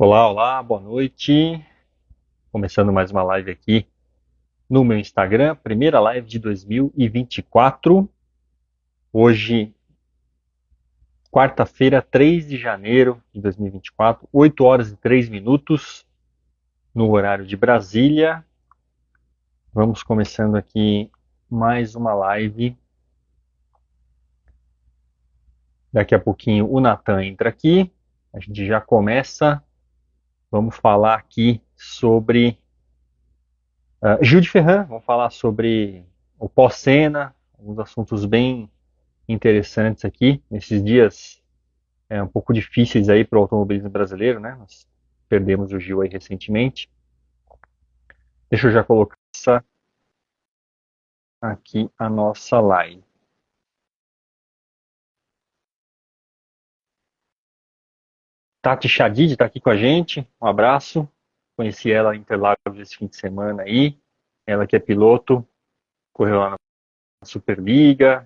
Olá, olá, boa noite. Começando mais uma live aqui no meu Instagram, primeira live de 2024. Hoje, quarta-feira, 3 de janeiro de 2024, 8 horas e 3 minutos no horário de Brasília. Vamos começando aqui mais uma live. Daqui a pouquinho o Natan entra aqui. A gente já começa. Vamos falar aqui sobre Gil de Ferran. Vamos falar sobre o pós-cena, alguns assuntos bem interessantes aqui, nesses dias um pouco difíceis aí para o automobilismo brasileiro, né? Nós perdemos o Gil aí recentemente. Deixa eu já colocar aqui a nossa live. Tati Chadid está aqui com a gente, um abraço. Conheci ela em Interlagos esse fim de semana aí. Ela que é piloto, correu lá na Superliga,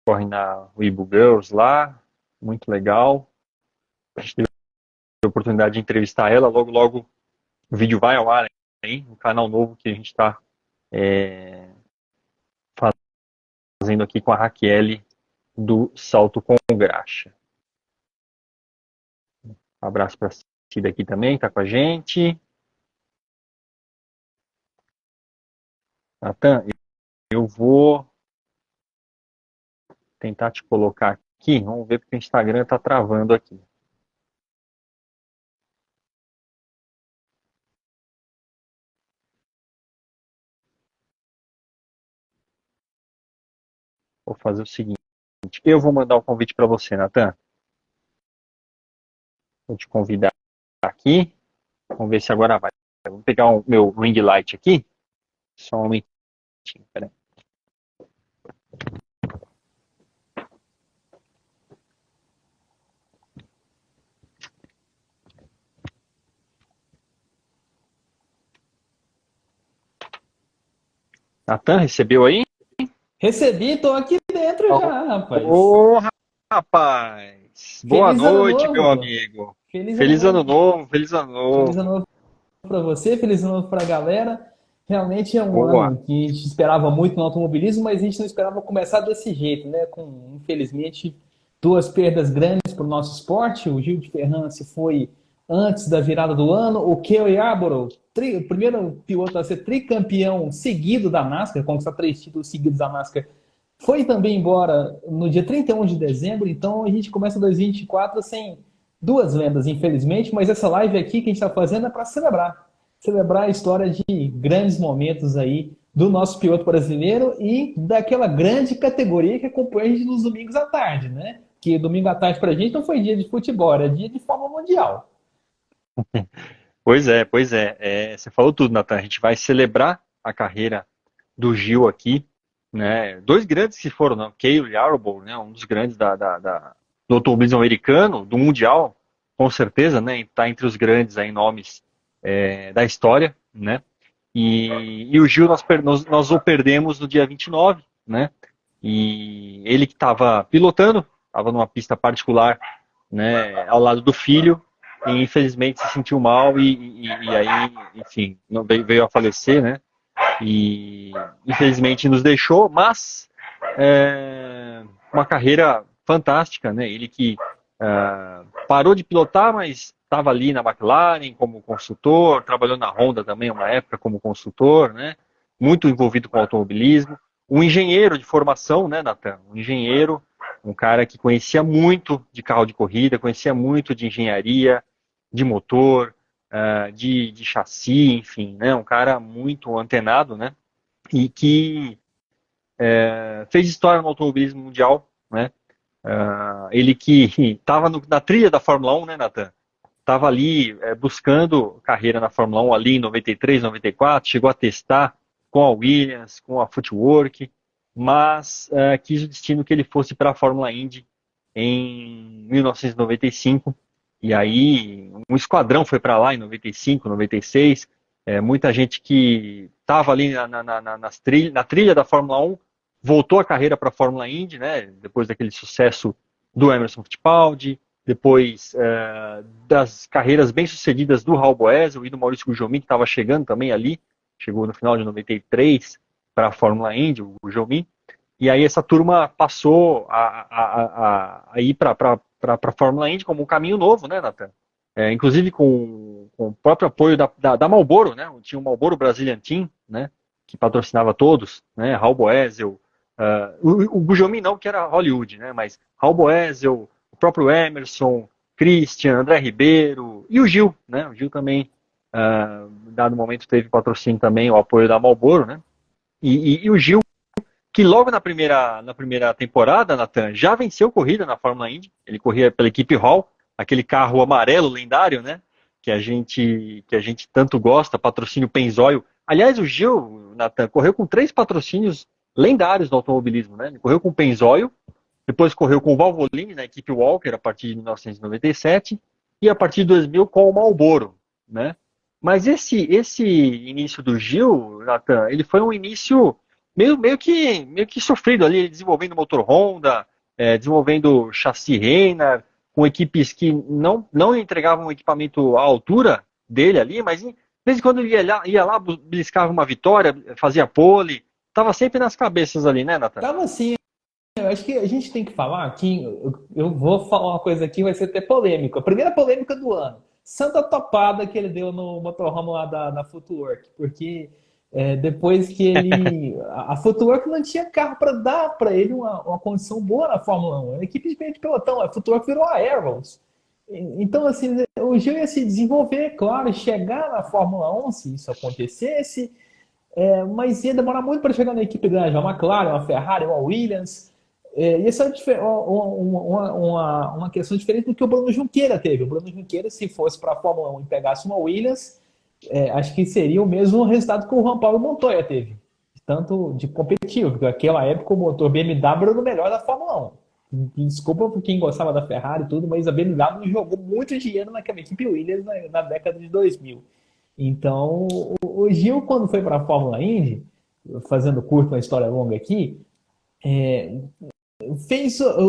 corre na Weibo Girls lá, muito legal. A gente teve a oportunidade de entrevistar ela, logo logo o vídeo vai ao ar aí, no canal novo que a gente está fazendo aqui com a Raquel do Salto com Graxa. Um abraço para a Cida aqui também, está com a gente. Natan, eu vou tentar te colocar aqui, vamos ver porque o Instagram está travando aqui. Vou fazer o seguinte, eu vou mandar o convite para você, Natan. Vou te convidar aqui, vamos ver se agora vai. Vou pegar o meu ring light aqui, só um momentinho, peraí. Natan, recebeu aí? Recebi, tô aqui dentro já, rapaz. Ô, rapaz! Boa Feliz ano noite, meu novo. amigo. Feliz ano Feliz ano novo. novo, feliz ano Feliz ano novo. novo para você, feliz ano novo para a galera. Realmente é um Boa. ano que a gente esperava muito no automobilismo, mas a gente não esperava começar desse jeito, né? Com, infelizmente, duas perdas grandes para o nosso esporte. O Gil de Ferran se foi antes da virada do ano. O Keo Yarborough, o primeiro piloto a ser tricampeão seguido da NASCAR, conquistar 3 títulos seguidos da NASCAR, foi também embora no dia 31 de dezembro, então a gente começa 2024 sem duas lendas, infelizmente, mas essa live aqui que a gente está fazendo é para celebrar. Celebrar a história de grandes momentos aí do nosso piloto brasileiro e daquela grande categoria que acompanha a gente nos domingos à tarde, né? Que domingo à tarde para a gente não foi dia de futebol, era dia de Fórmula Mundial. Pois é, você falou tudo, Nathan. A gente vai celebrar a carreira do Gil aqui, né? Dois grandes que foram, né? Cale Yarborough, né? Um dos grandes do automobilismo americano, do mundial, com certeza, né? Está entre os grandes aí nomes da história, né? E o Gil nós o perdemos no dia 29, né? E ele que estava pilotando, estava numa pista particular, né? Ao lado do filho. E infelizmente se sentiu mal e aí, enfim, não veio a falecer, né? E infelizmente nos deixou, mas uma carreira fantástica, né? Ele que parou de pilotar, mas estava ali na McLaren como consultor, trabalhou na Honda também uma época como consultor, né? Muito envolvido com automobilismo. Um engenheiro de formação, né, Nathan? Um engenheiro, um cara que conhecia muito de carro de corrida, conhecia muito de engenharia, de motor, de chassi, enfim, né? Um cara muito antenado, né? E que fez história no automobilismo mundial, né? Ele que estava na trilha da Fórmula 1, né, Nathan? Estava ali buscando carreira na Fórmula 1 ali em 93, 94, chegou a testar com a Williams, com a Footwork, mas quis o destino que ele fosse para a Fórmula Indy em 1995. E aí um esquadrão foi para lá em 95, 96. Muita gente que estava ali na trilha da Fórmula 1 voltou a carreira para a Fórmula Indy, né? Depois daquele sucesso do Emerson Fittipaldi, depois das carreiras bem-sucedidas do Raul Boesel e do Maurício Gugelmin, que estava chegando também ali, chegou no final de 93 para a Fórmula Indy, o Gugelmin, e aí essa turma passou a ir para a Fórmula Indy como um caminho novo, né, Nathan? Inclusive com o próprio apoio da Marlboro, né? Tinha o Marlboro Brazilian Team, né? Que patrocinava todos, né? Raul Boesel, o Gugelmin não, que era Hollywood, né? Mas Raul Boesel, o próprio Emerson, Christian, André Ribeiro e o Gil, né? O Gil também, dado momento, teve patrocínio também, o apoio da Marlboro, né? E o Gil, que logo na primeira temporada, Nathan, já venceu corrida na Fórmula Indy. Ele corria pela equipe Hall, aquele carro amarelo lendário, né? Que a gente tanto gosta, patrocínio Pennzoil. Aliás, o Gil, Nathan, correu com 3 patrocínios lendários no automobilismo, né? Ele correu com o Pennzoil, depois correu com o Valvoline na equipe Walker a partir de 1997 e a partir de 2000 com o Marlboro, né? Mas esse início do Gil, Nathan, ele foi um início meio que sofrido ali, desenvolvendo motor Honda, desenvolvendo chassi Reynard, com equipes que não entregavam um equipamento à altura dele ali, mas de vez em quando ele ia lá beliscava uma vitória, fazia pole, estava sempre nas cabeças ali, né, Nathan? Tava assim, eu acho que a gente tem que falar aqui, eu vou falar uma coisa aqui, vai ser até polêmica. A primeira polêmica do ano, santa topada que ele deu no motorhome lá da Footwork, porque depois que ele... A Footwork não tinha carro para dar para ele uma condição boa na Fórmula 1. A equipe de meio de pelotão, a Footwork virou a Arrows. Então, assim, o Gil ia se desenvolver, claro, chegar na Fórmula 1, se isso acontecesse, mas ia demorar muito para chegar na equipe grande, uma McLaren, uma Ferrari, uma Williams. E essa é uma questão diferente do que o Bruno Junqueira teve. O Bruno Junqueira, se fosse para a Fórmula 1 e pegasse uma Williams, acho que seria o mesmo resultado que o Juan Pablo Montoya teve, tanto de competitivo, porque naquela época o motor BMW era o melhor da Fórmula 1. Desculpa por quem gostava da Ferrari e tudo, mas a BMW jogou muito dinheiro naquela equipe Williams na década de 2000. Então, o Gil, quando foi para a Fórmula Indy, fazendo curto uma história longa aqui,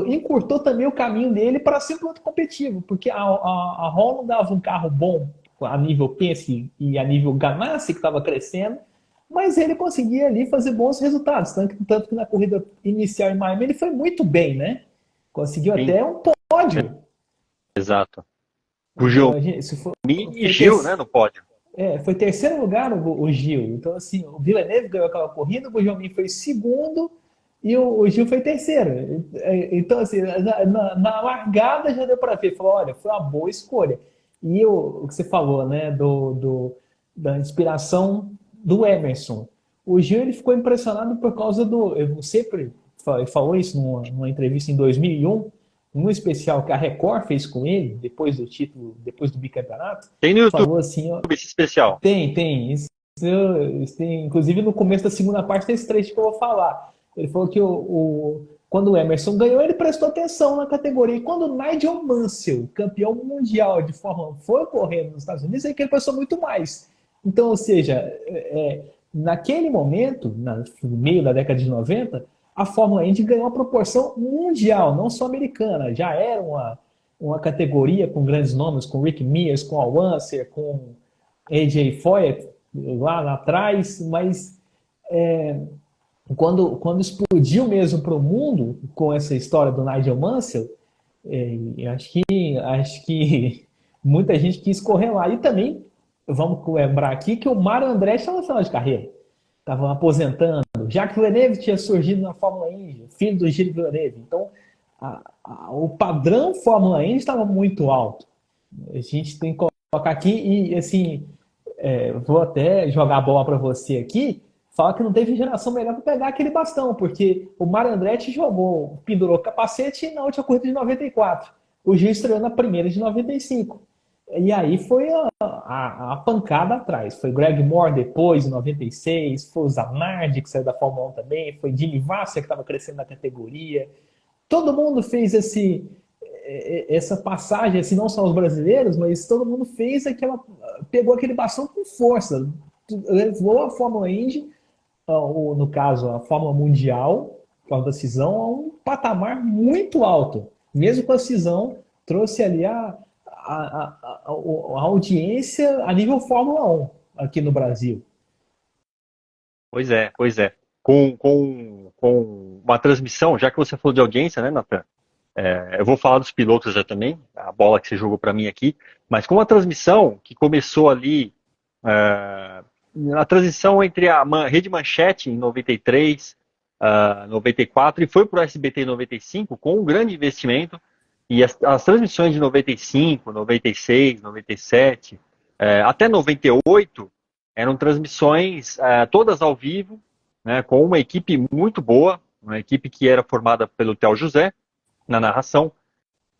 encurtou também o caminho dele para ser piloto competitivo, porque a Honda dava um carro bom a nível Penske e a nível Ganassi, que estava crescendo, mas ele conseguia ali fazer bons resultados, tanto que na corrida inicial em Miami ele foi muito bem, né? Conseguiu Sim. até um pódio. Exato. O Gil e Gil, né, no pódio. Foi terceiro lugar o Gil. Então, assim, o Villeneuve ganhou aquela corrida, o Gugelmin foi segundo e o Gil foi terceiro. Então, assim, na largada já deu para ver. Falou, olha, foi uma boa escolha. E o que você falou, né, da inspiração do Emerson. O Gil ele ficou impressionado por causa do... Eu sempre falou isso numa entrevista em 2001, um especial que a Record fez com ele, depois do título, depois do bicampeonato. Tem no YouTube falou assim, esse especial. Tem. Isso tem, inclusive no começo da segunda parte tem esse trecho que eu vou falar. Ele falou que quando o Emerson ganhou, ele prestou atenção na categoria. E quando o Nigel Mansell, campeão mundial de Fórmula 1, foi correndo nos Estados Unidos, é que ele prestou muito mais. Então, ou seja, naquele momento, no meio da década de 90, a Fórmula Indy ganhou uma proporção mundial, não só americana. Já era uma categoria com grandes nomes, com Rick Mears, com Al Unser, com AJ Foyt lá atrás, mas quando explodiu mesmo para o mundo com essa história do Nigel Mansell, acho que muita gente quis correr lá. E também, vamos lembrar aqui que o Mário Andretti estava no final de carreira, estava aposentando. Jacques Villeneuve tinha surgido na Fórmula Indy, filho do Gilles Villeneuve. Então, o padrão Fórmula Indy estava muito alto. A gente tem que colocar aqui e, assim, vou até jogar a bola para você aqui, fala que não teve geração melhor para pegar aquele bastão, porque o Mário Andretti pendurou o capacete na última corrida de 94. O Gil estreou na primeira de 95. E aí foi a pancada atrás. Foi Greg Moore depois, em 96, foi o Zanardi, que saiu da Fórmula 1 também, foi Jimmy Vasser, que estava crescendo na categoria. Todo mundo fez essa passagem, assim, não só os brasileiros, mas todo mundo pegou aquele bastão com força. Levou a Fórmula Indy, no caso, a Fórmula Mundial, por causa da cisão, a um patamar muito alto. Mesmo com a cisão, trouxe ali a audiência a nível Fórmula 1 aqui no Brasil. Pois é, pois é. Com uma transmissão, já que você falou de audiência, né, Nathan? Eu vou falar dos pilotos já também, a bola que você jogou para mim aqui, mas com uma transmissão que começou ali, na transição entre a Rede Manchete em 93, 94 e foi para o SBT em 95 com um grande investimento, e as transmissões de 95, 96, 97, até 98 eram transmissões todas ao vivo, né, com uma equipe muito boa, uma equipe que era formada pelo Theo José na narração,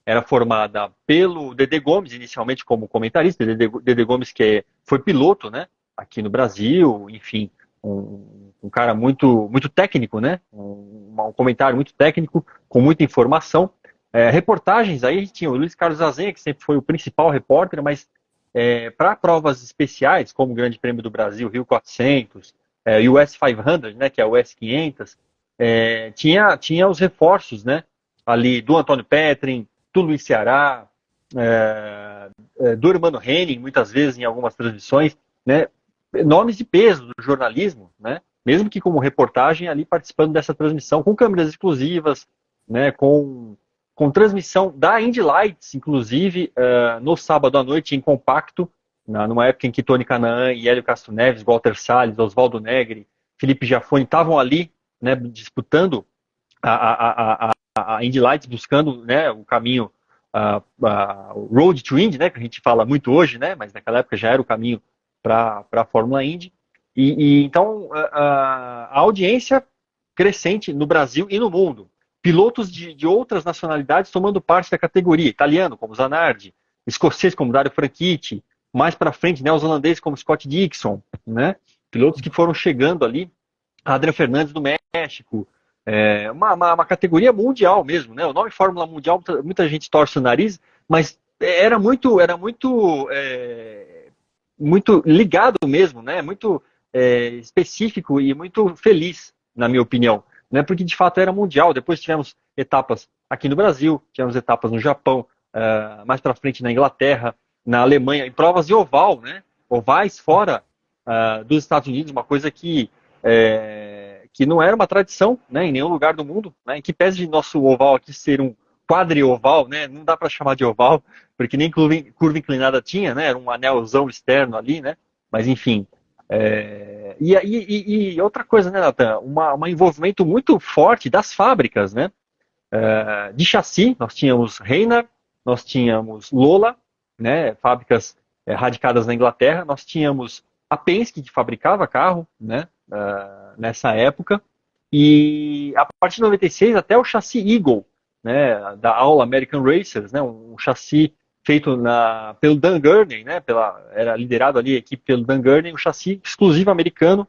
era formada pelo Dedê Gomes, inicialmente como comentarista, Dedê Gomes que foi piloto, né, aqui no Brasil, enfim, um cara muito, muito técnico, né, um comentário muito técnico, com muita informação. Reportagens, aí a gente tinha o Luiz Carlos Azenha, que sempre foi o principal repórter, mas para provas especiais, como o Grande Prêmio do Brasil, Rio 400, e o S500, né, que é o S500, tinha os reforços, né, ali do Antônio Petrin, do Luiz Ceará, do Hermano Henning, muitas vezes em algumas transmissões, né, nomes de peso do jornalismo, né, mesmo que como reportagem ali participando dessa transmissão, com câmeras exclusivas, né, com transmissão da Indy Lights, inclusive, no sábado à noite em compacto, numa época em que Tony Canaan e Hélio Castro Neves, Walter Salles, Oswaldo Negri, Felipe Giafone estavam ali, né, disputando a Indy Lights, buscando, né, o caminho, Road to Indy, né, que a gente fala muito hoje, né, mas naquela época já era o caminho para a Fórmula Indy. Então, a audiência crescente no Brasil e no mundo. Pilotos de outras nacionalidades tomando parte da categoria. Italiano, como Zanardi. Escocês, como Dario Franchitti. Mais para frente, neozelandês, como Scott Dixon. Né? Pilotos que foram chegando ali. Adrian Fernandes do México. Uma categoria mundial mesmo. Né? O nome Fórmula Mundial, muita gente torce o nariz, mas era muito ligado mesmo, né? Muito específico e muito feliz, na minha opinião. Né? Porque de fato era mundial. Depois tivemos etapas aqui no Brasil, tivemos etapas no Japão, mais para frente na Inglaterra, na Alemanha, em provas de oval, né? Ovais fora dos Estados Unidos, uma coisa que não era uma tradição, né, em nenhum lugar do mundo, né, em que pese de nosso oval aqui ser um quadrioval, né, não dá para chamar de oval, porque nem curva inclinada tinha, né, era um anelzão externo ali, né, mas enfim. E outra coisa, né, Nathan, um envolvimento muito forte das fábricas, né, de chassi, nós tínhamos Reynard, nós tínhamos Lola, né, fábricas radicadas na Inglaterra, nós tínhamos a Penske, que fabricava carro, né, nessa época, e a partir de 96 até o chassi Eagle, né, da All American Racers, né, um chassi feito pelo Dan Gurney, né, era liderado ali a equipe pelo Dan Gurney, um chassi exclusivo americano,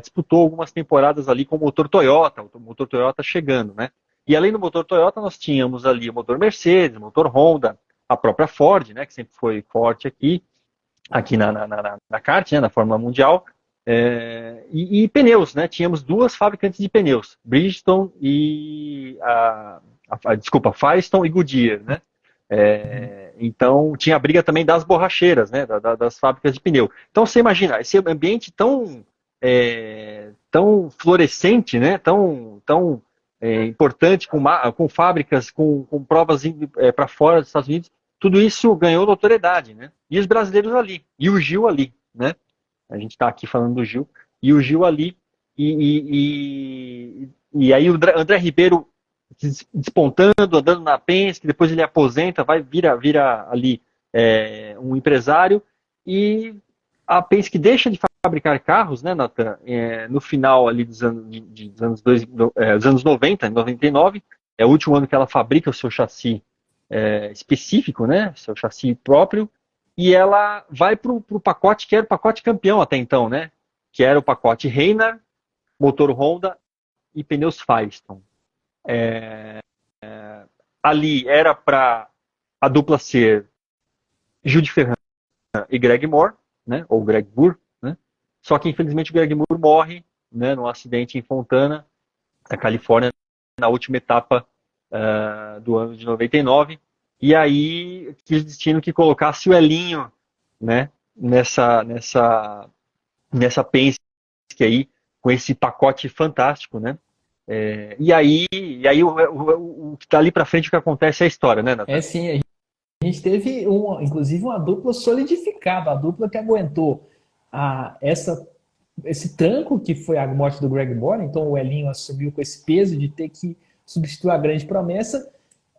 disputou algumas temporadas ali com o motor Toyota chegando, né. E além do motor Toyota, nós tínhamos ali o motor Mercedes, o motor Honda, a própria Ford, né, que sempre foi forte aqui na kart, né, na Fórmula Mundial, e pneus, né? Tínhamos duas fabricantes de pneus, Bridgestone e Firestone e Goodyear, né? Então tinha a briga também das borracheiras, né? Das fábricas de pneu. Então você imagina esse ambiente tão florescente, né? Tão importante, com fábricas, com provas para fora dos Estados Unidos. Tudo isso ganhou notoriedade, né? E os brasileiros ali, e o Gil ali, né? A gente está aqui falando do Gil, e o Gil ali, e aí o André Ribeiro despontando, andando na Penske, depois ele aposenta, vira ali um empresário, e a Penske deixa de fabricar carros, né, Nathan, no final ali dos anos 90, em 99, é o último ano que ela fabrica o seu chassi específico, né, seu chassi próprio, e ela vai para o pacote que era o pacote campeão até então, né, que era o pacote Reynard, motor Honda e pneus Firestone. Ali era para a dupla ser Gil de Ferran e Greg Moore, né, ou Greg Moore, né, só que infelizmente o Greg Moore morre, né, num acidente em Fontana, na Califórnia, na última etapa do ano de 99, e aí quis o destino que colocasse o Elinho, né, nessa Penske aí, com esse pacote fantástico, né? E aí o que está ali para frente, o que acontece é a história, né, É Nathan? sim, a gente teve, inclusive, uma dupla solidificada, a dupla que aguentou esse tranco que foi a morte do Greg Borden, então o Elinho assumiu com esse peso de ter que substituir a grande promessa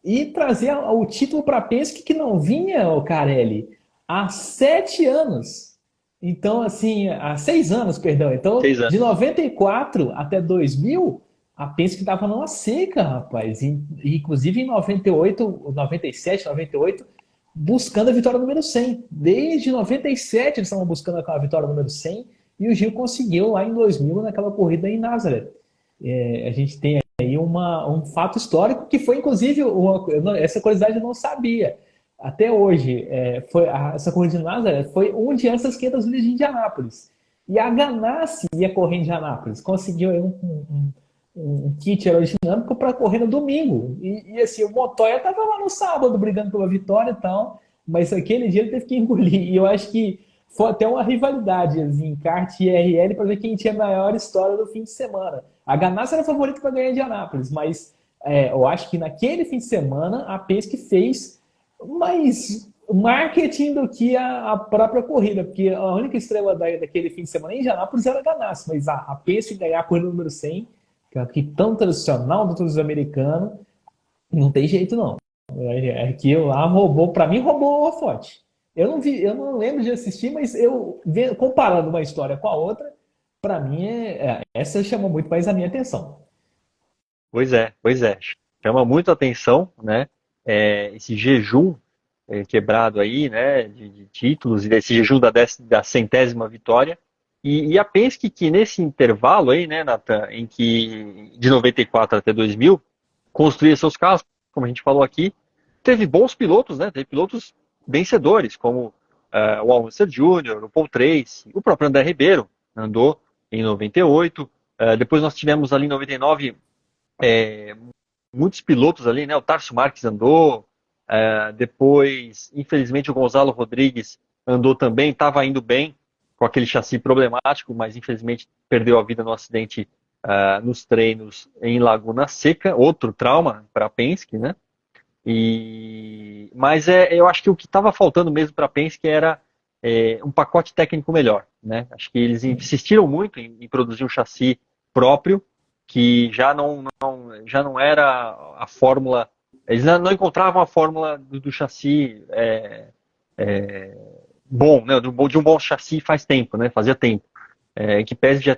e trazer o título para a Penske que não vinha, o Carelli, há 7 anos. Então, assim, há 6 anos, perdão. Então, Seis de anos. 94 até 2000, a Penske estava numa seca, rapaz. Inclusive em 98, 97, 98, buscando a vitória número 100. Desde 97 eles estavam buscando a vitória número 100 e o Gil conseguiu lá em 2000 naquela corrida em Nazareth. A gente tem aí um fato histórico que foi, inclusive, essa curiosidade eu não sabia. Até hoje, essa corrida de Nazareth foi um dia antes das 500 milhas de Indianápolis. E a Ganassi ia correr em Indianápolis. Conseguiu aí um kit aerodinâmico para correr no domingo. E assim, o Montoya estava lá no sábado brigando pela vitória e tal, mas aquele dia ele teve que engolir. E eu acho que foi até uma rivalidade assim, kart e IRL para ver quem tinha a maior história do fim de semana. A Ganassi era a favorita para ganhar em Indianápolis, mas eu acho que naquele fim de semana a Penske fez mais marketing do que a própria corrida, porque a única estrela daquele fim de semana em Indianápolis era a Ganassi, mas a Penske ganhar a corrida número 100, que é tão tradicional do todos americano, não tem jeito não. Que lá roubou, para mim roubou o holofote. Eu não vi, eu não lembro de assistir, mas comparando uma história com a outra, para mim essa chamou muito mais a minha atenção. Pois é. Chama muito a atenção, né? Esse jejum quebrado aí, né? De títulos e desse jejum da centésima vitória. E a Penske que nesse intervalo aí, né, Nathan, em que de 94 até 2000 construía seus carros, como a gente falou aqui, teve bons pilotos, né? Teve pilotos vencedores, como o Alonso Júnior, o Paul Tracy, o próprio André Ribeiro andou em 98. Depois nós tivemos ali em 99 muitos pilotos ali, né? O Tarso Marques andou, depois, infelizmente, o Gonzalo Rodrigues andou também, estava indo bem com aquele chassi problemático, mas infelizmente perdeu a vida no acidente nos treinos em Laguna Seca, outro trauma para a Penske, né? Mas eu acho que o que estava faltando mesmo para a Penske era um pacote técnico melhor, né? Acho que eles insistiram muito em produzir um chassi próprio, que já não era a fórmula, eles não encontravam a fórmula do chassi bom, né? De um bom chassi faz tempo, né? Fazia tempo. Que pese de já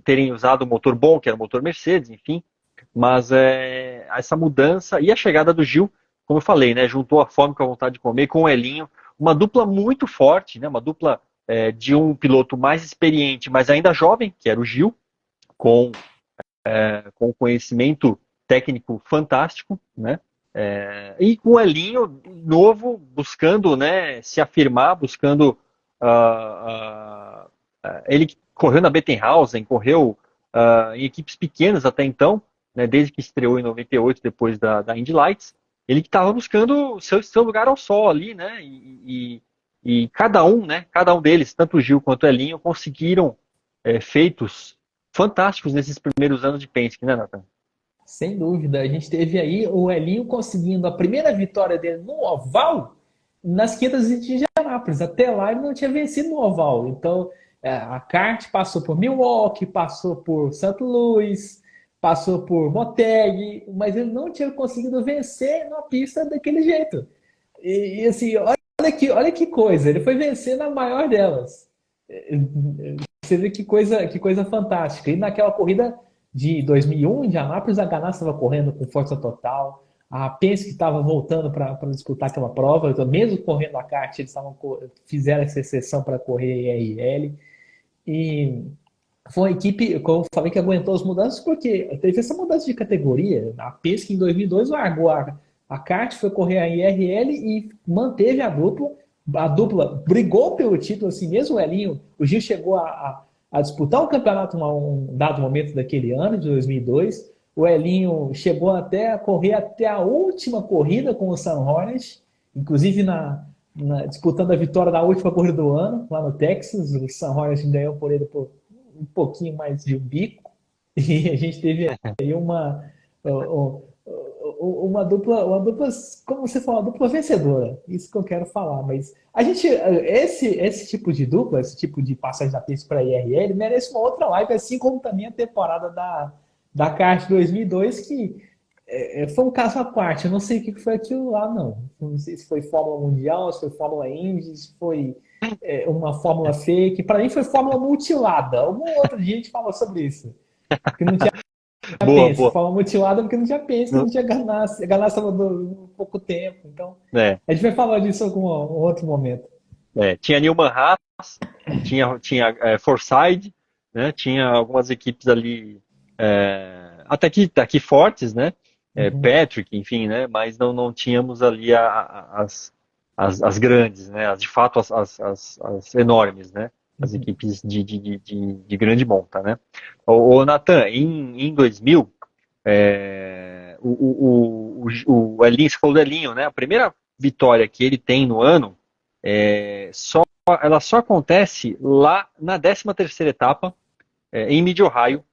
terem usado um motor bom, que era o motor Mercedes, enfim, mas essa mudança e a chegada do Gil, como eu falei, né, juntou a fome com a vontade de comer, com o Elinho, uma dupla muito forte, né, uma dupla de um piloto mais experiente, mas ainda jovem, que era o Gil, com, com conhecimento técnico fantástico, né, e com o Elinho novo, buscando, né, se afirmar, buscando ele correu na Bettenhausen, correu em equipes pequenas até então, né, desde que estreou em 98, depois da Indy Lights, ele que estava buscando seu lugar ao sol ali, né, e cada um, né, cada um deles, tanto o Gil quanto o Elinho, conseguiram feitos fantásticos nesses primeiros anos de Penske, né, Nathan? Sem dúvida, a gente teve aí o Elinho conseguindo a primeira vitória dele no oval nas 500 de Indianápolis. Até lá ele não tinha vencido no oval. Então, a kart passou por Milwaukee, passou por St. Louis, passou por Motegi, mas ele não tinha conseguido vencer na pista daquele jeito. E assim, olha que coisa, ele foi vencer na maior delas. Você vê que coisa fantástica. E naquela corrida de 2001, em Indianápolis, a Ganassi estava correndo com força total. A Penske estava voltando para disputar aquela prova. Então, mesmo correndo a kart, eles fizeram essa exceção para correr IRL. E foi uma equipe, como eu falei, que aguentou as mudanças, porque teve essa mudança de categoria. A Penske, em 2002, largou a kart, foi correr a IRL e manteve a dupla. A dupla brigou pelo título, assim mesmo o Elinho. O Gil chegou a disputar o campeonato em um dado momento daquele ano, de 2002. O Elinho chegou até a correr até a última corrida com o Sam Hornet, inclusive disputando a vitória da última corrida do ano, lá no Texas. O Sam Hornet ganhou por ele por um pouquinho mais de um bico. E a gente teve aí uma dupla, como você falou, uma dupla vencedora. Isso que eu quero falar. Mas esse tipo de dupla, esse tipo de passagem da pista para a IRL, merece uma outra live, assim como também a temporada da kart 2002, que foi um caso à parte. Eu não sei o que foi aquilo lá, não. Não sei se foi Fórmula Mundial, se foi Fórmula Indy, se foi uma Fórmula fake. Para mim foi Fórmula mutilada. Algum outro dia a gente fala sobre isso. Que não tinha Boa, pence. boa. Fórmula mutilada porque não tinha pence, que não Não- tinha ganância. A ganância estava por pouco tempo. Então, É, a gente vai falar disso em algum outro momento. tinha Newman Haas, tinha Forsyth, né? Tinha algumas equipes ali até que fortes, né? Uhum, Patrick, enfim, né? Mas não tínhamos ali as grandes, né? De fato, as enormes, né? As uhum. equipes de grande monta, né? O Nathan, em 2000, o Elinho, você falou do Elinho, né? A primeira vitória que ele tem no ano, ela só acontece lá na 13ª etapa, em Mid-Ohio,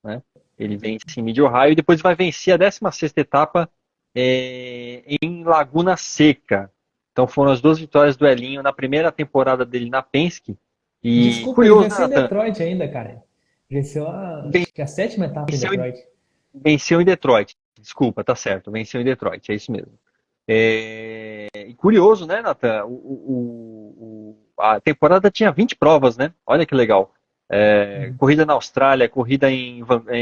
né? Ele vence em Mid-Ohio e depois vai vencer a 16ª etapa em Laguna Seca. Então foram as duas vitórias do Elinho na primeira temporada dele na Penske. E Desculpa, ele curioso, né, venceu em Nathan? Detroit ainda, cara. Venceu acho que a sétima etapa em Venceu em, Detroit. venceu em Detroit. Desculpa, tá certo. Venceu em Detroit, é isso mesmo. E curioso, né, Nathan? A temporada tinha 20 provas, né? Olha que legal. Uhum. Corrida na Austrália, corrida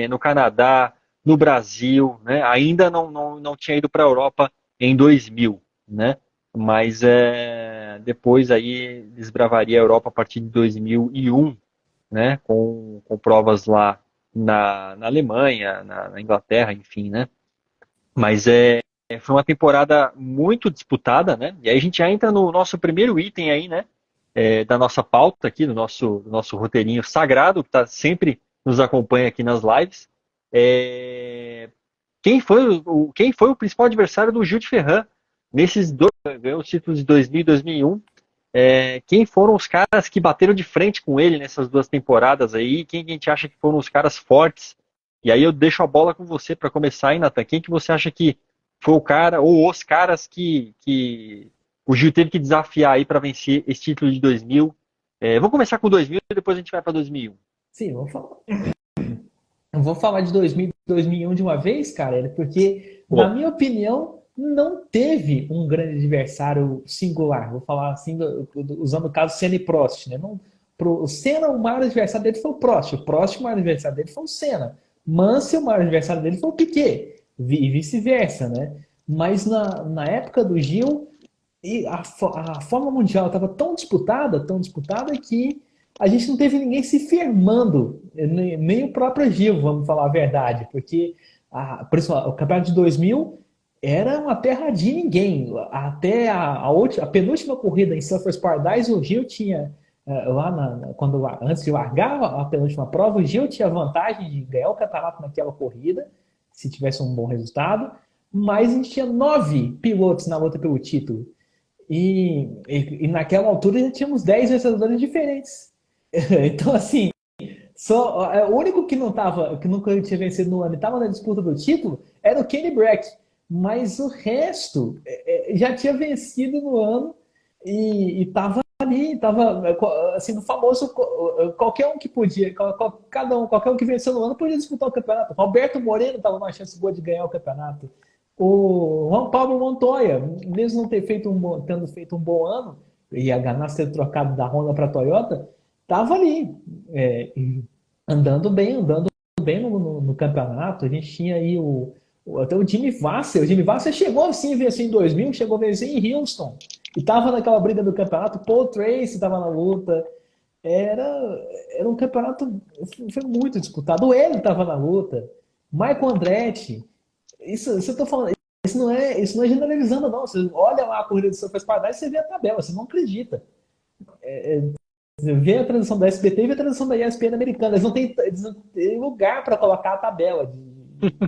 no Canadá, no Brasil, né? Ainda não tinha ido para a Europa em 2000, né? Mas depois aí desbravaria a Europa a partir de 2001, né? Com provas lá na Alemanha, na Inglaterra, enfim, né? Mas foi uma temporada muito disputada, né? E aí a gente já entra no nosso primeiro item aí, né? Da nossa pauta aqui, do nosso roteirinho sagrado, que tá, sempre nos acompanha aqui nas lives. É, quem foi o principal adversário do Gil de Ferran nesses dois, ganhou os títulos de 2000 e 2001? Quem foram os caras que bateram de frente com ele nessas duas temporadas aí? Quem a gente acha que foram os caras fortes? E aí eu deixo a bola com você para começar aí, Nathan. Quem que você acha que foi o cara ou os caras que o Gil teve que desafiar aí para vencer esse título de 2000? Vou começar com 2000 e depois a gente vai para 2001. Sim, eu vou falar de 2000 e 2001 de uma vez, cara, porque, na Pô, minha opinião, não teve um grande adversário singular. Vou falar assim, usando o caso Senna e Prost, né? Não, o Senna, o maior adversário dele foi o Prost. O Prost, o maior adversário dele foi o Senna. Mansell, o maior adversário dele foi o Piquet. E vice-versa, né? Mas na época do Gil, a Fórmula Mundial estava tão disputada que a gente não teve ninguém se firmando, nem o próprio Gil, vamos falar a verdade, porque por isso, o campeonato de 2000 era uma terra de ninguém. Até a penúltima corrida em Surfers Paradise, o Gil tinha, lá antes de largar a penúltima prova, o Gil tinha vantagem de ganhar o campeonato naquela corrida, se tivesse um bom resultado, mas a gente tinha 9 pilotos na luta pelo título. E naquela altura já tínhamos 10 vencedores diferentes. Então, assim, o único que não tava, que nunca tinha vencido no ano e estava na disputa do título era o Kenny Brack. Mas o resto já tinha vencido no ano e estava ali, estava assim, no famoso qualquer um que podia, qualquer um que venceu no ano podia disputar o campeonato. Roberto Moreno estava numa chance boa de ganhar o campeonato. O Juan Pablo Montoya, mesmo não tendo feito um bom ano, e a Ganassi ter trocado da Honda para a Toyota, estava ali, é, andando bem no campeonato. A gente tinha aí até o Jimmy Vasser. O Jimmy Vasser chegou assim, venceu em 2000, chegou a vencer em Houston. E estava naquela briga do campeonato. Paul Tracy estava na luta. Era um campeonato, foi muito disputado. O Hélio estava na luta. Michael Andretti. Isso eu tô falando. Isso não é generalizando, não. Você olha lá a corrida do Surface Paradise e você vê a tabela, você não acredita. Você vê a transmissão da SBT e vê a transmissão da ESPN americana. Eles não têm lugar para colocar a tabela.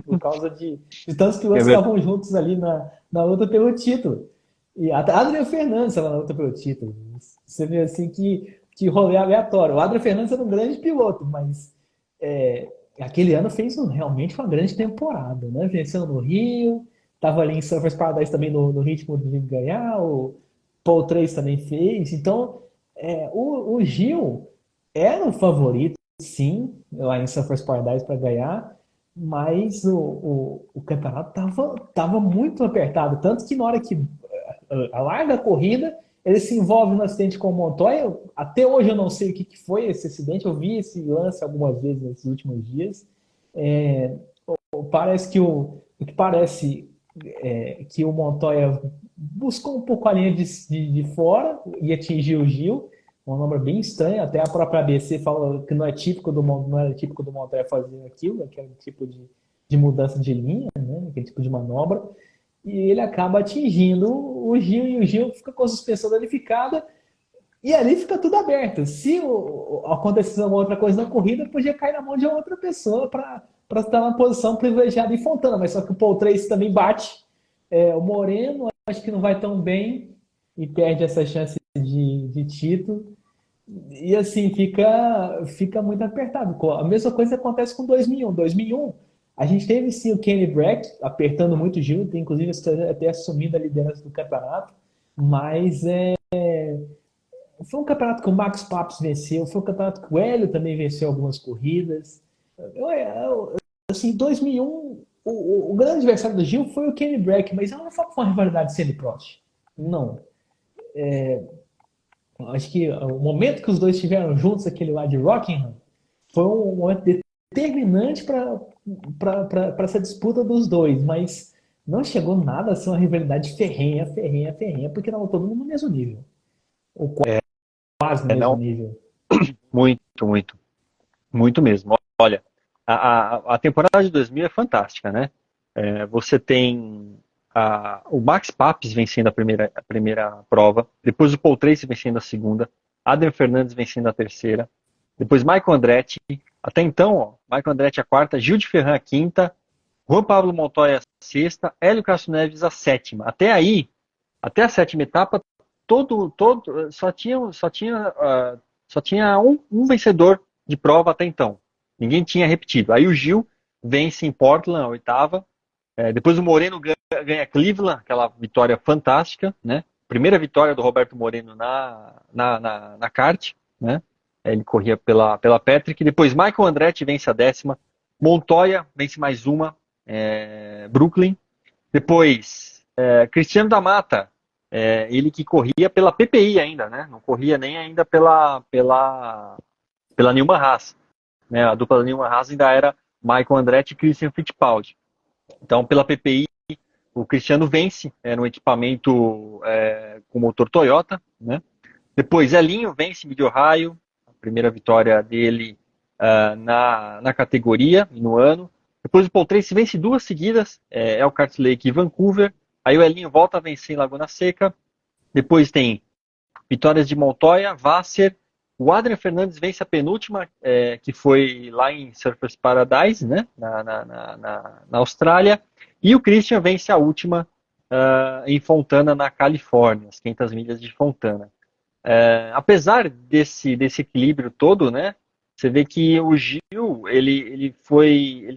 por causa de tantos É pilotos que verdade. estavam juntos ali na luta pelo título. E até Adrian Fernandes estava na luta pelo título. Você vê assim que rolê aleatório. O Adrian Fernandes era um grande piloto, mas aquele ano fez realmente uma grande temporada, né? Venceu no Rio, estava ali em Surfers Paradise também no ritmo de ganhar, o Paul 3 também fez. Então, o Gil era o favorito, sim, lá em Surfers Paradise para ganhar, mas o campeonato tava muito apertado. Tanto que na hora que larga a corrida, ele se envolve no acidente com o Montoya. Até hoje eu não sei o que foi esse acidente, eu vi esse lance algumas vezes nesses últimos dias. É, parece que parece que o Montoya buscou um pouco a linha de fora e atingiu o Gil, uma manobra bem estranha. Até a própria ABC fala que não é típico não era típico do Montoya fazer aquilo, aquele tipo de mudança de linha, né? Aquele tipo de manobra. E ele acaba atingindo o Gil e o Gil fica com a suspensão danificada. E ali fica tudo aberto. Se acontecesse alguma outra coisa na corrida, podia cair na mão de outra pessoa para estar na posição privilegiada em Fontana. Mas só que o Paul Tracy também bate. O Moreno, acho que não vai tão bem e perde essa chance de título. E assim, fica muito apertado. A mesma coisa acontece com 2001. 2001, a gente teve sim o Kenny Brack apertando muito o Gil, inclusive até assumindo a liderança do campeonato. Mas foi um campeonato que o Max Papps venceu, foi um campeonato que o Hélio também venceu algumas corridas. Assim, 2001, o grande adversário do Gil foi o Kenny Brack, mas não foi uma rivalidade semi-prost. Não. Acho que o momento que os dois estiveram juntos, aquele lá de Rockingham, foi um momento determinante para essa disputa dos dois, mas não chegou nada a ser uma rivalidade ferrenha, ferrenha, ferrenha, porque estava todo mundo no mesmo nível. Ou quase no mesmo Não, nível. muito, muito, muito mesmo. Olha, a temporada de 2000 é fantástica, né? Você tem o Max Papes vencendo a primeira prova, depois o Paul Tracy vencendo a segunda, Adrian Fernandes vencendo a terceira, depois Michael Andretti, até então, ó, Michael Andretti a quarta, Gil de Ferran a quinta, Juan Pablo Montoya a sexta, Hélio Castro Neves a sétima. Até aí, até a sétima etapa, só tinha um vencedor de prova até então. Ninguém tinha repetido. Aí o Gil vence em Portland, a oitava. Depois o Moreno ganha Cleveland, aquela vitória fantástica, né? Primeira vitória do Roberto Moreno na kart, né? Ele corria pela Patrick. Depois Michael Andretti vence a décima. Montoya vence mais uma. Brooklyn. Depois Cristiano da Mata, ele que corria pela PPI ainda, né? Não corria nem ainda pela Newman Haas, né? A dupla da Newman Haas ainda era Michael Andretti e Christian Fittipaldi. Então, pela PPI, o Cristiano vence no equipamento com motor Toyota, né? Depois, Elinho vence Mid Ohio, a primeira vitória dele na categoria e no ano. Depois o Paul Tracy vence duas seguidas, Elkhart Lake e Vancouver. Aí o Elinho volta a vencer em Laguna Seca. Depois tem vitórias de Montoya, Vasser. O Adrian Fernandes vence a penúltima, que foi lá em Surfers Paradise, né, na Austrália. E o Christian vence a última em Fontana, na Califórnia, as 500 milhas de Fontana. Apesar desse equilíbrio todo, né, você vê que o Gil ele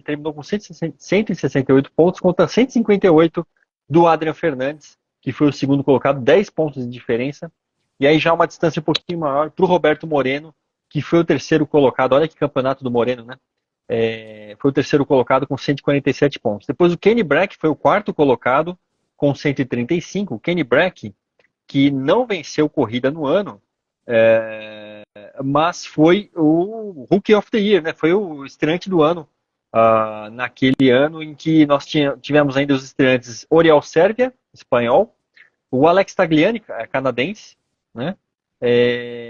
terminou com 168 pontos contra 158 do Adrian Fernandes, que foi o segundo colocado, 10 pontos de diferença. E aí já uma distância um pouquinho maior para o Roberto Moreno, que foi o terceiro colocado. Olha que campeonato do Moreno, né? Foi o terceiro colocado com 147 pontos. Depois o Kenny Brack foi o quarto colocado com 135. O Kenny Brack, que não venceu corrida no ano, mas foi o Rookie of the Year, né? Foi o estreante do ano, naquele ano em que nós tivemos ainda os estreantes Oriol Sérvia, espanhol, o Alex Tagliani, canadense, né?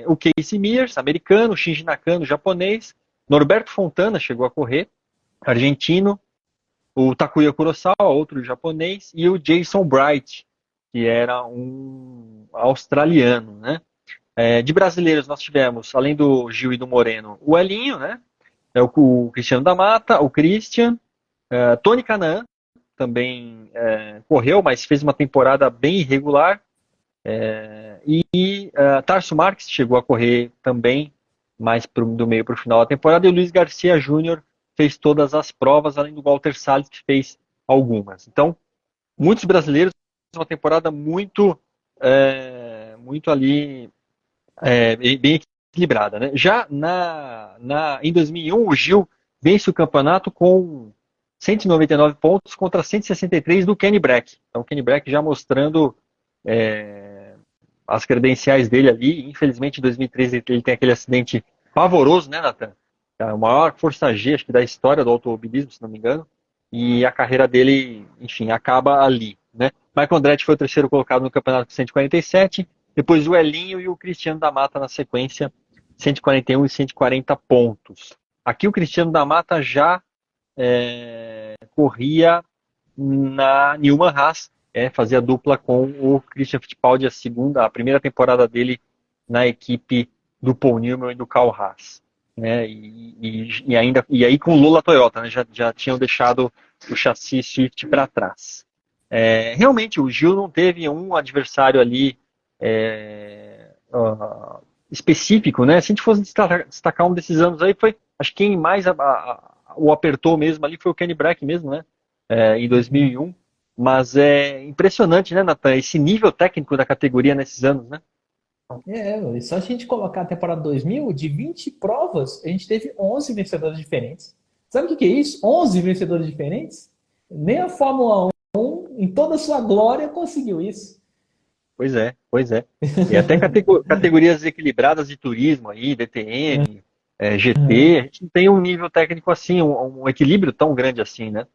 O Casey Mears, americano, Shinji Nakano, japonês, Norberto Fontana chegou a correr, argentino, o Takuya Kurosawa, outro japonês, e o Jason Bright, que era um australiano, né? De brasileiros nós tivemos, além do Gil e do Moreno, o Elinho, né? O Cristiano da Mata, o Christian, Tony Kanaan também correu, mas fez uma temporada bem irregular. Tarso Marques chegou a correr também, mais do meio para o final da temporada. E o Luiz Garcia Júnior fez todas as provas, além do Walter Salles, que fez algumas. Então, muitos brasileiros, uma temporada muito ali, bem equilibrada, né? Já em 2001, o Gil vence o campeonato com 199 pontos contra 163 do Kenny Brack. Então, o Kenny Brack já mostrando as credenciais dele ali. Infelizmente, em 2013, ele tem aquele acidente pavoroso, né, Nathan? É a maior força G, acho que, da história do automobilismo, se não me engano. E a carreira dele, enfim, acaba ali, né? Michael Andretti foi o terceiro colocado no campeonato com 147. Depois o Elinho e o Cristiano da Mata na sequência, 141 e 140 pontos. Aqui o Cristiano da Mata já corria na Newman Haas, fazia dupla com o Christian Fittipaldi, a primeira temporada dele na equipe do Paul Newman e do Carl Haas. Né? E aí com o Lola Toyota, né? já tinham deixado o chassi Swift para trás. Realmente, o Gil não teve um adversário ali específico, né? Se a gente fosse destacar um desses anos aí, acho que quem mais o apertou mesmo ali foi o Kenny Brack mesmo, né? Em 2001. Mas é impressionante, né, Nathan? Esse nível técnico da categoria nesses anos, né? Só se a gente colocar a temporada 2000, de 20 provas, a gente teve 11 vencedores diferentes. Sabe o que é isso? 11 vencedores diferentes? Nem a Fórmula 1, em toda a sua glória, conseguiu isso. Pois é, pois é. E até categorias equilibradas de turismo aí, DTM, GT, a gente não tem um nível técnico assim, um equilíbrio tão grande assim, né?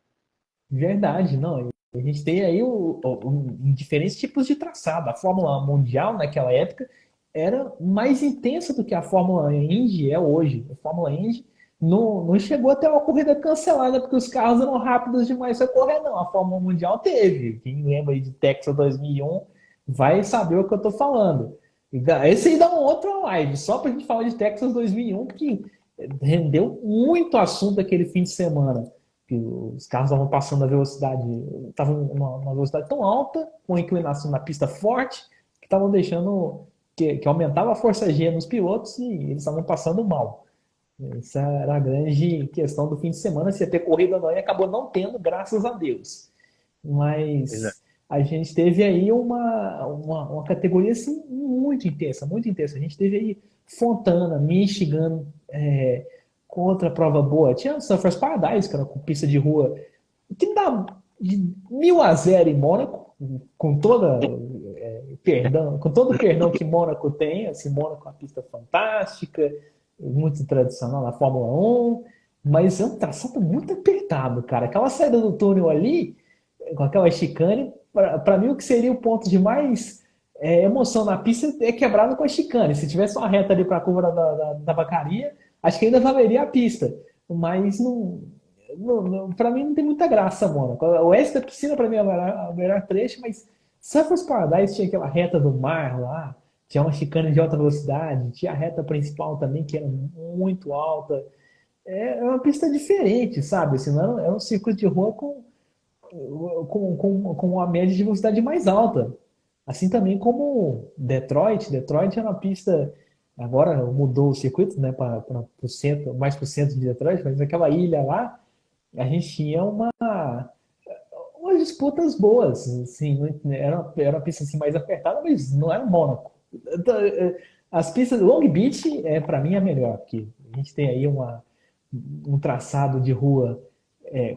Verdade, não. A gente tem aí diferentes tipos de traçado. A Fórmula Mundial, naquela época, era mais intensa do que a Fórmula Indy é hoje. A Fórmula Indy não chegou até uma corrida cancelada, porque os carros eram rápidos demais para correr, não. A Fórmula Mundial teve. Quem lembra aí de Texas 2001 vai saber o que eu estou falando. Esse aí dá uma outra live, só para a gente falar de Texas 2001, porque rendeu muito assunto aquele fim de semana. Que os carros estavam passando a velocidade, estavam uma velocidade tão alta, com inclinação na pista forte, que estavam deixando que aumentava a força G nos pilotos e eles estavam passando mal. Essa era a grande questão do fim de semana, se ia ter corrida ou não, e acabou não tendo, graças a Deus. Mas a gente teve aí uma categoria assim, muito intensa, muito intensa. A gente teve aí Fontana, Michigan, com outra prova boa. Tinha o Surfers Paradise, que era com pista de rua, que dá de 1.000 em Mônaco, com com todo o perdão que Mônaco tem. Assim, Mônaco é uma pista fantástica, muito tradicional na Fórmula 1, mas é um traçado muito apertado, cara. Aquela saída do túnel ali, com aquela chicane, para mim o que seria o ponto de mais emoção na pista é quebrado com a chicane. Se tivesse uma reta ali para a curva da Vacaria, acho que ainda valeria a pista. Mas para mim não tem muita graça, Mônaco. O oeste da piscina para mim é o melhor trecho, mas Surfers Paradise tinha aquela reta do mar lá, tinha uma chicane de alta velocidade, tinha a reta principal também que era muito alta. É uma pista diferente, sabe? Assim, não era um circuito de rua com uma média de velocidade mais alta. Assim também como Detroit. Detroit é uma pista. Agora mudou o circuito, né, para o centro, mais para o centro de Detroit, mas naquela ilha lá, a gente tinha umas disputas boas. Assim, era uma pista assim, mais apertada, mas não era Mônaco. As pistas Long Beach, para mim, é a melhor, porque a gente tem aí um traçado de rua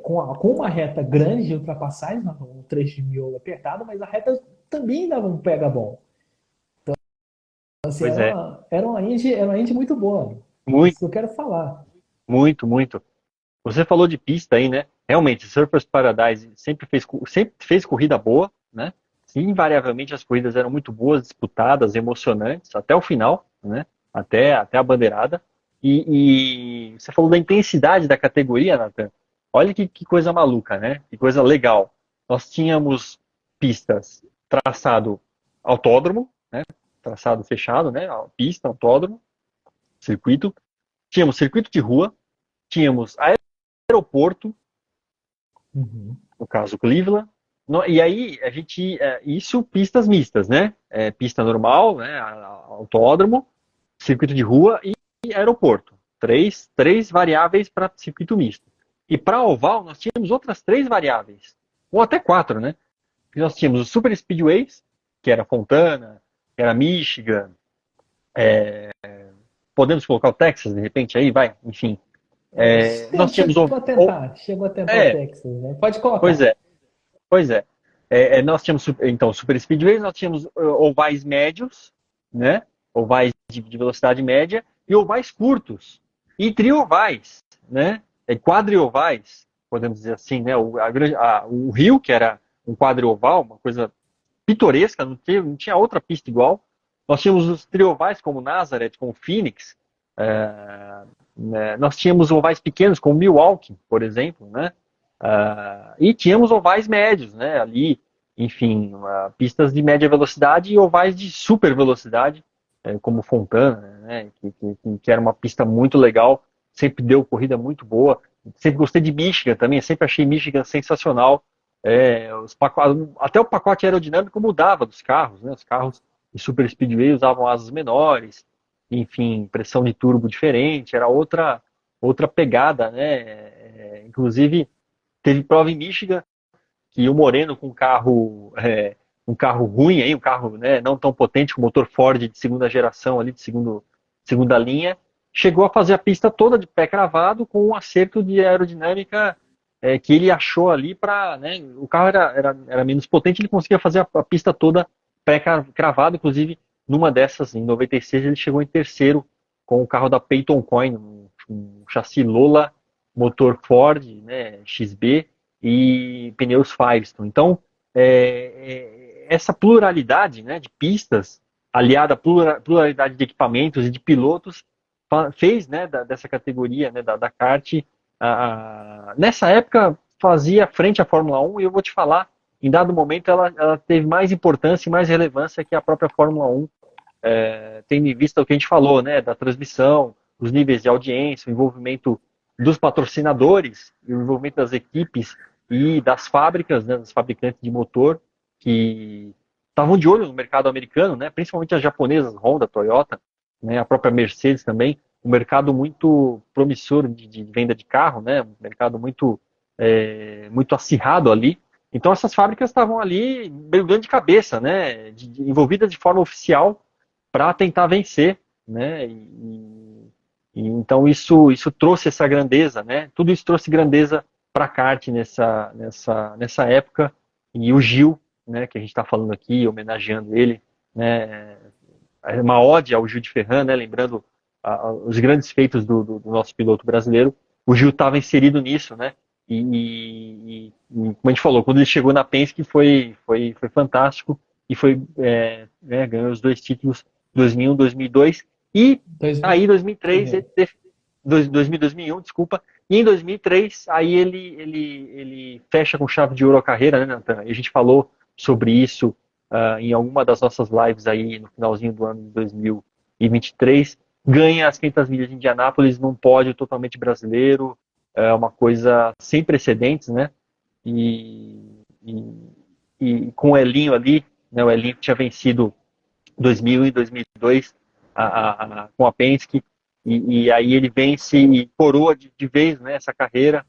com uma reta grande de ultrapassagem, um trecho de miolo apertado, mas a reta também dava um pega bom. Então, assim, Pois é. era uma Indy muito boa. Isso Muito, que eu quero falar. muito, muito. Você falou de pista aí, né? Realmente, Surfers Paradise sempre fez corrida boa, né? Invariavelmente as corridas eram muito boas, disputadas, emocionantes, até o final, né? Até a bandeirada. E você falou da intensidade da categoria, Nathan. Olha que coisa maluca, né? Que coisa legal. Nós tínhamos pistas, traçado autódromo, né? Traçado fechado, né? Pista, autódromo, circuito. Tínhamos circuito de rua, tínhamos aeroporto, Uhum. no caso Cleveland. E aí a gente, isso pistas mistas, né? Pista normal, né? Autódromo, circuito de rua e aeroporto. Três variáveis para circuito misto. E para oval nós tínhamos outras três variáveis, ou até quatro, né? Nós tínhamos os Super Speedways, que era Fontana, que era Michigan, podemos colocar o Texas de repente aí, vai, enfim. Nós tínhamos Chegou a tentar o é, Texas, né? Pode pois colocar. é, pois é. Nós tínhamos então Super Speedways, nós tínhamos ovais médios, né? Ovais de velocidade média e ovais curtos e triovais, né? Quadriovais, podemos dizer assim, né? O Rio, que era um quadrioval, uma coisa pitoresca, não tinha outra pista igual. Nós tínhamos os triovais como Nazareth, como Phoenix, né? Nós tínhamos ovais pequenos como Milwaukee, por exemplo, né? E tínhamos ovais médios, né? Ali, enfim, pistas de média velocidade e ovais de super velocidade, como Fontana, né? Que era uma pista muito legal, sempre deu corrida muito boa. Sempre gostei de Michigan também, sempre achei Michigan sensacional. Até o pacote aerodinâmico mudava dos carros, né? Os carros de Super Speedway usavam asas menores, enfim, pressão de turbo diferente, era outra pegada, né? Inclusive, teve prova em Michigan que o Moreno com um carro ruim aí, um carro, né, não tão potente, com motor Ford de segunda geração ali, segunda linha, chegou a fazer a pista toda de pé cravado com um acerto de aerodinâmica que ele achou ali para, né, o carro era menos potente, ele conseguia fazer a pista toda pé cravado, inclusive numa dessas, em 96, ele chegou em terceiro com o carro da Peyton Coyne, um chassi Lola, motor Ford, né, XB, e pneus Firestone. Então, essa pluralidade, né, de pistas, aliada à pluralidade de equipamentos e de pilotos, fez, né, dessa categoria, né, da kart, nessa época fazia frente à Fórmula 1 e eu vou te falar, em dado momento ela teve mais importância e mais relevância que a própria Fórmula 1, tendo em vista o que a gente falou, né, da transmissão, os níveis de audiência, o envolvimento dos patrocinadores, o envolvimento das equipes e das fábricas, né, dos fabricantes de motor, que estavam de olho no mercado americano, né, principalmente as japonesas, Honda, Toyota, né, a própria Mercedes também, um mercado muito promissor de venda de carro, né, um mercado muito acirrado ali. Então essas fábricas estavam ali brigando de cabeça, né, envolvidas de forma oficial para tentar vencer, né, então isso trouxe essa grandeza, né? Tudo isso trouxe grandeza para a kart nessa época. E o Gil, né, que a gente está falando aqui, homenageando ele, né, é uma ode ao Gil de Ferran, né, lembrando os grandes feitos do nosso piloto brasileiro. O Gil estava inserido nisso, né? Como a gente falou, quando ele chegou na Penske foi fantástico e ganhou os dois títulos 2001, 2002 e aí 2003 É. 2001, desculpa, e em 2003 aí ele fecha com chave de ouro a carreira, né, Nathan? E a gente falou sobre isso em alguma das nossas lives aí no finalzinho do ano de 2023, ganha as 500 milhas de Indianápolis num pódio totalmente brasileiro, uma coisa sem precedentes, né? E, e com o Elinho ali, né? O Elinho que tinha vencido 2000 e 2002 com a Penske, e aí ele vence e coroa de vez, né, essa carreira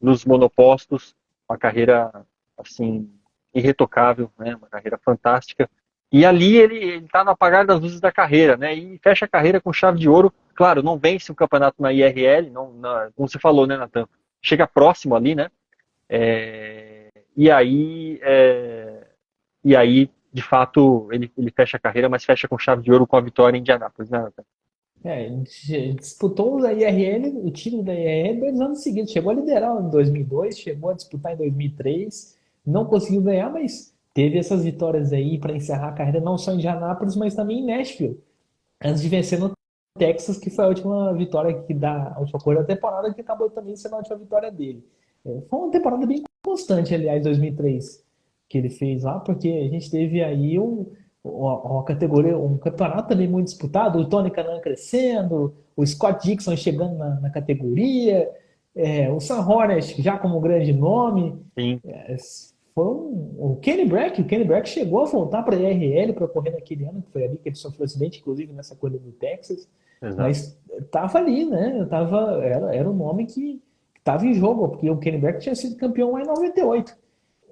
nos monopostos, uma carreira assim irretocável, né, uma carreira fantástica. E ali ele está no apagar das luzes da carreira, né, e fecha a carreira com chave de ouro. Claro, não vence o campeonato na IRL, como você falou, né, Natan? Chega próximo ali, né? É, e aí, é, e aí, de fato, ele fecha a carreira, mas fecha com chave de ouro com a vitória em Indianápolis, né, Natan? Ele disputou a IRL, o título da IRL 2 anos seguidos. Chegou a liderar em 2002, chegou a disputar em 2003, não conseguiu ganhar, mas teve essas vitórias aí para encerrar a carreira, não só em Indianápolis, mas também em Nashville, antes de vencer no Texas, que foi a última vitória a última corrida da temporada, que acabou também sendo a última vitória dele. Foi uma temporada bem constante, aliás, 2003, que ele fez lá, porque a gente teve aí uma categoria, um campeonato também muito disputado, o Tony Kanaan crescendo, o Scott Dixon chegando na categoria, O Sam Hornet já como grande nome. Sim, Foi o Kenny Brack chegou a voltar para a IRL para correr naquele ano, que foi ali que ele sofreu um acidente, inclusive nessa corrida do Texas, exato. mas tava ali, né? Era um nome que estava em jogo, porque o Kenny Brack tinha sido campeão lá em 98.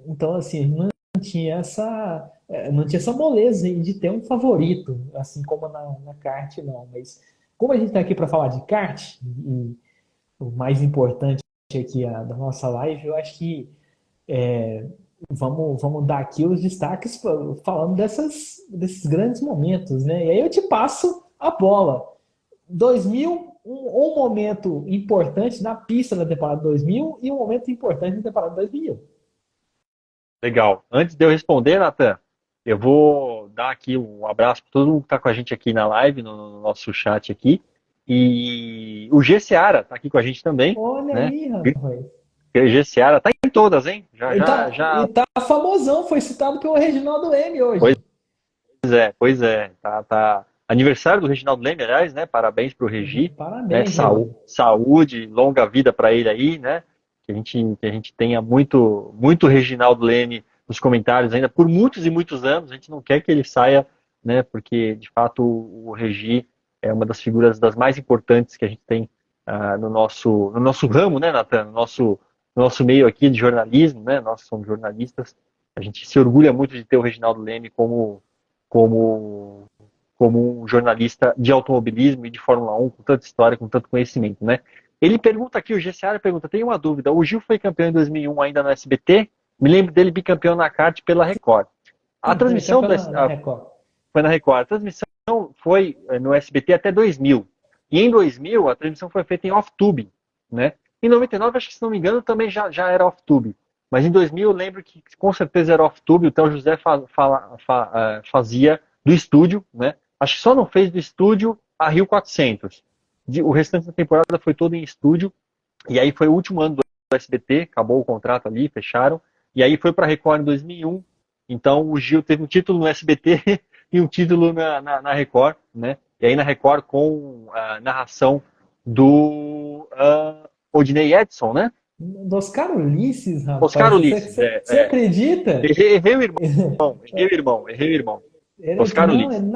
Então, assim, não tinha essa moleza de ter um favorito, assim como na kart, não. Mas como a gente está aqui para falar de kart, e o mais importante aqui da nossa live, eu acho que vamos dar aqui os destaques falando desses grandes momentos, né? E aí eu te passo a bola. 2000, um momento importante na pista da temporada 2000 e um momento importante na temporada 2001. Legal. Antes de eu responder, Nathan, eu vou dar aqui um abraço para todo mundo que está com a gente aqui na live, no nosso chat aqui. E o G Seara está aqui com a gente também, Olha né? aí, rapaz. O G Seara está em todas, hein? E tá famosão, foi citado pelo Reginaldo M Pois hoje. pois é. Tá. Aniversário do Reginaldo Leme, aliás, né? Parabéns pro Regi, né? Parabéns, Regi. Saúde, longa vida para ele aí, né? Que a gente tenha muito Reginaldo Leme nos comentários ainda por muitos e muitos anos. A gente não quer que ele saia, né? Porque de fato o Regi é uma das figuras das mais importantes que a gente tem no nosso ramo, né, Nathan? No nosso meio aqui de jornalismo, né? Nós somos jornalistas. A gente se orgulha muito de ter o Reginaldo Leme como, como um jornalista de automobilismo e de Fórmula 1, com tanta história, com tanto conhecimento, né? Ele pergunta aqui, o GCR pergunta, tem uma dúvida, o Gil foi campeão em 2001 ainda no SBT? Me lembro dele bicampeão na kart pela Record. A Sim, foi transmissão campeão na Record. foi na Record, a transmissão foi no SBT até 2000. E em 2000 a transmissão foi feita em off-tube, né? Em 99, acho que se não me engano, também já era off-tube. Mas em 2000 eu lembro que com certeza era off-tube, o Theo José fazia do estúdio, né? Acho que só não fez do estúdio a Rio 400. O restante da temporada foi todo em estúdio. E aí foi o último ano do SBT, acabou o contrato ali, fecharam. E aí foi para a Record em 2001. Então o Gil teve um título no SBT e um título na Record, né? E aí na Record com a narração do Odinei Edson, né? Do Oscar Ulisses, Oscar rapaz. Ulisses, Você acredita? Errei o irmão, errei o irmão. Oscar Não, Ulisses.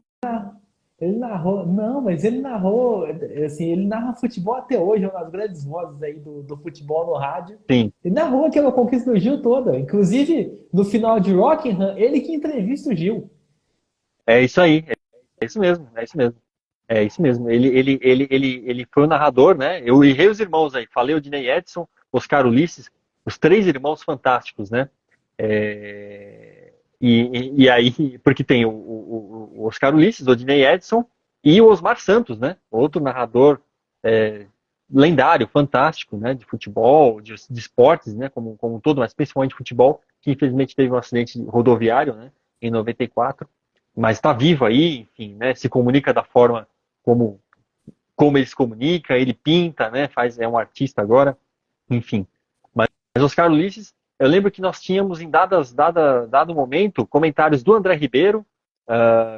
ele narrou. Não, mas ele narrou. Assim, ele narra futebol até hoje, é uma das grandes vozes aí do futebol no rádio. Sim, Ele narrou aquela conquista do Gil toda. Inclusive, no final de Rockingham, ele que entrevista o Gil. é isso aí, é isso mesmo, é isso mesmo. É isso mesmo. Ele foi o narrador, né? Eu errei os irmãos aí. Falei o Dinei Edson, Oscar Ulisses, os três irmãos fantásticos, né? E aí, porque tem o Oscar Ulisses, o Dinei Edson e o Osmar Santos, né? Outro narrador é, lendário, fantástico, né? De futebol, de esportes, né? Como um todo, mas principalmente de futebol, que infelizmente teve um acidente rodoviário, né? Em 94, mas está vivo aí, enfim, né? Se comunica da forma como, como ele se comunica, ele pinta, né? É um artista agora, enfim. Mas Oscar Ulisses, eu lembro que nós tínhamos em dado momento comentários do André Ribeiro,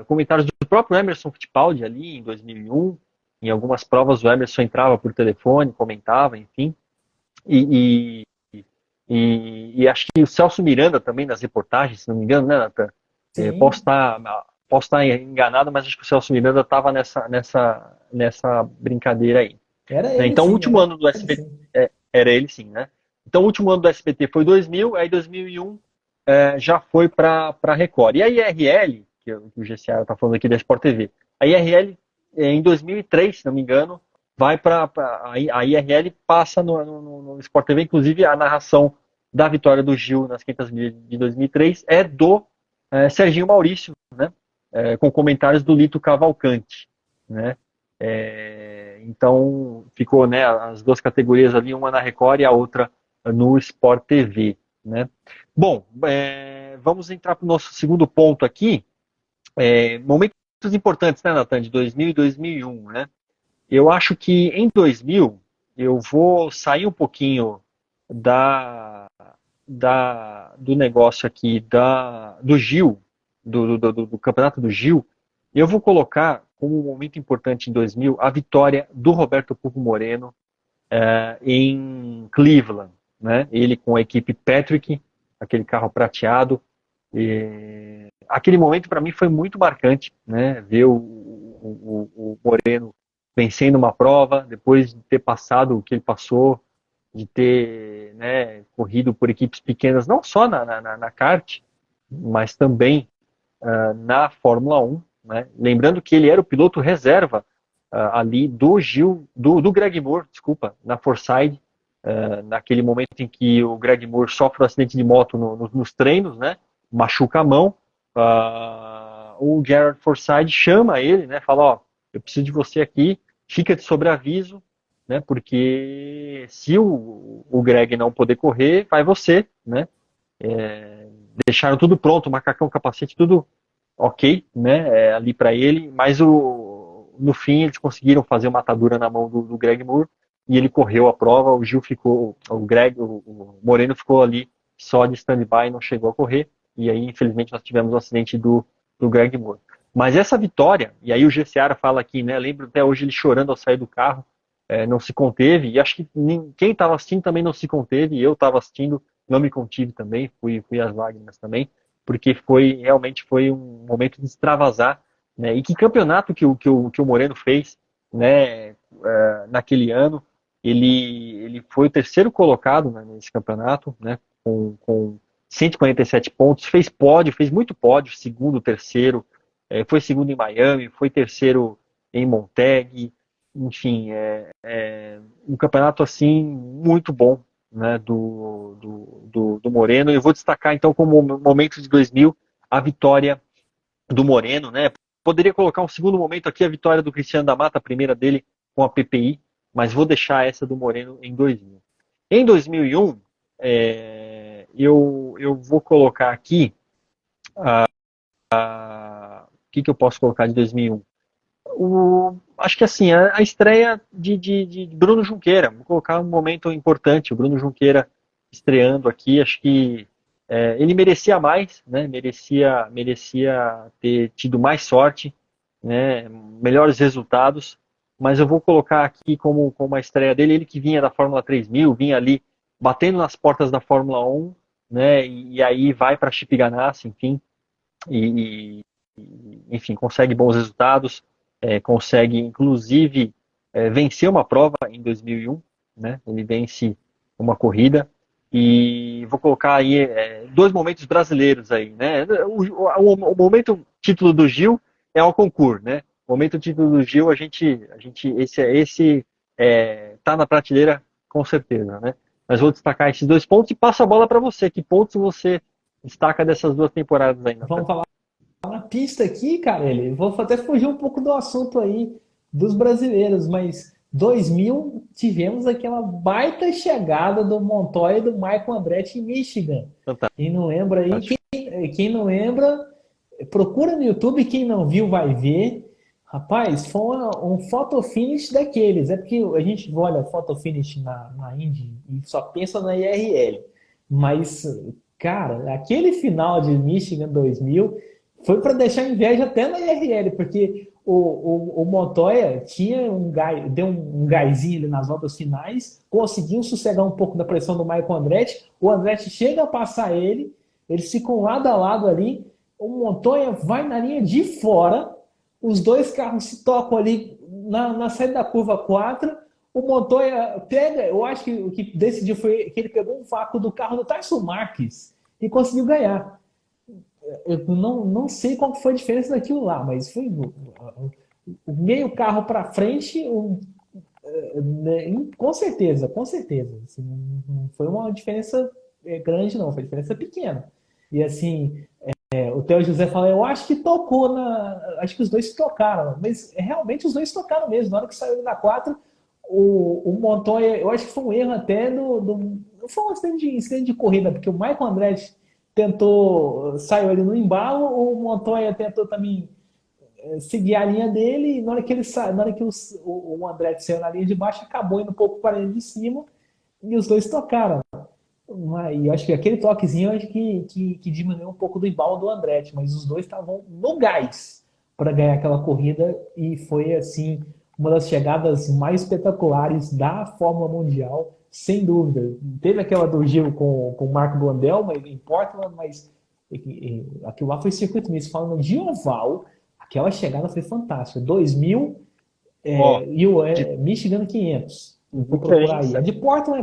comentários do próprio Emerson Fittipaldi ali em 2001. Em algumas provas o Emerson entrava por telefone, comentava, enfim. E, e acho que o Celso Miranda também nas reportagens, se não me engano, né, Nathan? Posso Sim, estar posso estar enganado, mas acho que o Celso Miranda estava nessa brincadeira aí. era Né? ele Então, o sim, último era ano do ele SBT, sim. era ele sim, né? Então, o último ano do SBT foi 2000, aí 2001 já foi para a Record. E a IRL, que o GCA está falando aqui da Sport TV, a IRL, em 2003, se não me engano, vai para a IRL passa no Sport TV, inclusive a narração da vitória do Gil nas 500 milhas de 2003 é do Serginho Maurício, né? Com comentários do Lito Cavalcante, né? Então ficou, né, as duas categorias ali, uma na Record e a outra no Sport TV, né? Bom, vamos entrar para o nosso segundo ponto aqui. Momentos importantes, né, Nathan, de 2000 e 2001, né? Eu acho que em 2000 eu vou sair um pouquinho da, do negócio aqui do Gil, do campeonato do Gil, e eu vou colocar como um momento importante em 2000 a vitória do Roberto Pulpo Moreno em Cleveland, né? Ele com a equipe Patrick, aquele carro prateado. Aquele momento para mim foi muito marcante, né? Ver o Moreno vencendo uma prova, depois de ter passado o que ele passou, de ter, né, corrido por equipes pequenas, não só na kart, mas também na Fórmula 1, né? Lembrando que ele era o piloto reserva ali do Greg Moore, desculpa, na Forsyth, naquele momento em que o Greg Moore sofre um acidente de moto nos treinos, né? Machuca a mão, o Jared Forsyth chama ele, né? Fala, ó, eu preciso de você aqui, fica de sobreaviso, né? Porque se o Greg não poder correr, vai você, né? Deixaram tudo pronto, macacão, capacete, tudo ok, né? Ali para ele, mas no fim eles conseguiram fazer uma atadura na mão do Greg Moore e ele correu a prova. O Gil ficou, o Moreno ficou ali só de stand-by, não chegou a correr. E aí, infelizmente, nós tivemos o acidente do Greg Moore. Mas essa vitória, e aí o G. Seara fala aqui, né? Lembro até hoje ele chorando ao sair do carro, não se conteve, e acho que quem estava assistindo também não se conteve, e eu estava assistindo, não me contive também, fui às lágrimas também, porque realmente foi um momento de extravasar, né? E que campeonato que o Moreno fez, né? Naquele ano, ele foi o terceiro colocado, né, nesse campeonato, né? Com 147 pontos, fez pódio, fez muito pódio, segundo, terceiro, foi segundo em Miami, foi terceiro em Montag, enfim, um campeonato assim muito bom, né, do Moreno. Eu vou destacar então como momento de 2000 a vitória do Moreno, né? Poderia colocar um segundo momento aqui, a vitória do Cristiano da Mata, a primeira dele com a PPI, mas vou deixar essa do Moreno em 2000. Em 2001, eu vou colocar aqui, o que eu posso colocar de 2001? Acho que assim, a estreia de Bruno Junqueira, vou colocar um momento importante, o Bruno Junqueira estreando aqui, acho que ele merecia mais, né? Merecia ter tido mais sorte, né? Melhores resultados, mas eu vou colocar aqui como a estreia dele, ele que vinha da Fórmula 3000, vinha ali batendo nas portas da Fórmula 1, né? E aí vai para Chip Ganassi, enfim, enfim, consegue bons resultados, consegue inclusive vencer uma prova em 2001, né? Ele vence uma corrida. E vou colocar aí dois momentos brasileiros aí, né? O momento título do Gil é o concurso, né? O momento título do Gil, esse tá na prateleira com certeza, né? Mas vou destacar esses dois pontos e passo a bola para você. Que pontos você destaca dessas duas temporadas aí, Nathan? Vamos falar na pista aqui, cara, ele. Vou até fugir um pouco do assunto aí dos brasileiros, mas 2000 tivemos aquela baita chegada do Montoya e do Michael Andretti em Michigan. Quem não lembra aí, quem não lembra, procura no YouTube, quem não viu vai ver. Rapaz, foi um photo finish daqueles. É porque a gente olha photo finish na Indy e só pensa na IRL. Mas, cara, aquele final de Michigan 2000 foi para deixar inveja até na IRL, porque o Montoya deu um gásinho ali nas voltas finais, conseguiu sossegar um pouco da pressão do Michael Andretti. O Andretti chega a passar ele, eles ficam lado a lado ali. O Montoya vai na linha de fora, os dois carros se tocam ali na saída da curva 4. O Montoya pega, eu acho que o que decidiu foi que ele pegou um vácuo do carro do Tyson Marques e conseguiu ganhar. Eu não sei qual foi a diferença daquilo lá, mas foi o meio carro para frente, com certeza, com certeza. Assim, não foi uma diferença grande, não, foi uma diferença pequena. E assim, o Theo José fala, eu acho que tocou acho que os dois se tocaram, mas realmente os dois se tocaram mesmo. Na hora que saiu da 4, o Montoya, eu acho que foi um erro até não foi um incidente de corrida, porque o Michael Andretti saiu ali no embalo, o Montoya tentou também seguir a linha dele, e na hora que o Andretti saiu na linha de baixo, acabou indo um pouco para a linha de cima, e os dois tocaram. E acho que aquele toquezinho acho que diminuiu um pouco do embalo do Andretti, mas os dois estavam no gás para ganhar aquela corrida, e foi assim uma das chegadas mais espetaculares da Fórmula Mundial, sem dúvida. Teve aquela do Gil com o Marco Blundell em Portland, mas aquilo lá foi circuito misto. Falando de oval, aquela chegada foi fantástica. 2000 Ó, e o de Michigan 500. Vou procurar aí. A diferença, de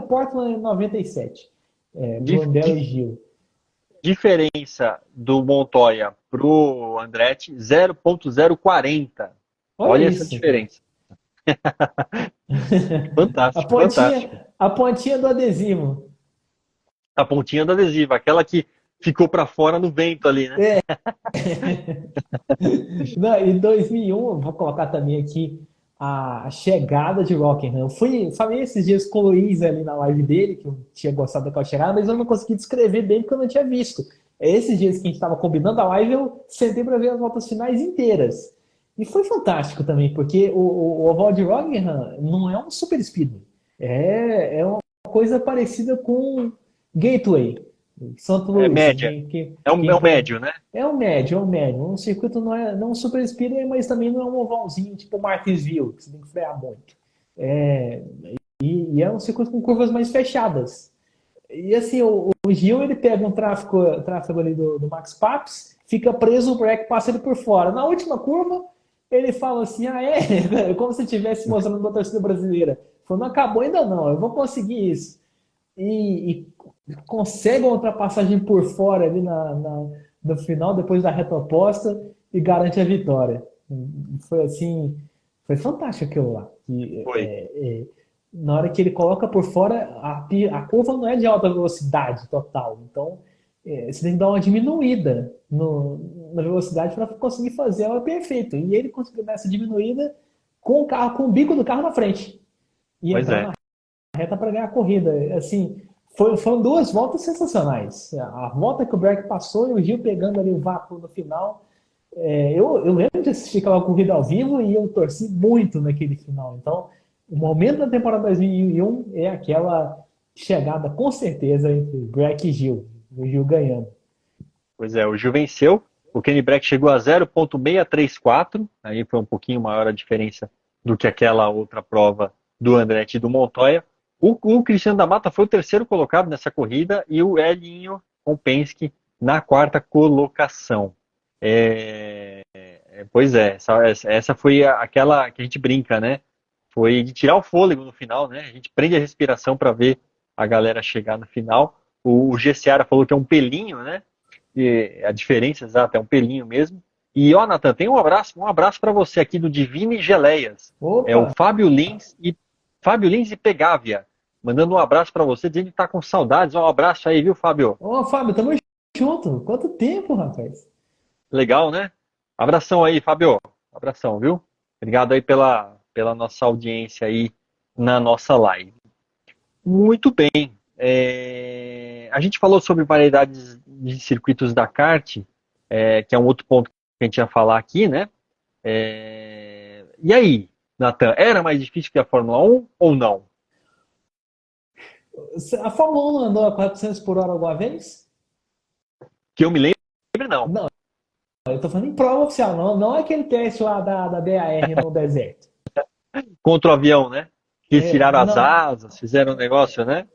Portland é 97. Blundell e Gil. diferença do Montoya pro Andretti, 0,040. Olha Olha essa isso, cara. diferença. Fantástico, fantástico. A pontinha do adesivo. A pontinha do adesivo, aquela que ficou para fora no vento ali, né? É. Não, em 2001, eu vou colocar também aqui a chegada de Rockingham. Falei esses dias com o Luiz ali na live dele, que eu tinha gostado daquela chegada, mas eu não consegui descrever bem porque eu não tinha visto. Esses dias que a gente estava combinando a live, eu sentei para ver as voltas finais inteiras. E foi fantástico também, porque o oval de Rockingham não é um super speedway. É uma coisa parecida com Gateway, Santo É Luís. média. É um médio, né? É um médio. Um circuito não é um super speedway, mas também não é um ovalzinho tipo Martinsville, que você tem que frear muito. É, e é um circuito com curvas mais fechadas. E assim, o Gil ele pega um tráfego ali do Max Papes, fica preso, o break passa ele por fora. Na última curva, ele fala assim: ah, é? Como se estivesse mostrando para a torcida brasileira. Falou, não acabou ainda não, eu vou conseguir isso. E consegue uma ultrapassagem por fora ali no final, depois da reta oposta, e garante a vitória. Foi assim, foi fantástico aquilo lá. Foi. Na hora que ele coloca por fora, a curva não é de alta velocidade total. Então, você tem que dar uma diminuída na velocidade para conseguir fazer ela perfeito. E ele conseguiu dar essa diminuída com o bico do carro na frente. E Pois entrar é. na reta para ganhar a corrida. Assim, foram duas voltas sensacionais. A volta que o Breck passou e o Gil pegando ali o vácuo no final. Eu lembro de assistir aquela corrida ao vivo e eu torci muito naquele final. Então, o momento da temporada 2001 é aquela chegada, com certeza, entre Breck e Gil. O Gil ganhando. Pois é, o Gil venceu. O Kenny Brack chegou a 0,634. Aí foi um pouquinho maior a diferença do que aquela outra prova do Andretti e do Montoya. O Cristiano da Mata foi o terceiro colocado nessa corrida e o Elinho com Penske na quarta colocação. Pois é, essa foi aquela que a gente brinca, né? Foi de tirar o fôlego no final, né? A gente prende a respiração para ver a galera chegar no final. O G. Seara falou que é um pelinho, né? E a diferença exata é um pelinho mesmo. E ó, Nathan, tem um abraço para você aqui do Divine Geleias. É o Opa! Fábio Lins e Pegávia, mandando um abraço para você, dizendo que tá com saudades. Um abraço aí, viu, Fábio? Ô, Fábio, tamo junto. Quanto tempo, rapaz? Legal, né? Abração aí, Fábio. Abração, viu? Obrigado aí pela nossa audiência aí na nossa live. Muito bem. A gente falou sobre variedades de circuitos da kart, que é um outro ponto que a gente ia falar aqui, né? E aí, Nathan, era mais difícil que a Fórmula 1 ou não? A Fórmula 1 andou a 400 por hora alguma vez? Que eu me lembre, não. Não, eu tô falando em prova oficial, não é aquele teste lá da BAR no deserto. Contra o avião, né? Que eles tiraram as Não, asas, fizeram um negócio, né?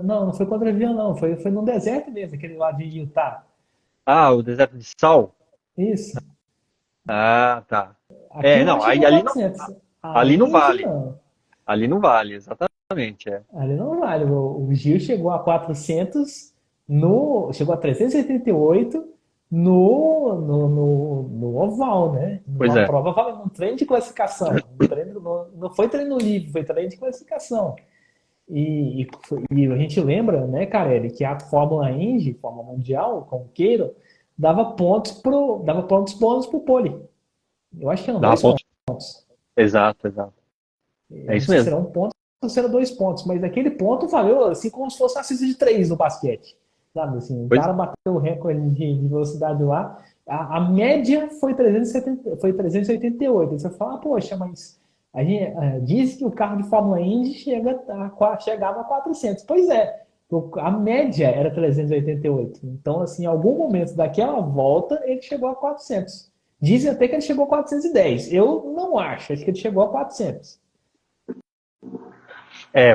não foi contra avião, não. Foi no deserto mesmo, aquele lá de Utah. Ah, o deserto de sal? Isso. Ah, tá. Aquilo lá Não, chegou a ali 400. não Ali vale. não. Ali não vale, exatamente. Ali não vale. O Gil chegou a 400 chegou a 388 no oval, né? Pois Numa é. prova valendo um treino de classificação. Não foi treino livre, foi treino de classificação. E a gente lembra, né, Carelli, que a Fórmula Indy, Fórmula Mundial, como queiram, dava pontos bônus pro pole. Eu acho que eram Dá dois ponto. pontos. Exato, exato. É Eu não isso sei se mesmo. era um ponto ou se era 2 pontos, mas aquele ponto valeu assim como se fosse uma cesta de 3 no basquete. Sabe, assim, o Pois, cara bateu o recorde de velocidade lá. A média foi 388. Aí você fala, poxa, mas a gente diz que o carro de Fórmula Indy chegava a 400. Pois é, a média era 388. Então, assim, em algum momento daquela volta, ele chegou a 400. Dizem até que ele chegou a 410. Eu não acho que ele chegou a 400.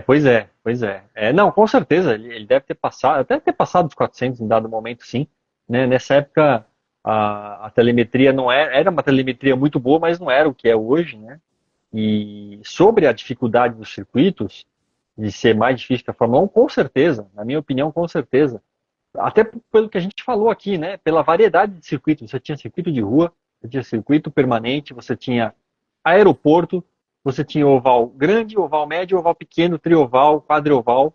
Pois é, pois é. Não, com certeza, ele deve ter passado dos 400 em dado momento, sim. Né? Nessa época, a telemetria não era uma telemetria muito boa, mas não era o que é hoje, né? E sobre a dificuldade dos circuitos, de ser mais difícil que a Fórmula 1, com certeza, na minha opinião, com certeza. Até pelo que a gente falou aqui, né? Pela variedade de circuitos. Você tinha circuito de rua, você tinha circuito permanente, você tinha aeroporto, você tinha oval grande, oval médio, oval pequeno, trioval, quadrioval.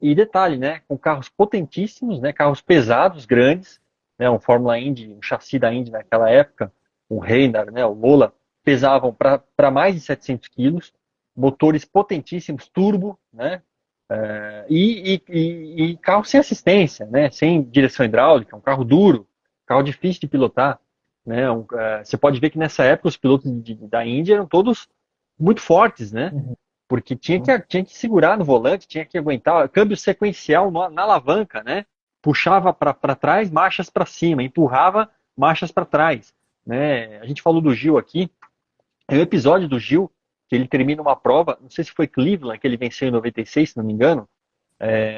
E detalhe, né? Com carros potentíssimos, né? Carros pesados, grandes, né? Um Fórmula Indy, um chassi da Indy naquela época, um Reynard, né? O Lola, pesavam para mais de 700 quilos, motores potentíssimos, turbo, né? E carro sem assistência, né? Sem direção hidráulica, um carro duro, carro difícil de pilotar. Né? Você pode ver que nessa época os pilotos da Índia eram todos muito fortes, né? Uhum. Porque tinha que segurar no volante, tinha que aguentar câmbio sequencial na alavanca, né? Puxava para trás, marchas para cima, empurrava, marchas para trás. Né? A gente falou do Gil aqui, é um episódio do Gil, que ele termina uma prova, não sei se foi Cleveland, que ele venceu em 96, se não me engano,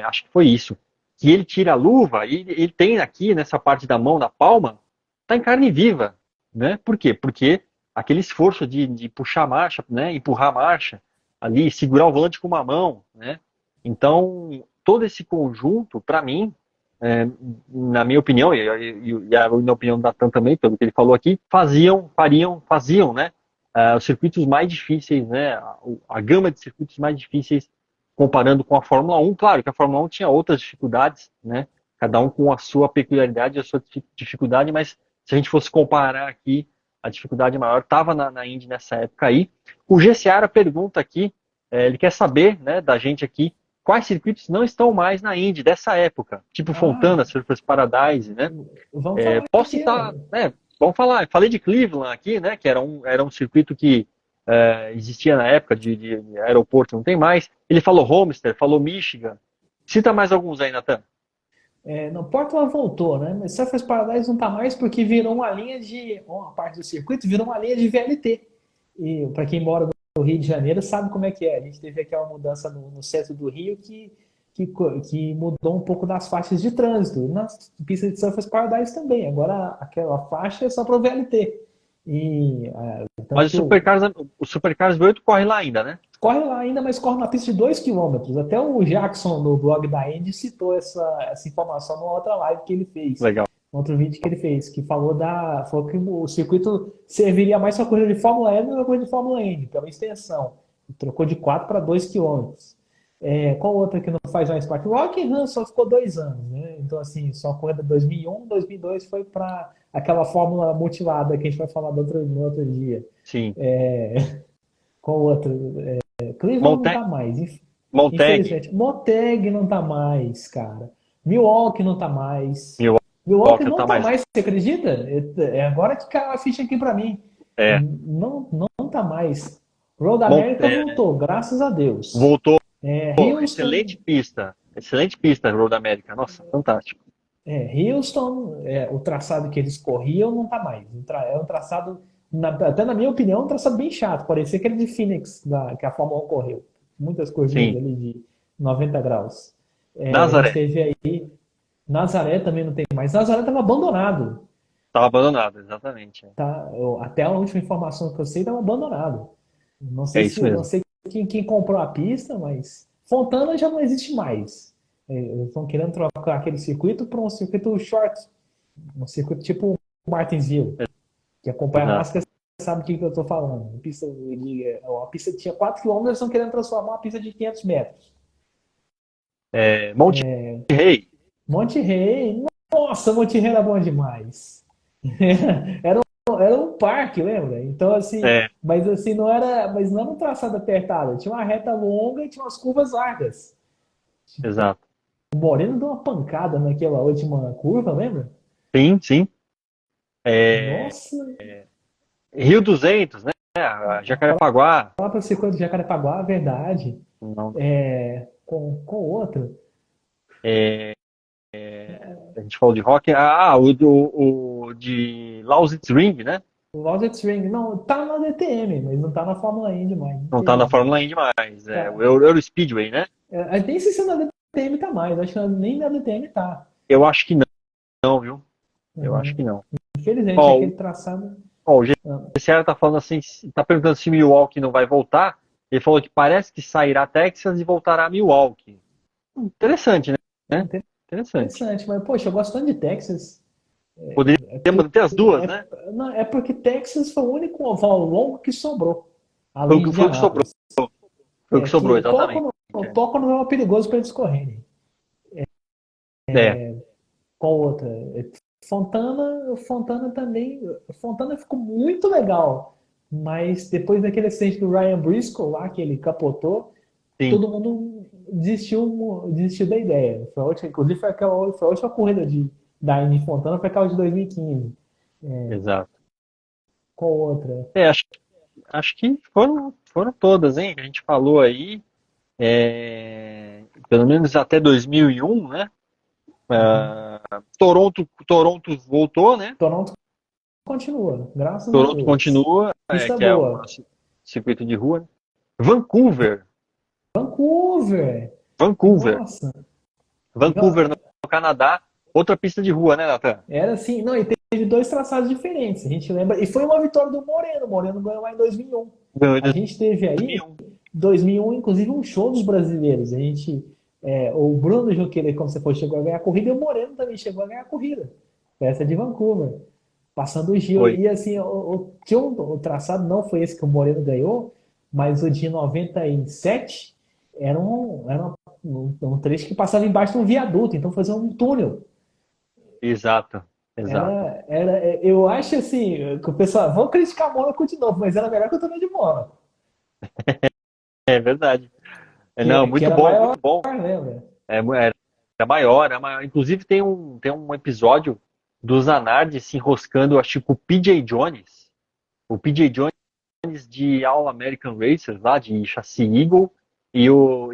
acho que foi isso. Que ele tira a luva e ele tem aqui nessa parte da mão, na palma, tá em carne viva, né? Por quê? Porque aquele esforço de puxar a marcha, né? Empurrar a marcha ali, segurar o volante com uma mão, né? Então, todo esse conjunto, para mim, é, na minha opinião, na opinião da Tan também, pelo que ele falou aqui, faziam, né? Os circuitos mais difíceis, né? A gama de circuitos mais difíceis comparando com a Fórmula 1. Claro que a Fórmula 1 tinha outras dificuldades, né? Cada um com a sua peculiaridade, a sua dificuldade, mas se a gente fosse comparar aqui, a dificuldade maior estava na Indy nessa época aí. O G. Seara pergunta aqui, ele quer saber, né, da gente aqui, quais circuitos não estão mais na Indy dessa época, tipo Ah, Fontana, Surfers Paradise, né? vamos falar Posso aqui, citar, ó. né? Vamos falar, falei de Cleveland aqui, né? Que era um circuito que existia na época de aeroporto, não tem mais. Ele falou Homestead, falou Michigan. Cita mais alguns aí, Natan. No Portland voltou, né? Mas Surfers Paradise não tá mais porque virou uma linha de. Uma parte do circuito virou uma linha de VLT. E para quem mora no Rio de Janeiro sabe como é que é. A gente teve aquela mudança no centro do Rio que mudou um pouco das faixas de trânsito. Na pista de Surfers Paradise também. Agora aquela faixa é só para o VLT. Tanto Mas que o Supercars V8 corre lá ainda, né? corre lá ainda, mas corre na pista de 2 km. Até o Jackson, no blog da Indy, citou essa informação numa outra live que ele fez. Legal. Outro vídeo que ele fez, que falou que o circuito serviria mais para corrida de Fórmula E do que para corrida de Fórmula N, pela extensão. Trocou de 4 para 2 quilômetros. Qual outra que não faz mais parte? O Rockingham só ficou 2 anos, né? Então, assim, só a corrida 2001, 2002 foi para aquela fórmula mutilada que a gente vai falar no outro dia. Sim. Qual outra? Cleveland não tá mais, Montag. infelizmente. Moteg não tá mais, cara. Milwaukee não tá mais. Milwaukee Milwaukee não tá tá mais. mais, você acredita? É agora que caiu a ficha aqui pra mim. É, Não, não tá mais. Road Mont, America voltou, graças a Deus. voltou. Houston, Excelente pista, Road America. Nossa, fantástico. Houston, o traçado que eles corriam não tá mais. É um traçado, até na minha opinião, um traçado bem chato. Parecia aquele de Phoenix, que a Fórmula 1 correu. Muitas curvinhas Sim. ali de 90 graus. A gente Nazaré. teve aí. Nazaré também não tem mais. Nazaré estava abandonado. Estava abandonado, exatamente. Tá? Até a última informação que eu sei, estava abandonado. Não É sei isso se não mesmo. sei quem comprou a pista, mas Fontana já não existe mais. Eles estão querendo trocar aquele circuito para um circuito short, um circuito tipo Martinsville, que acompanha a Exato. NASCAR sabe o que eu estou falando. A pista tinha 4 km, eles estão querendo transformar uma pista de 500 metros. Monte Rei. Monte Rei, nossa, Monte Rei era bom demais. Era um parque, lembra? Então, assim, É, mas não era um traçado apertado. Tinha uma reta longa e tinha umas curvas largas. exato. O Moreno deu uma pancada naquela última curva, lembra? Sim, sim. É, Nossa, Rio 200, né? Jacarepaguá. lá para o circuito de Jacarepaguá, verdade. Não, Com outro. é, a gente falou de rock. O de Lausitz Ring, né? O Rocket Ring, não, tá na DTM, mas não tá na Fórmula Indy mais. Não tá na Fórmula Indy mais. É o Tá. Euro Speedway, né? Nem sei se na DTM tá mais, acho que nem na DTM tá. Eu acho que não, viu? Eu acho que Uhum. não. Infelizmente, Ó, aquele traçado. o Ah, GCR tá falando assim, tá perguntando se Milwaukee não vai voltar. Ele falou que parece que sairá Texas e voltará a Milwaukee. Interessante, né? Interessante. interessante, mas poxa, eu gosto tanto de Texas. Poderia É porque, manter as duas, né? não, é porque Texas foi o único oval longo que sobrou, Foi o além de foi o que sobrou. Indianápolis. Foi o que sobrou, Que exatamente. Pocono não é perigoso para eles correrem. É, Qual outra? Fontana também. Fontana ficou muito legal, mas depois daquele acidente do Ryan Briscoe lá, que ele capotou, sim, todo mundo desistiu da ideia. Inclusive foi a última corrida da Indy Fontana, foi aquela de 2015. exato. Qual outra? É, acho que foram todas, hein? Que a gente falou aí. Pelo menos até 2001, né? Uhum. Toronto voltou, né? Toronto continua, graças a Toronto Deus. continua, Pista que é o boa. nosso circuito de rua, né? Vancouver, Vancouver! Vancouver, Nossa! Vancouver no Canadá, outra pista de rua, né, Nathan? Era assim, não, e teve dois traçados diferentes, a gente lembra, e foi uma vitória do Moreno, o Moreno ganhou lá em 2001. Ganhou em A gente teve aí, 2001. 2001, inclusive um show dos brasileiros, o Bruno Junqueira, como você falou, chegou a ganhar a corrida, e o Moreno também chegou a ganhar a corrida, essa de Vancouver, passando o Gil, Foi, e assim, o traçado não foi esse que o Moreno ganhou, mas o de 97 era um trecho que passava embaixo de um viaduto, então fazia um túnel. exato, exato. Eu acho assim, que o pessoal, vão criticar a Mônaco de novo, mas era melhor que o torneio de Mônaco, É verdade. Não, que muito era bom, maior, muito bom. lembra? É maior, é maior. Inclusive tem um episódio do Zanardi se enroscando, acho que com o PJ Jones. O PJ Jones de All American Racers, lá de chassi Eagle, e o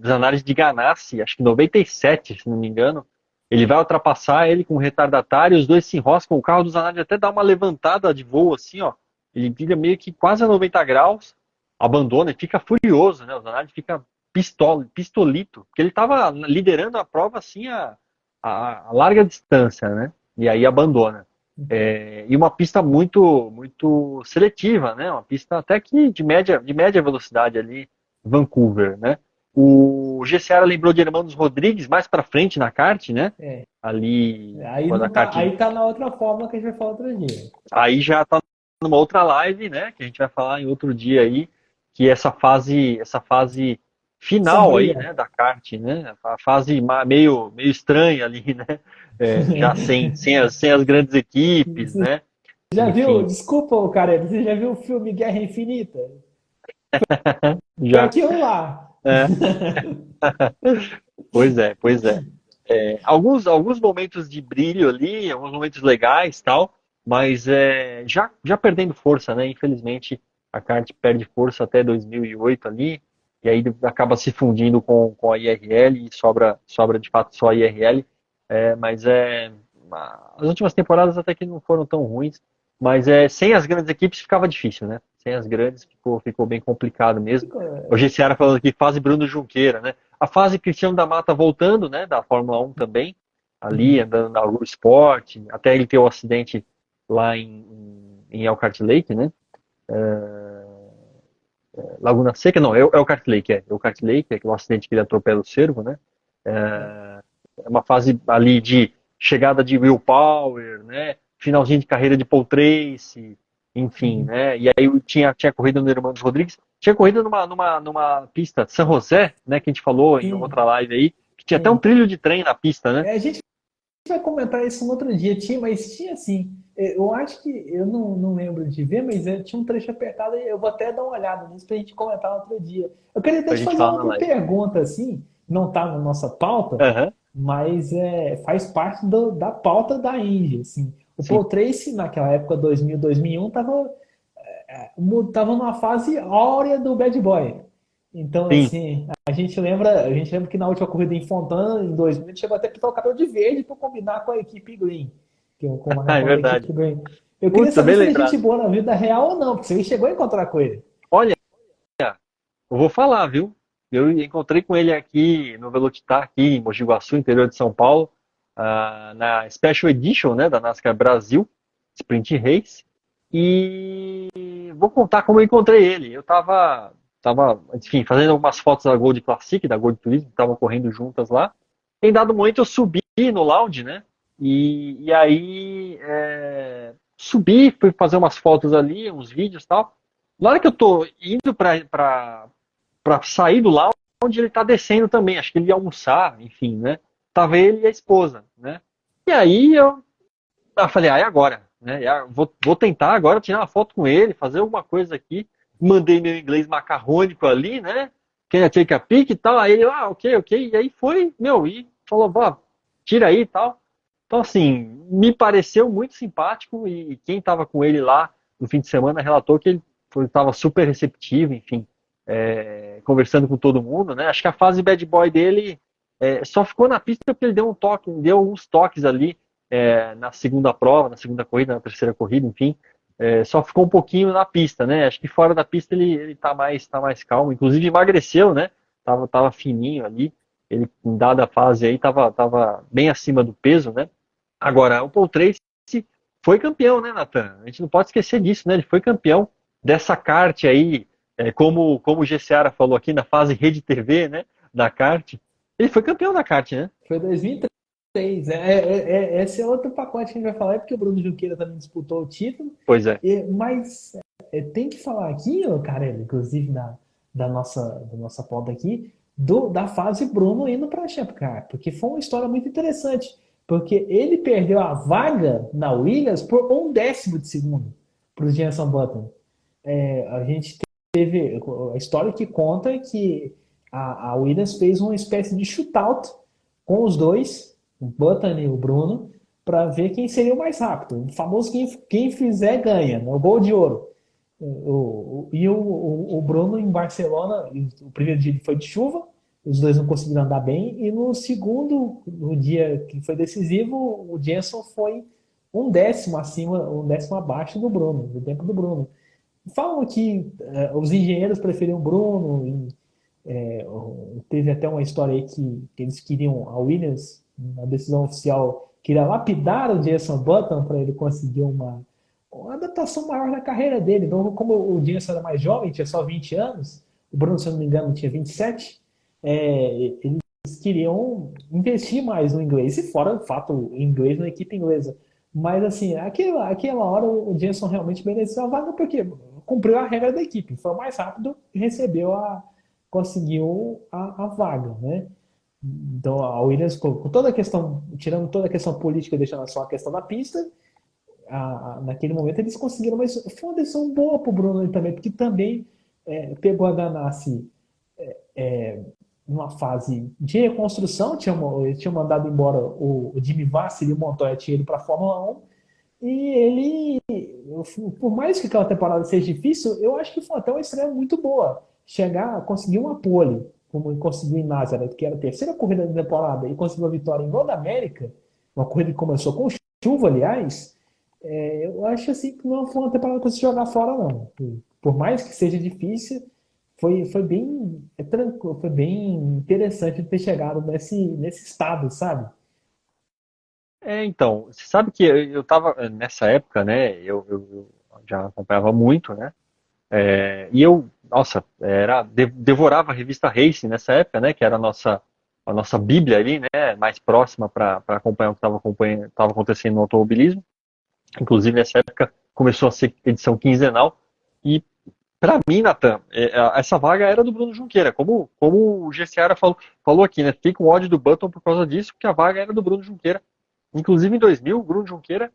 Zanardi de Ganassi, acho que 97, se não me engano. Ele vai ultrapassar ele com um retardatário, os dois se enroscam, o carro do Zanardi até dá uma levantada de voo assim, ó. Ele vira meio que quase a 90 graus, abandona e fica furioso, né? O Zanardi fica pistolito, porque ele estava liderando a prova assim a larga distância, né? E aí abandona. E uma pista muito muito seletiva, né? Uma pista até que de média velocidade ali, Vancouver, né? O GCR lembrou de Hermanos Rodrigues mais para frente na kart, né? É, Ali aí quando a não tá, kart aí tá na outra forma que a gente vai falar outro dia. aí já está numa outra live, né? Que a gente vai falar em outro dia aí, que é essa fase final aí, Sombria. né? Da kart, né? A fase meio estranha ali, né? Já sem as grandes equipes, Você né? já viu, Enfim, desculpa, cara, você já viu o filme Guerra Infinita? Foi já. aquilo lá. É, pois é, pois é. Alguns momentos de brilho ali, alguns momentos legais, tal, mas já perdendo força, né? Infelizmente, a kart perde força até 2008 ali, e aí acaba se fundindo com a IRL e sobra de fato só a IRL. Mas as últimas temporadas até que não foram tão ruins, mas sem as grandes equipes ficava difícil, né? Sem as grandes ficou bem complicado mesmo. O GCR falando aqui, fase Bruno Junqueira, né? A fase Cristiano da Mata voltando, né? Da Fórmula 1 também, ali andando na Rua Sport, até ele ter o acidente lá em Elkhart Lake, né? Laguna Seca, não, é o Kart Lake, é o Kart Lake, é o acidente que ele atropela o cervo, né? É uma fase ali de chegada de Will Power, né? Finalzinho de carreira de Paul Tracy, enfim, Uhum. né? E aí tinha corrida no Hermanos Rodrigues, tinha corrida numa pista San José, né? Que a gente falou em outra Sim, live aí, que tinha até um sim. trilho de trem na pista, né? A gente vai comentar isso no outro dia, mas tinha assim. Eu acho que eu não lembro de ver, mas tinha um trecho apertado e eu vou até dar uma olhada nisso pra gente comentar no outro dia. Eu queria até Pra te gente fazer uma falar na outra live. pergunta, assim, não tá na nossa pauta, Aham, mas faz parte da pauta da Indy, assim. O sim, Paul Tracy, naquela época, 2000, 2001, tava numa fase áurea do Bad Boy. Então, sim. assim, a gente lembra que na última corrida em Fontana, em 2000, ele chegou até a pintar o cabelo de verde para combinar com a equipe Green, com Ah, a é com a verdade. equipe Green. Eu queria Puta, saber bem se ele é gente lembrado. boa na vida real ou não, porque você chegou a encontrar com ele. Olha, eu vou falar, viu? Eu encontrei com ele aqui no Velocitar, aqui em Mogi Guaçu, interior de São Paulo, na Special Edition, né, da NASCAR Brasil, Sprint Race. E vou contar como eu encontrei ele. Eu tava, enfim, fazendo algumas fotos da Gold Classic, da Gold Turismo, estavam correndo juntas lá. Em dado momento eu subi no lounge, né? E aí subi, fui fazer umas fotos ali, uns vídeos e tal. Na hora que eu tô indo pra sair do lounge, ele tá descendo também. Acho que ele ia almoçar, enfim, né? Tava ele e a esposa, né? E aí eu falei, e agora? Né? Vou tentar agora tirar uma foto com ele, fazer alguma coisa aqui. Mandei meu inglês macarrônico ali, né? Can I take a pic e tal? Aí ele, ok, ok. E aí foi, meu, e falou, tira aí e tal. Então, assim, me pareceu muito simpático e quem tava com ele lá no fim de semana relatou que ele estava super receptivo, enfim, conversando com todo mundo, né? Acho que a fase bad boy dele só ficou na pista porque ele deu alguns toques ali na segunda prova, na segunda corrida, na terceira corrida, enfim, só ficou um pouquinho na pista, né? Acho que fora da pista ele tá mais calmo, inclusive emagreceu, né? Tava fininho ali, ele em dada fase aí tava bem acima do peso, né? Agora, o Paul Tracy foi campeão, né, Nathan? A gente não pode esquecer disso, né? Ele foi campeão dessa kart aí, como o GCara falou aqui na fase Rede TV, né? Da kart. Ele foi campeão da kart, né? Foi 2003. Esse é outro pacote que a gente vai falar, é porque o Bruno Junqueira também disputou o título. Pois é. Mas tem que falar aqui, cara, inclusive da nossa pauta aqui, da fase Bruno indo para a Champ Car, porque foi uma história muito interessante. Porque ele perdeu a vaga na Williams por 1/10 de segundo para o Jenson Button. A gente teve a história que conta que a Williams fez uma espécie de shootout com os dois, o Button e o Bruno, para ver quem seria o mais rápido. O famoso quem fizer ganha, né? O gol de ouro. O Bruno em Barcelona, o primeiro dia foi de chuva, os dois não conseguiram andar bem, e no segundo, no dia que foi decisivo, o Jenson foi 1/10 acima, 1/10 abaixo do Bruno, do tempo do Bruno. Falam que os engenheiros preferiam o Bruno, teve até uma história aí que eles queriam, a Williams, na decisão oficial, queria lapidar o Jenson Button para ele conseguir uma adaptação maior na carreira dele. Então, como o Jenson era mais jovem, tinha só 20 anos, o Bruno, se eu não me engano, tinha 27, eles queriam investir mais no inglês, e fora o fato, o inglês na equipe inglesa. Mas, assim, aquela hora o Jenson realmente mereceu a vaga porque cumpriu a regra da equipe, foi o mais rápido e conseguiu a vaga, né? Então a Williams, com toda a questão, tirando toda a questão política, deixando só a questão da pista, naquele momento eles conseguiram, mas foi uma decisão boa para o Bruno também, porque também pegou a Ganassi numa fase de reconstrução, ele tinha mandado embora o Jimmy Vassi e o Montoya tinha ido para a Fórmula 1, e ele, por mais que aquela temporada seja difícil, eu acho que foi até uma estreia muito boa. Conseguir uma pole, como conseguiu em Nazareth, que era a terceira corrida da temporada, e conseguiu a vitória em Road América, uma corrida que começou com chuva, aliás. Eu acho assim que não foi uma temporada para se jogar fora, não. Por mais que seja difícil, foi bem tranquilo, foi bem interessante ter chegado nesse estado, sabe? Então, você sabe que eu tava nessa época, né? Eu já acompanhava muito, né? E nossa, devorava a revista Racing nessa época, né? Que era a nossa bíblia ali, né? Mais próxima para acompanhar o que estava acontecendo no automobilismo. Inclusive, nessa época, começou a ser edição quinzenal. E, para mim, Natan, essa vaga era do Bruno Junqueira. Como o GCara falou aqui, né? Fiquei com ódio do Button por causa disso, porque a vaga era do Bruno Junqueira. Inclusive, em 2000, o Bruno Junqueira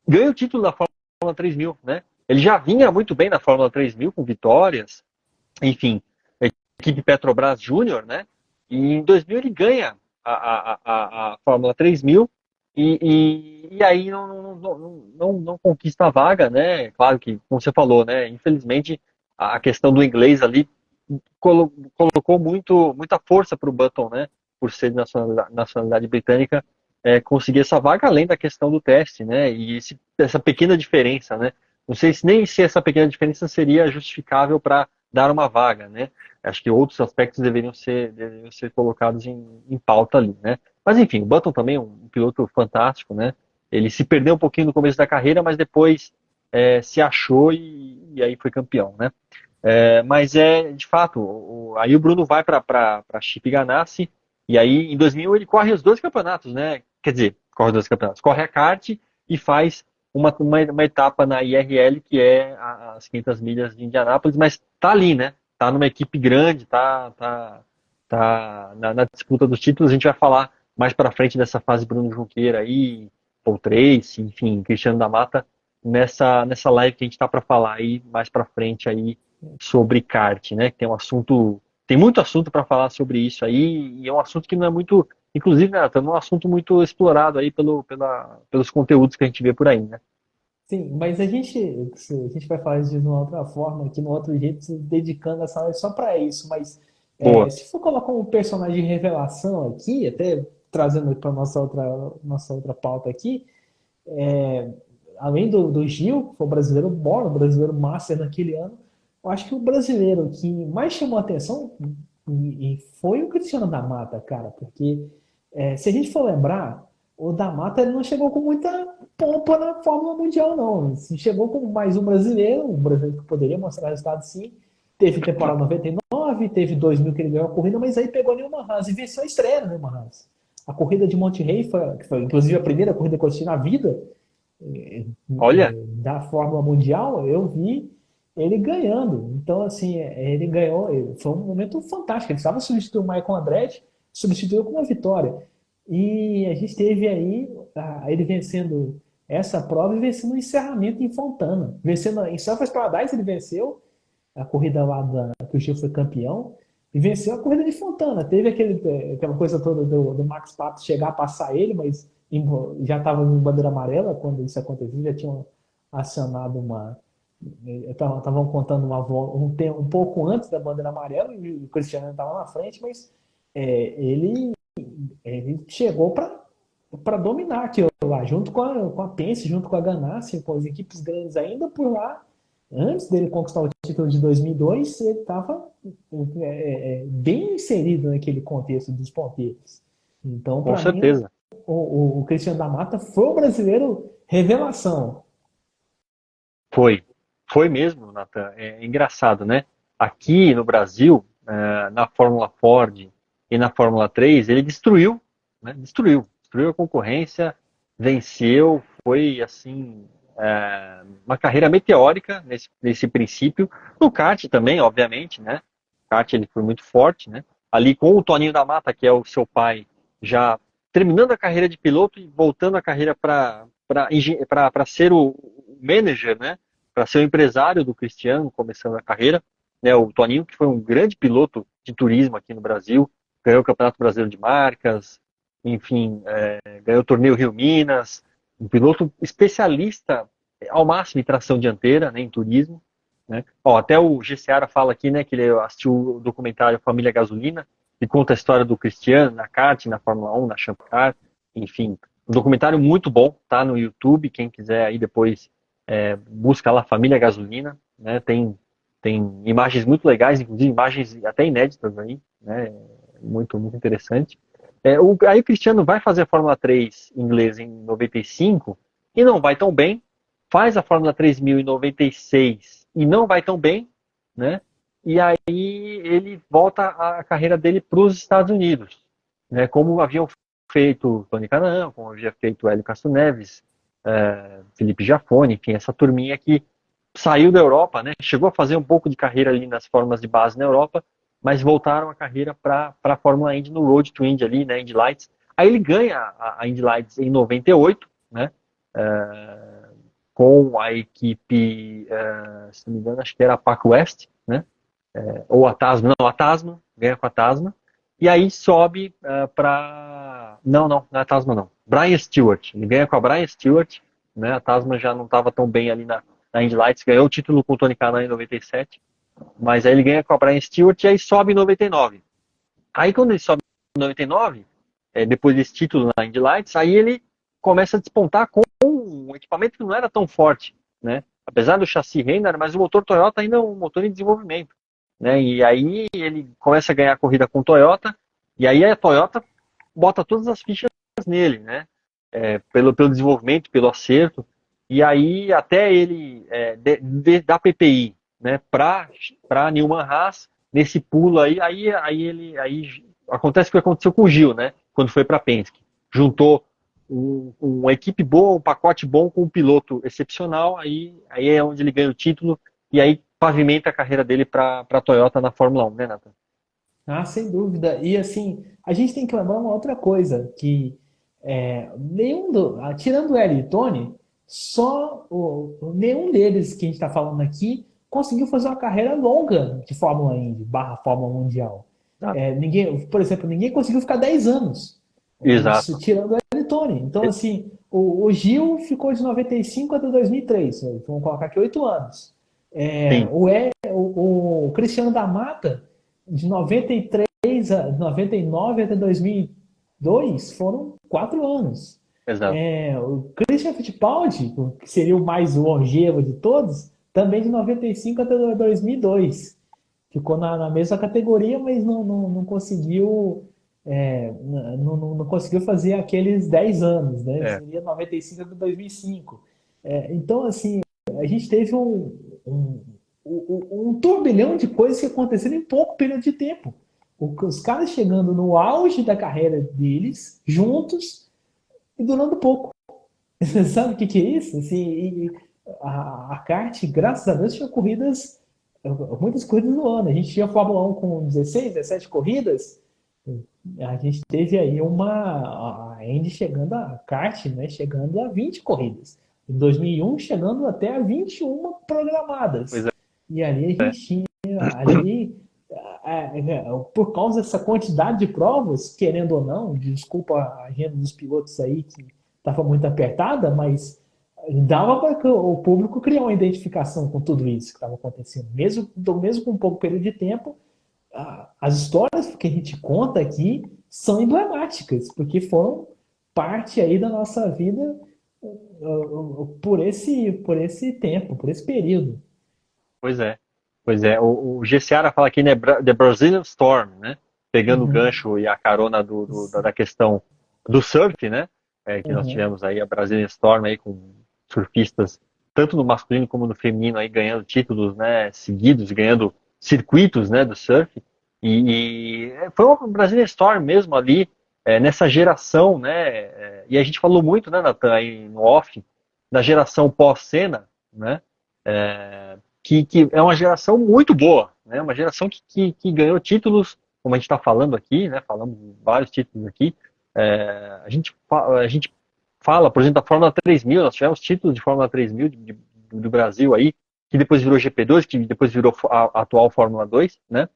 ganha o título da Fórmula 3000, né? Ele já vinha muito bem na Fórmula 3000, com vitórias, enfim, a equipe Petrobras Júnior, né? E em 2000 ele ganha a Fórmula 3000 e aí não conquista a vaga, né? Claro que, como você falou, né? Infelizmente, a questão do inglês ali colocou muita força para o Button, né? Por ser de nacionalidade britânica, conseguir essa vaga, além da questão do teste, né? E essa pequena diferença, né? Não sei se essa pequena diferença seria justificável para dar uma vaga, né? Acho que outros aspectos deveriam ser colocados em pauta ali, né? Mas enfim, o Button também é um piloto fantástico, né? Ele se perdeu um pouquinho no começo da carreira, mas depois se achou e aí foi campeão, né? Mas de fato, aí o Bruno vai para Chip Ganassi, e aí em 2000 ele corre os dois campeonatos, né? Quer dizer, corre os dois campeonatos, corre a kart e faz uma etapa na IRL, que é as 500 milhas de Indianápolis, mas tá ali, né? Tá numa equipe grande, tá na disputa dos títulos. A gente vai falar mais para frente dessa fase Bruno Junqueira aí, Paul Tracy, enfim, Cristiano da Mata, nessa live que a gente tá para falar aí mais para frente aí sobre kart, né? Que tem muito assunto para falar sobre isso aí, e é um assunto que não é muito, inclusive, né, não é um assunto muito explorado aí pelos conteúdos que a gente vê por aí, né? Sim, mas a gente vai falar isso de uma outra forma, aqui no outro jeito, se dedicando essa live só para isso. Mas Boa. se for colocar um personagem de revelação aqui, até trazendo para nossa outra pauta aqui, além do Gil, que foi o brasileiro bom, o brasileiro master naquele ano, eu acho que o brasileiro que mais chamou a atenção e foi o Cristiano da Mata, cara, porque se a gente for lembrar, o da Mata ele não chegou com muita pompa na Fórmula Mundial, não. Assim, chegou como mais um brasileiro que poderia mostrar resultado sim. Teve temporada 99, teve 2000 que ele ganhou a corrida, mas aí pegou nenhuma Haas e venceu a estreia, né, Haas? A corrida de Monte Rey que foi inclusive a primeira corrida que eu assisti na vida, Olha, da Fórmula Mundial, eu vi ele ganhando. Então, assim, ele ganhou, foi um momento fantástico. Ele estava substituindo o Michael Andretti, substituiu com uma vitória. E a gente teve aí ele vencendo essa prova e vencendo o encerramento em Fontana. Vencendo em Surfers Paradise, ele venceu a corrida lá que o Gil foi campeão. E venceu a corrida de Fontana. Teve aquela coisa toda do Max Pato chegar a passar ele, mas já estava em bandeira amarela quando isso aconteceu. Já tinham acionado estavam contando uma volta um pouco antes da bandeira amarela e o Cristiano estava na frente, mas ele chegou para dominar aquilo lá, junto com a Pence, junto com a Ganassi, com as equipes grandes ainda por lá. Antes dele conquistar o título de 2002, ele estava bem inserido naquele contexto dos ponteiros. Então, com para mim, certeza. o Cristiano da Mata foi o brasileiro revelação. Foi. Foi mesmo, Nathan. É engraçado, né? Aqui no Brasil, na Fórmula Ford e na Fórmula 3, ele destruiu, né? Destruiu a concorrência, venceu, foi assim, uma carreira meteórica nesse princípio. No kart também, obviamente, né? No kart ele foi muito forte, né? Ali com o Toninho da Mata, que é o seu pai, já terminando a carreira de piloto e voltando a carreira para ser o manager, né? Para ser o empresário do Cristiano, começando a carreira. Né, o Toninho, que foi um grande piloto de turismo aqui no Brasil, ganhou o Campeonato Brasileiro de Marcas, enfim, ganhou o Torneio Rio Minas, um piloto especialista ao máximo em tração dianteira, né, em turismo. Né. Ó, até o G. Seara fala aqui, né, que ele assistiu o documentário Família Gasolina, que conta a história do Cristiano na kart, na Fórmula 1, na Champ Car, enfim. Um documentário muito bom, tá no YouTube, quem quiser aí depois busca lá Família Gasolina, né, tem imagens muito legais, inclusive imagens até inéditas aí, né, muito, muito interessante. Aí o Cristiano vai fazer a Fórmula 3 inglesa em 95 e não vai tão bem, faz a Fórmula 3000 em 96 e não vai tão bem, né? E aí ele volta a carreira dele para os Estados Unidos, né? Como haviam feito Tony Kanaan, como havia feito Hélio Castro Neves, Felipe Jafone, enfim, essa turminha que saiu da Europa, né? Chegou a fazer um pouco de carreira ali nas formas de base na Europa, mas voltaram a carreira para a Fórmula Indy no Road to Indy ali, né? Indy Lights. Aí ele ganha a Indy Lights em 98, né? Com a equipe, se não me engano, acho que era a Pac West, né? Ou a Tasman, não, a Tasman, ganha com a Tasman. E aí sobe para. Não é a Tasman, não. Brian Stewart. Ele ganha com a Brian Stewart, né? A Tasman já não estava tão bem ali na Indy Lights, ganhou o título com o Tony Kanaan em 97, mas aí ele ganha com a Brian Stewart e aí sobe em 99. Aí quando ele sobe em 99, depois desse título na Indy Lights, aí ele começa a despontar com um equipamento que não era tão forte, né? Apesar do chassi Reynard, mas o motor Toyota ainda é um motor em desenvolvimento, né? E aí ele começa a ganhar a corrida com o Toyota, e aí a Toyota bota todas as fichas nele, né? Pelo desenvolvimento, pelo acerto, e aí até ele da PPI, né? Para Newman Haas, nesse pulo aí acontece o que aconteceu com o Gil, né? Quando foi para Penske, juntou uma equipe boa, um pacote bom com um piloto excepcional, aí é onde ele ganha o título e aí pavimenta a carreira dele para a Toyota na Fórmula 1, né, Nathan? Ah, sem dúvida. E assim, a gente tem que lembrar uma outra coisa, que tirando o Hélio e o Tony, nenhum deles que a gente está falando aqui conseguiu fazer uma carreira longa de Fórmula Indy, barra Fórmula Mundial. Exato. Ninguém, por exemplo, ninguém conseguiu ficar 10 anos, Exato. tirando o Hélio e o Tony. Então, assim, o Gil ficou de 95 até 2003, vamos colocar aqui 8 anos. Sim, O Cristiano da Mata, de 93 a 99 até 2002, foram 4 anos. exato. O Christian Fittipaldi, que seria o mais longevo de todos, também de 95 até 2002. Ficou na mesma categoria, mas não conseguiu não conseguiu fazer aqueles 10 anos, né? É, Seria 95 até 2005. Então, assim, a gente teve um turbilhão de coisas que aconteceram em pouco período de tempo. Os caras chegando no auge da carreira deles, juntos, e durando pouco. Sabe o que é isso? Assim, a kart, graças a Deus, tinha muitas corridas no ano. A gente tinha Fórmula 1 com 16, 17 corridas. A gente teve aí a Indy chegando a kart, né, chegando a 20 corridas. Em 2001, chegando até a 21 pois programadas. é. E ali a gente tinha, ali, por causa dessa quantidade de provas, querendo ou não, desculpa a agenda dos pilotos aí que estava muito apertada, mas dava para o público criar uma identificação com tudo isso que estava acontecendo. Mesmo com um pouco período de tempo, as histórias que a gente conta aqui são emblemáticas, porque foram parte aí da nossa vida por esse tempo, por esse período. Pois é. Pois é. O G. Seara fala aqui, né, The Brazilian Storm, né? Pegando o Uhum. gancho e a carona da questão do surf, né? Que nós Uhum. tivemos aí a Brazilian Storm aí com surfistas, tanto no masculino como no feminino, aí ganhando títulos, né, seguidos, ganhando circuitos, né, do surf. Foi uma Brazilian Storm mesmo ali, nessa geração, né? E a gente falou muito, né, Nathan, aí no off, da geração pós-Senna, né? Que é uma geração muito boa, né? Uma geração que ganhou títulos, como a gente está falando aqui, né? Falamos de vários títulos aqui. A gente fala, por exemplo, da Fórmula 3000, nós tivemos títulos de Fórmula 3000 do Brasil aí, que depois virou GP2, que depois virou a atual Fórmula 2, né?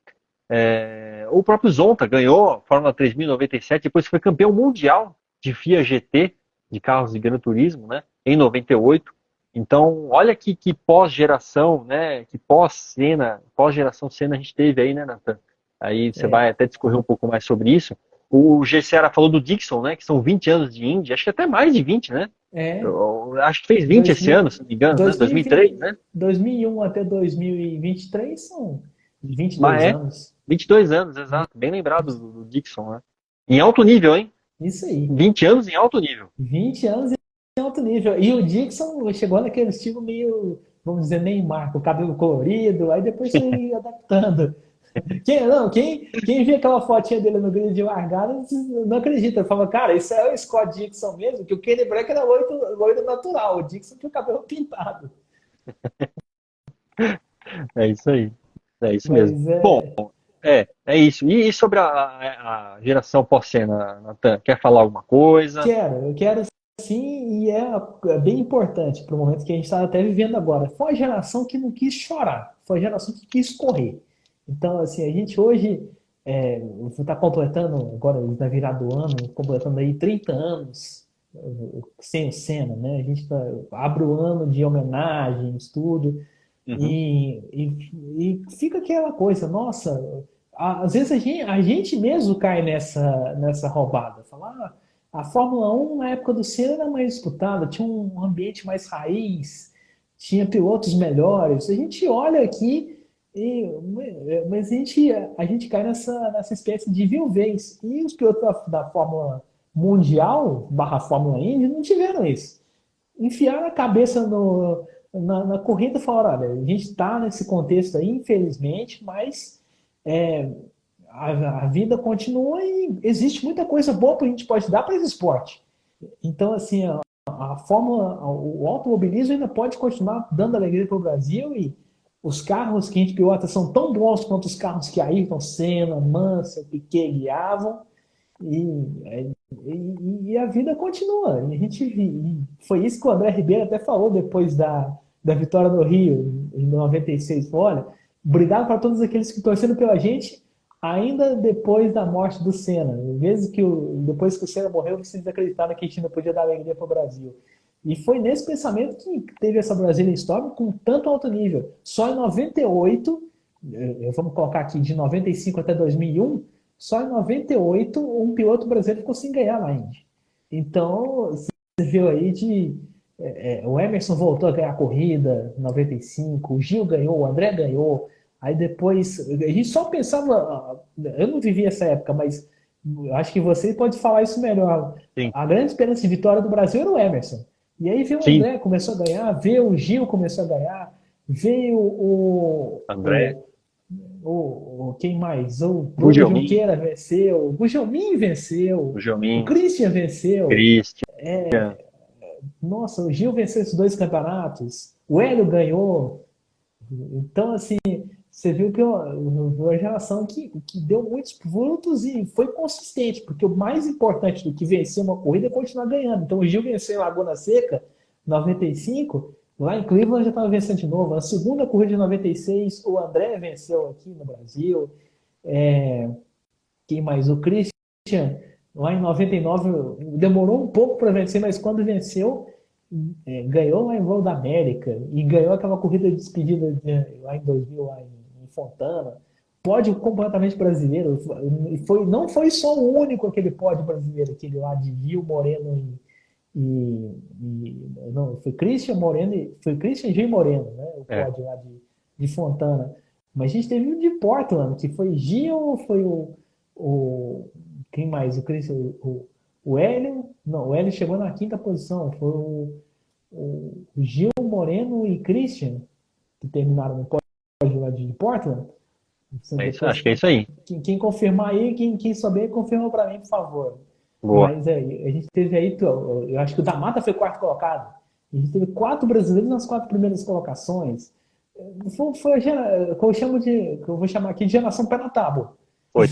O próprio Zonta ganhou a Fórmula 3000 em 97, depois foi campeão mundial de FIA GT, de carros de Gran Turismo, né? Em 98. Então, olha que pós-geração, né? Que pós-cena, pós-geração cena a gente teve aí, né, Nathan? Aí você vai até discorrer um pouco mais sobre isso. O GCR falou do Dixon, né? Que são 20 anos de Indy, acho que até mais de 20, né? É, Eu acho que fez 20 esse 2000, ano, se não me engano, né? 2003, 2020, né? 2001 até 2023 são 22 Mas 22 anos, anos. exato. Bem lembrado do Dixon, né? Em alto nível, hein? Isso aí. 20 anos em alto nível. 20 anos em alto nível. E o Dixon chegou naquele estilo meio, vamos dizer, Neymar, com o cabelo colorido, aí depois foi adaptando. Quem vê aquela fotinha dele no grid de largada não acredita. Fala, cara, isso é o Scott Dixon mesmo, que o Kenny Brack era loiro natural, o Dixon tinha o cabelo pintado. É isso aí. É isso mesmo. Mas Bom, é isso. E sobre a geração pós-cena, Natan? Quer falar alguma coisa? eu quero sim, e é bem importante para o momento que a gente está até vivendo agora. Foi uma geração que não quis chorar, foi uma geração que quis correr. Então, assim, a gente hoje está completando, agora na virada do ano, completando aí 30 anos sem o Senna, né? A gente abre o ano de homenagens, tudo, Uhum. e fica aquela coisa, nossa, às vezes a gente mesmo cai nessa roubada. Falar, a Fórmula 1 na época do Senna era mais disputada, tinha um ambiente mais raiz, tinha pilotos melhores. A gente olha aqui, mas a gente cai nessa espécie de viuvez. E os pilotos da Fórmula Mundial, barra Fórmula Indy, não tiveram isso. Enfiaram a cabeça na corrida e falaram, olha, a gente está nesse contexto aí, infelizmente, mas é, a vida continua e existe muita coisa boa que a gente pode dar para esse esporte. Então, assim, a Fórmula, o automobilismo ainda pode continuar dando alegria para o Brasil e os carros que a gente pilota são tão bons quanto os carros que Ayrton Senna, Mansell, Piquet guiavam e a vida continua. E foi isso que o André Ribeiro até falou depois da vitória no Rio, em 96. Falou, olha, obrigado para todos aqueles que torceram pela gente, ainda depois da morte do Senna. Mesmo que depois que o Senna morreu, vocês acreditaram que a gente ainda podia dar alegria para o Brasil. E foi nesse pensamento que teve essa Brasília Storm com tanto alto nível. Só em 98, vamos colocar aqui de 95 até 2001, só em 98 um piloto brasileiro ficou sem ganhar na Indy. Então, você viu aí o Emerson voltou a ganhar a corrida em 95, o Gil ganhou, o André ganhou. Aí depois, a gente só pensava, eu não vivi essa época, mas acho que você pode falar isso melhor. Sim, A grande esperança de vitória do Brasil era o Emerson. E aí veio o sim, André, começou a ganhar, veio o Gil, começou a ganhar, veio André, quem mais? O Bruno Gugelmin, Junqueira venceu, o Gugelmin venceu, o Gugelmin, Christian venceu. Christian, Nossa, o Gil venceu esses dois campeonatos, o Hélio ganhou. Então, assim, você viu que uma geração que deu muitos frutos e foi consistente, porque o mais importante do que vencer uma corrida é continuar ganhando. Então, o Gil venceu em Laguna Seca, 95, lá em Cleveland já estava vencendo de novo. A segunda corrida de 96, o André venceu aqui no Brasil. É, quem mais? O Christian, lá em 99, demorou um pouco para vencer, mas quando venceu, ganhou lá em Road América e ganhou aquela corrida de despedida lá em 2000, lá em Fontana. Pódio completamente brasileiro. Não foi só o único aquele pódio brasileiro, aquele lá de Gil, Moreno não, foi Christian Moreno, foi Christian G. Moreno, né? O é, pódio lá de Fontana. Mas a gente teve o de Portland, que foi Gil, foi o quem mais? O Christian, o Hélio, não, o Hélio chegou na quinta posição, foi o Gil, Moreno e Christian, que terminaram no pódio lá de Portland. isso, Depois, acho que é isso aí. quem confirmar aí, quem souber, confirma para mim, por favor. Boa. Mas a gente teve aí, eu acho que o da Mata foi quarto colocado. A gente teve 4 brasileiros nas 4 primeiras colocações. Foi que eu vou chamar aqui de geração pé na tábua. Foi.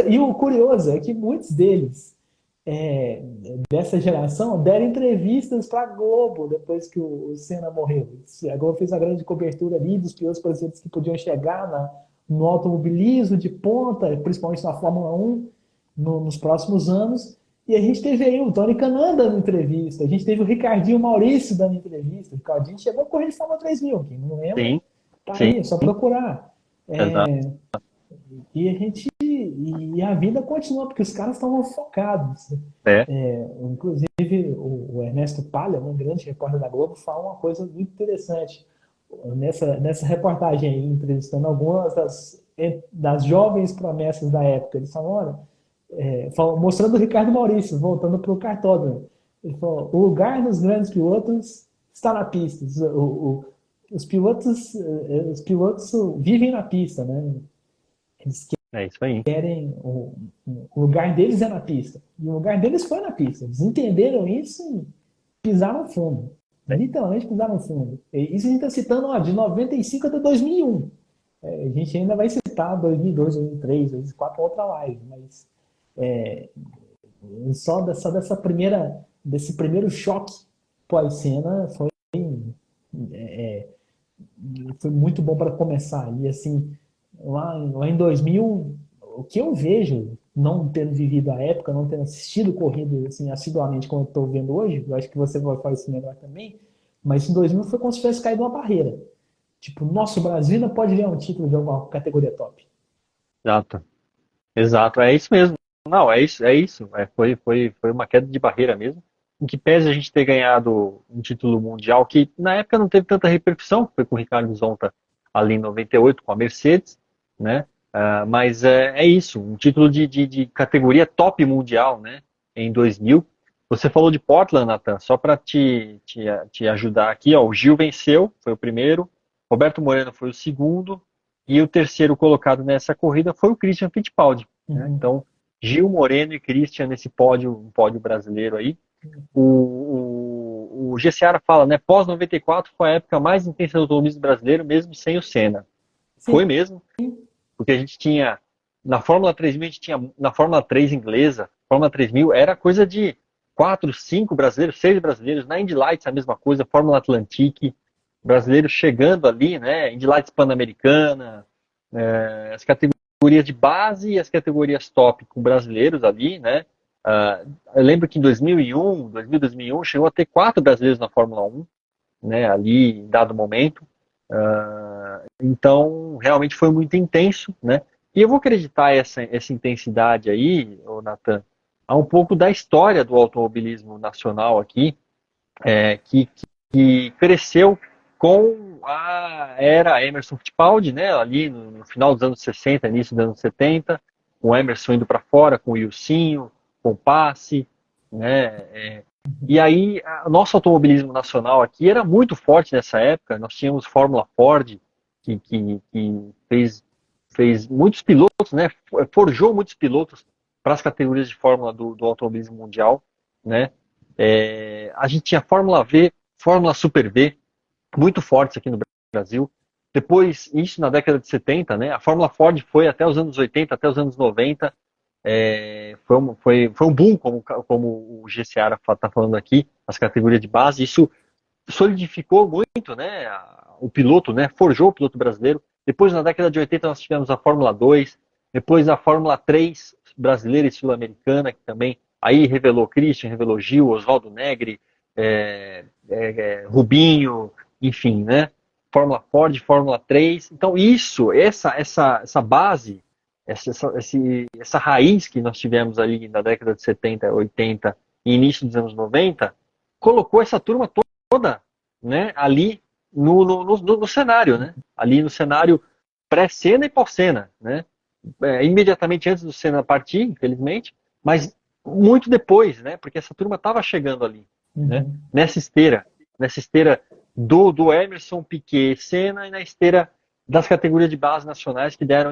E o curioso é que muitos deles é, dessa geração deram entrevistas para a Globo depois que o Senna morreu. A Globo fez a grande cobertura ali dos pilotos brasileiros que podiam chegar no automobilismo de ponta, principalmente na Fórmula 1, nos próximos anos. E a gente teve aí o Tony Kanaan dando entrevista, a gente teve o Ricardinho Maurício dando entrevista. O Ricardinho chegou a correr de Fórmula 3000, quem não lembra, Sim, tá sim, aí, é só procurar. exato. E a vida continua, porque os caras estavam focados. É, Inclusive, o Ernesto Palha, um grande repórter da Globo, fala uma coisa muito interessante. Nessa reportagem aí, entrevistando algumas das jovens promessas da época, eles falam, olha, mostrando o Ricardo Maurício, voltando para o cartódromo. Ele falou, o lugar dos grandes pilotos está na pista. Os pilotos vivem na pista, né? Eles é isso aí. querem. O lugar deles é na pista. E o lugar deles foi na pista. Eles entenderam isso e pisaram fundo. Literalmente pisaram fundo. Isso a gente está citando de 95 até 2001. A gente ainda vai citar 2002, 2003, 2004, outra live. Mas só desse primeiro choque pós-cena foi muito bom para começar. E assim, lá em 2000, o que eu vejo, não tendo vivido a época, não tendo assistido corrida assim, assiduamente como eu estou vendo hoje, eu acho que você vai fazer isso melhor também, mas em 2000 foi como se tivesse caído uma barreira. Tipo, nosso Brasil ainda pode ganhar um título de alguma categoria top. Exato. Exato, é isso mesmo. Não, é isso, é isso. Foi uma queda de barreira mesmo. Em que pese a gente ter ganhado um título mundial que na época não teve tanta repercussão, foi com o Ricardo Zonta ali em 98 com a Mercedes, né? Mas é isso, um título de categoria top mundial, né? Em 2000. Você falou de Portland, Nathan, só para te ajudar aqui, ó, o Gil venceu, foi o primeiro, Roberto Moreno foi o segundo, e o terceiro colocado nessa corrida foi o Christian Fittipaldi, né? Uhum. Então, Gil, Moreno e Christian nesse pódio, um pódio brasileiro aí. O Gessiara fala, né? Pós 94 foi a época mais intensa do automobilismo brasileiro, mesmo sem o Senna. Sim. Foi mesmo, porque a gente tinha na Fórmula 3000, a gente tinha na Fórmula 3 inglesa, Fórmula 3000 era coisa de 4, 5 brasileiros, 6 brasileiros, na Indy Lights a mesma coisa, Fórmula Atlantic, brasileiros chegando ali, né? Indy Lights Pan-Americana, as categorias de base e as categorias top com brasileiros ali, né? Eu lembro que em 2001 chegou a ter 4 brasileiros na Fórmula 1, né? Ali em dado momento. Então, realmente foi muito intenso, né? E eu vou acreditar essa intensidade aí, Nathan, a um pouco da história do automobilismo nacional aqui, que cresceu com a era Emerson Fittipaldi, né? Ali no final dos anos 60, início dos anos 70, o Emerson indo para fora com o Ilcinho, com o Passe, né? E aí, o nosso automobilismo nacional aqui era muito forte nessa época. Nós tínhamos Fórmula Ford, que fez muitos pilotos, né? Forjou muitos pilotos para as categorias de Fórmula do automobilismo mundial, né? A gente tinha Fórmula V, Fórmula Super V, muito fortes aqui no Brasil. Depois, isso na década de 70, né? A Fórmula Ford foi até os anos 80, até os anos 90. Foi um boom, como o G. Seara está falando aqui, as categorias de base. Isso solidificou muito, né, o piloto, né, forjou o piloto brasileiro. Depois, na década de 80, nós tivemos a Fórmula 2, depois a Fórmula 3 brasileira e sul-americana, que também aí revelou Christian, revelou Gil, Oswaldo Negri, Rubinho, enfim, né, Fórmula Ford, Fórmula 3. Então, essa base, essa raiz que nós tivemos ali na década de 70, 80 e início dos anos 90, colocou essa turma toda, né, ali no cenário, né? Ali no cenário pré-cena e pós-cena, né? Imediatamente antes do Senna partir, infelizmente, mas muito depois, né? Porque essa turma estava chegando ali, né? Uhum. Nessa esteira do Emerson, Piquet, Senna e na esteira das categorias de base nacionais que deram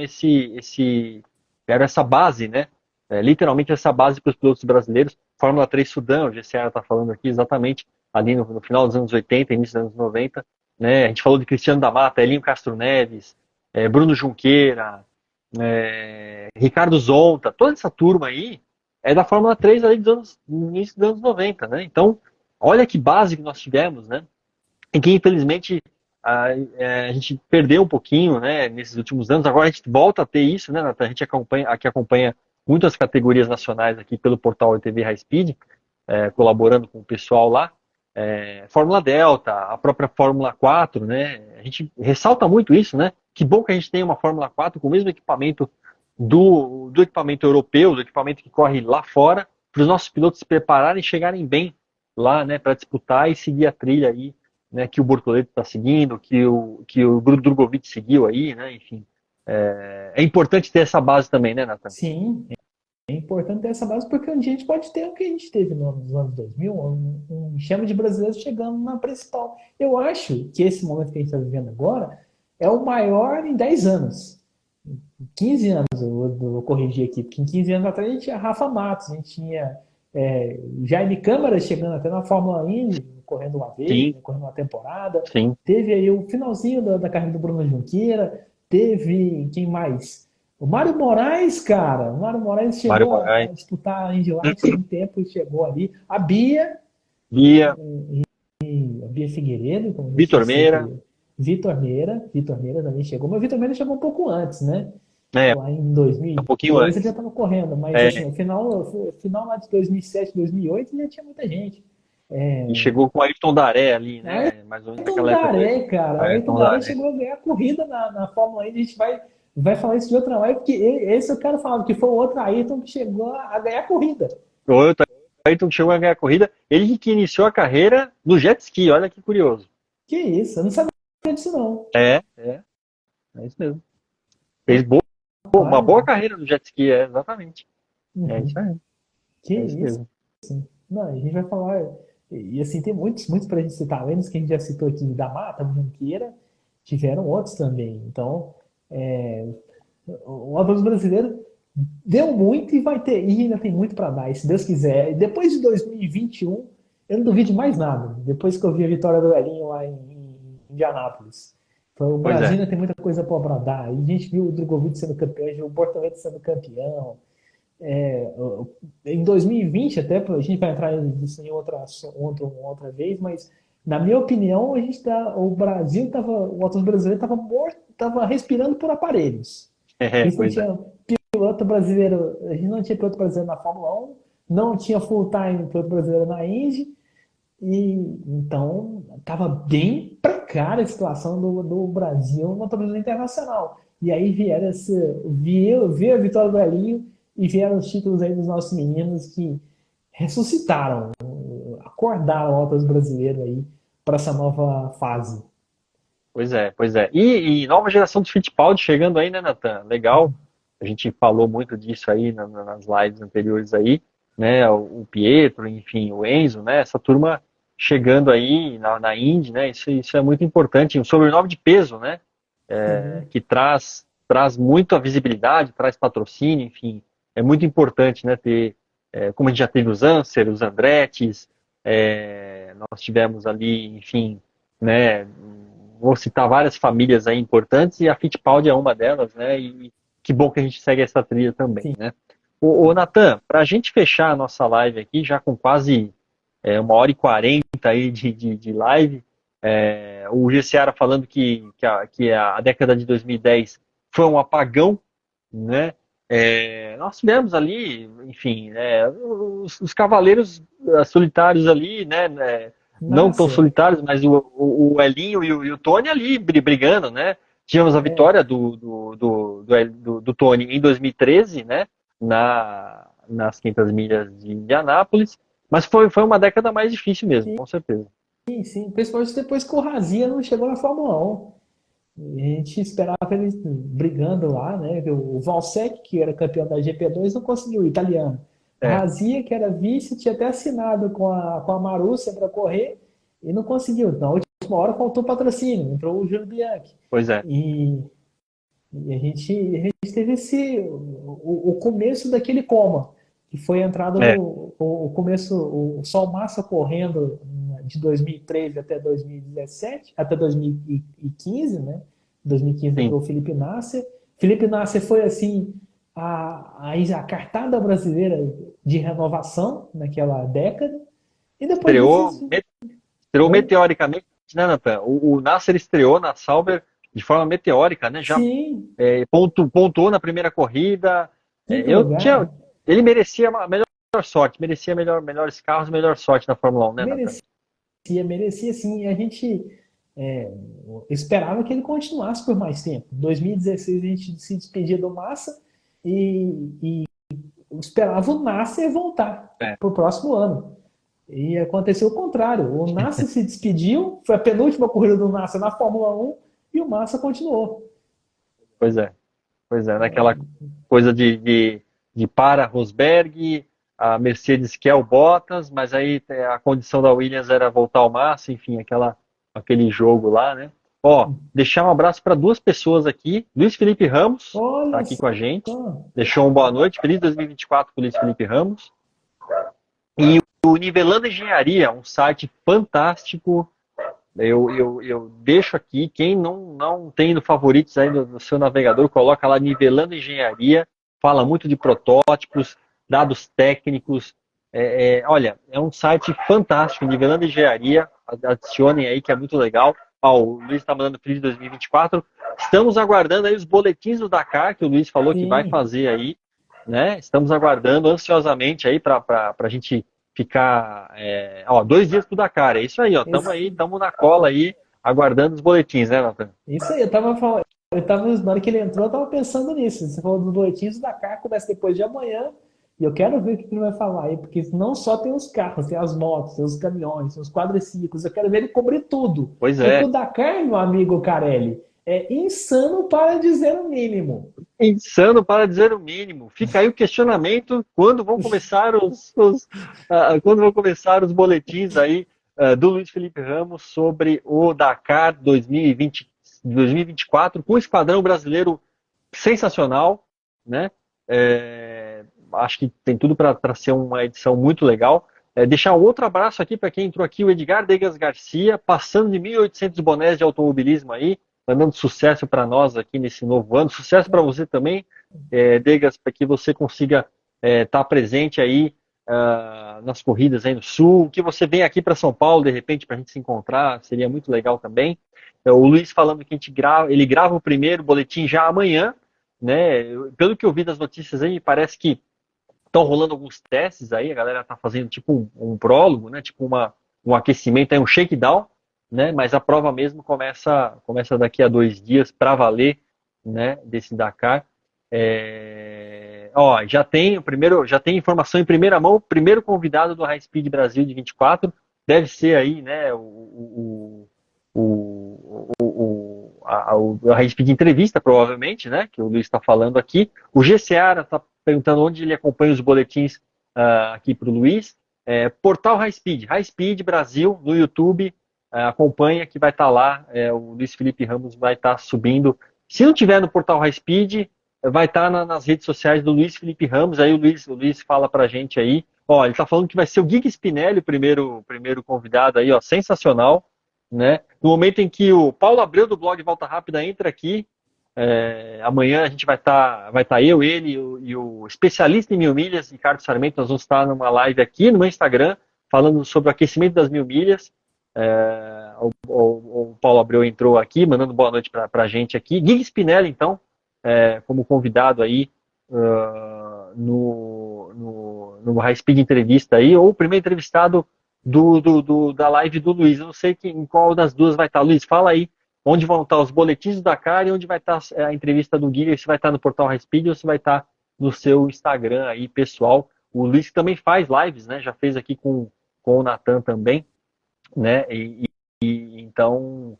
deram essa base, né? Literalmente essa base para os pilotos brasileiros. Fórmula 3 Sudão, o GCR está falando aqui exatamente ali no final dos anos 80, início dos anos 90. Né? A gente falou de Cristiano da Mata, Elinho Castro Neves, Bruno Junqueira, Ricardo Zonta, toda essa turma aí é da Fórmula 3 ali no início dos anos 90, né? Então, olha que base que nós tivemos, né? E que infelizmente a gente perdeu um pouquinho, né, nesses últimos anos. Agora a gente volta a ter isso, né, Nathan? A gente acompanha muitas categorias nacionais aqui pelo portal TV High Speed, colaborando com o pessoal lá. Fórmula Delta, a própria Fórmula 4, né? A gente ressalta muito isso, né? Que bom que a gente tem uma Fórmula 4 com o mesmo equipamento do equipamento europeu, do equipamento que corre lá fora, para os nossos pilotos se prepararem e chegarem bem lá, né, para disputar e seguir a trilha aí, né, que o Bortoleto está seguindo, que o Drogovic seguiu aí, né? Enfim, é importante ter essa base também, né, Nathan? Sim, é importante ter essa base porque um dia a gente pode ter o que a gente teve nos anos 2000, um enxame de brasileiros chegando na principal. Eu acho que esse momento que a gente está vivendo agora é o maior em 10 anos. 15 anos, eu vou corrigir aqui, porque em 15 anos atrás a gente tinha Rafa Matos, a gente tinha Jaime Câmara chegando até na Fórmula Indy, correndo uma vez, Sim, né, correndo uma temporada. sim. Teve aí o finalzinho da carreira do Bruno Junqueira, teve quem mais? O Mário Moraes, cara. O Mário Moraes Mário chegou a Moraes, disputar a Indy Lights por um tempo e chegou ali. Bia, A Bia Figueiredo, como eu Vitor esqueci Meira, aqui. Vitor Meira também chegou, mas o Vitor Meira chegou um pouco antes, né? né, Lá em um pouquinho 2002 ele já antes. estava correndo, mas assim, É, o final lá de 2007, 2008 já tinha muita gente. e chegou com o Ayrton Daré ali, Aí né? Mais ou menos Ayrton naquela época do Daré, cara. Ayrton Ayrton Daré Daré. chegou a ganhar a corrida na Fórmula 1. A gente vai vai falar isso de outra live, porque esse eu quero falar, que foi o outro Ayrton que chegou a ganhar a corrida. O Ayrton chegou a ganhar a corrida, ele que iniciou a carreira no jet ski, olha que curioso. Que isso, eu não sabia disso não. É isso mesmo. Fez uma Rapaz, boa carreira no jet ski, exatamente. É uhum. isso aí, Que é isso isso. mesmo. Não, a gente vai falar. E assim, tem muitos pra gente citar. Além dos que a gente já citou aqui da Mata, Manqueira, tiveram outros também. Então, é, o Autos Brasileiro deu muito e vai ter, e ainda tem muito para dar, e se Deus quiser. E depois de 2021, eu não duvido de mais nada. Depois que eu vi a vitória do Elinho lá em Indianápolis. Então, o Pois Brasil é. ainda tem muita coisa para dar. E a gente viu o Drogovic sendo campeão, o Bortoleto sendo campeão. É, em 2020, até a gente vai entrar nisso em outra vez, mas na minha opinião, o Brasil estava, o Autos brasileiro estava morto, estava respirando por aparelhos. A gente não Pois é. tinha piloto brasileiro, a gente não tinha piloto brasileiro na Fórmula 1, não tinha full-time piloto brasileiro na Indy, e então estava bem precária a situação do Brasil no motorismo internacional. E aí veio a vitória do Elinho e vieram os títulos aí dos nossos meninos que ressuscitaram, acordaram o Autos brasileiro aí para essa nova fase. Pois é, pois é. E nova geração de Fittipaldi chegando aí, né, Nathan? Legal. A gente falou muito disso aí nas lives anteriores aí, né? O Pietro, enfim, o Enzo, né? Essa turma chegando aí na Indy, né? Isso é muito importante. Um sobrenome de peso, né? Sim, Que traz muito a visibilidade, traz patrocínio, enfim. É muito importante, né? Ter, como a gente já teve os Anser, os Andrettis, nós tivemos ali, enfim, né? Vou citar várias famílias aí importantes e a Fittipaldi é uma delas, né? E que bom que a gente segue essa trilha também, sim. né? Ô Natan, para a gente fechar a nossa live aqui, já com quase 1h40 aí de live, o GCara falando que a década de 2010 foi um apagão, né? Nós tivemos ali, enfim, os cavaleiros solitários ali, né? Não tão Nasser. solitários, mas o Elinho e o Tony ali brigando, né? Tivemos a É, vitória do Tony em 2013, né? Nas 500 milhas de Indianápolis, mas foi uma década mais difícil mesmo, com certeza. sim, sim. Principalmente depois que o Razia não chegou na Fórmula 1. A gente esperava eles brigando lá, né? O Valsec, que era campeão da GP2, não conseguiu, o italiano. O É, Razia, que era vice, tinha até assinado com a Marussia para correr e não conseguiu. Na última hora faltou patrocínio, entrou o Júlio Bianchi. pois é. E, e a gente teve o começo daquele coma, que foi a entrada É, o começo, o Sol Massa correndo de 2013 até 2017, até 2015, né? 2015 sim. entrou o Felipe Nasser. Felipe Nasser foi assim a cartada brasileira de renovação naquela década. E depois Estreou, disso, estreou oi? meteoricamente, né, Nathan? O Nasser estreou na Sauber de forma meteórica, né? Já Sim, pontuou na primeira corrida. quinto lugar. Ele merecia a melhor sorte, merecia melhores carros, melhor sorte na Fórmula 1, né, Nathan? Merecia sim. E a gente é, esperava que ele continuasse por mais tempo. Em 2016 a gente se despedia do Massa e esperava o Nasser voltar É, para o próximo ano. E aconteceu o contrário. O Nasser se despediu, foi a penúltima corrida do Nasser na Fórmula 1 e o Massa continuou. pois é, pois é, naquela coisa de para Rosberg, a Mercedes quer o Bottas, mas aí a condição da Williams era voltar ao Massa, enfim, aquele jogo lá, né? Ó, deixar um abraço para duas pessoas aqui. Luiz Felipe Ramos está Olha aqui com a gente. só. Deixou um boa noite. Feliz 2024 para o Luiz Felipe Ramos. E o Nivelando Engenharia, um site fantástico. Eu deixo aqui, quem não tem no favoritos aí no seu navegador, coloca lá Nivelando Engenharia, fala muito de protótipos, dados técnicos. Olha, é um site fantástico, Nivelando Engenharia, adicionem aí que é muito legal. Ó, o Luiz está mandando feliz 2024. Estamos aguardando aí os boletins do Dakar, que o Luiz falou que vai Sim, fazer aí, né? Estamos aguardando ansiosamente aí para a gente ficar 2 dias pro Dakar, é isso aí, ó, esse, estamos na cola aí, aguardando os boletins, né, Nathan? isso aí, eu tava falando. na hora que ele entrou, eu tava pensando nisso. Você falou dos boletins da Dakar, começa depois de amanhã. E eu quero ver o que ele vai falar aí, porque não só tem os carros, tem as motos, tem os caminhões, tem os quadriciclos. Eu quero ver ele cobrir tudo. Pois Porque é, o Dakar, meu amigo Carelli, é insano para dizer o mínimo. insano para dizer o mínimo. Fica aí o questionamento quando vão começar quando vão começar os boletins aí do Luiz Felipe Ramos sobre o Dakar 2024 com o esquadrão brasileiro sensacional, né? Acho que tem tudo para ser uma edição muito legal. Deixar um outro abraço aqui para quem entrou aqui, o Edgar Degas Garcia, passando de 1.800 bonés de automobilismo aí, mandando sucesso para nós aqui nesse novo ano. Sucesso para você também, Degas, para que você consiga estar presente aí nas corridas aí no Sul, que você venha aqui para São Paulo, de repente, para a gente se encontrar, seria muito legal também. O Luiz falando que ele grava o primeiro boletim já amanhã, né? Pelo que eu vi das notícias aí, parece que estão rolando alguns testes aí, a galera está fazendo tipo um prólogo, né? Tipo um aquecimento, um shakedown, né? Mas a prova mesmo começa daqui a 2 dias para valer, né? Desse Dakar. Ó, já tem informação em primeira mão, o primeiro convidado do High Speed Brasil de 24 deve ser aí, né? A High Speed Entrevista, provavelmente, né? Que o Luiz está falando aqui. O G Seara está perguntando onde ele acompanha os boletins aqui para o Luiz. Portal High Speed Brasil no YouTube, acompanha que vai estar lá, o Luiz Felipe Ramos vai estar subindo. Se não tiver no Portal High Speed, vai estar nas redes sociais do Luiz Felipe Ramos, aí o Luiz fala pra gente aí. Ó, ele está falando que vai ser o Gui Spinelli, o primeiro convidado aí, ó, sensacional, né? No momento em que o Paulo Abreu do blog Volta Rápida entra aqui, amanhã a gente vai tá eu, ele e o especialista em 1.000 milhas, Ricardo Sarmento, nós vamos estar numa live aqui no meu Instagram, falando sobre o aquecimento das 1.000 milhas. O Paulo Abreu entrou aqui, mandando boa noite para a gente aqui. Gui Spinelli, então, como convidado aí no High Speed Entrevista aí, ou o primeiro entrevistado da live do Luiz. Eu não sei em qual das duas vai estar. Luiz, fala aí onde vão estar os boletins do Dakar e onde vai estar a entrevista do Gui, se vai estar no portal High Speed ou se vai estar no seu Instagram aí, pessoal. O Luiz também faz lives, né? Já fez aqui com o Natan também, né? Então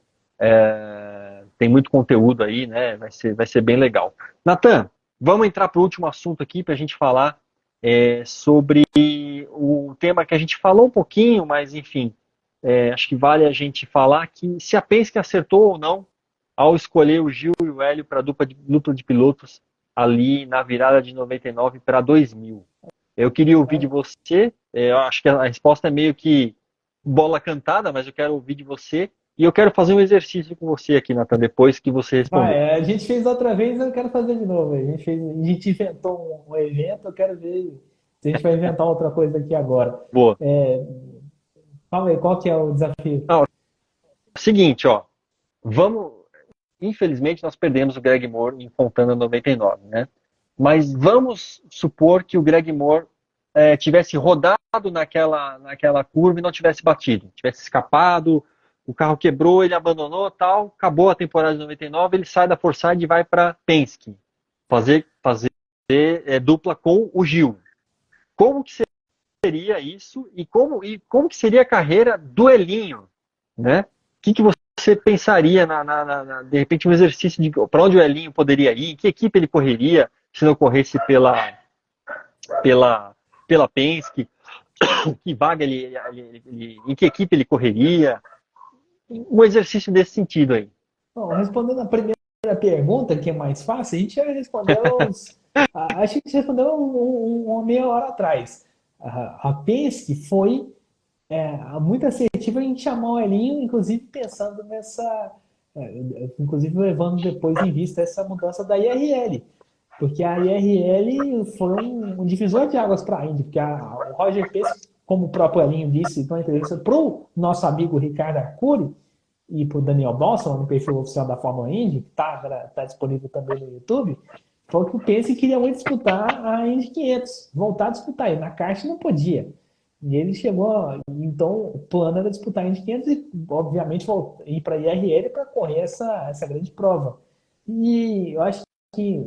tem muito conteúdo aí, né? Vai ser bem legal. Natan, vamos entrar para o último assunto aqui para a gente falar sobre o tema que a gente falou um pouquinho, mas enfim, acho que vale a gente falar que se a Penske acertou ou não ao escolher o Gil e o Hélio para a dupla de pilotos ali na virada de 99 para 2000. Eu queria ouvir de você, eu acho que a resposta é meio que bola cantada, mas eu quero ouvir de você e eu quero fazer um exercício com você aqui, Nathan, depois que você responder. A gente fez outra vez, eu quero fazer de novo. A gente inventou um evento, eu quero ver se a gente vai inventar outra coisa aqui agora. Boa. Fala aí, qual que é o desafio? Não, seguinte, ó, vamos. Infelizmente, nós perdemos o Greg Moore em Fontana 99, né? Mas vamos supor que o Greg Moore tivesse rodado naquela curva e não tivesse batido, tivesse escapado, o carro quebrou, ele abandonou, tal, acabou a temporada de 99, ele sai da Forsyth e vai para Penske fazer dupla com o Gil. Como que seria isso e como que seria a carreira do Elinho, né? O que você pensaria de repente um exercício de para onde o Elinho poderia ir, que equipe ele correria se não corresse pela Penske, que vaga em que equipe ele correria, um exercício desse sentido aí. Bom, respondendo a primeira pergunta, que é mais fácil, a gente já respondeu acho que a gente respondeu uma meia hora atrás. A Penske foi muito assertiva em chamar o Elinho, inclusive pensando inclusive levando depois em vista essa mudança da IRL, porque a IRL foi um divisor de águas para a Indy, porque o Roger Penske, como o próprio Elinho disse na entrevista para o nosso amigo Ricardo Arcuri e para o Daniel Dawson, no perfil oficial da Fórmula Indy, que tá disponível também no YouTube, falou que o Penske queria muito disputar a Indy 500, voltar a disputar, e na kart não podia. E ele chegou, então o plano era disputar a Indy 500 e, obviamente, ir para a IRL para correr essa grande prova. E eu acho que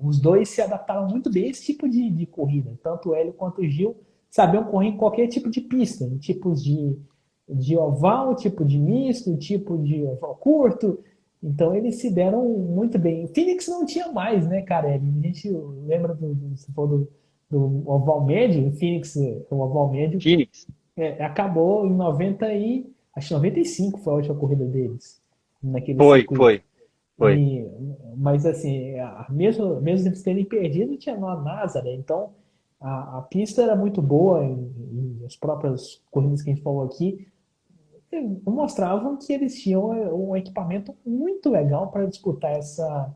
os dois se adaptaram muito bem a esse tipo de corrida. Tanto o Hélio quanto o Gil sabiam correr em qualquer tipo de pista, em tipos de oval, tipo de misto, tipo de oval curto. Então eles se deram muito bem. O Phoenix não tinha mais, né, cara? A gente lembra você falou do oval médio, o Phoenix, o oval médio, Phoenix. acabou em 90 e acho que 95 foi a última corrida deles naquele Foi, circuito. foi, foi. E, mas assim, mesmo eles terem perdido, tinha lá a NASA, né? Então a pista era muito boa e as próprias corridas que a gente falou aqui mostravam que eles tinham um equipamento muito legal para disputar essa,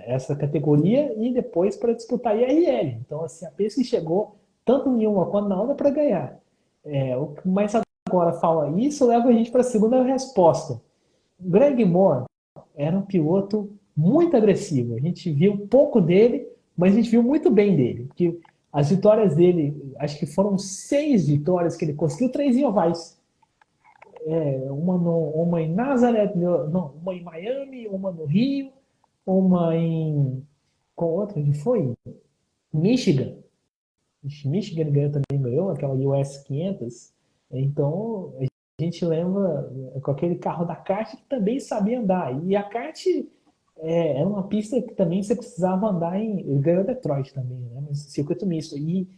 essa categoria e depois para disputar a IRL. Então, assim, a Penske chegou tanto em uma quanto na outra para ganhar. Mas agora fala isso, leva a gente para a segunda resposta. Greg Moore era um piloto muito agressivo. A gente viu pouco dele, mas a gente viu muito bem dele. Porque as vitórias dele, acho que foram 6 vitórias que ele conseguiu, 3 em ovais. Uma em Nazareth, não, uma em Miami, uma no Rio, uma em. Qual outra que foi? Michigan. Michigan ganhou, também ganhou, aquela US 500. Então, a gente lembra com aquele carro da kart que também sabia andar. E a kart era uma pista que também você precisava andar em. Ele ganhou Detroit também, né? Mas circuito misto. E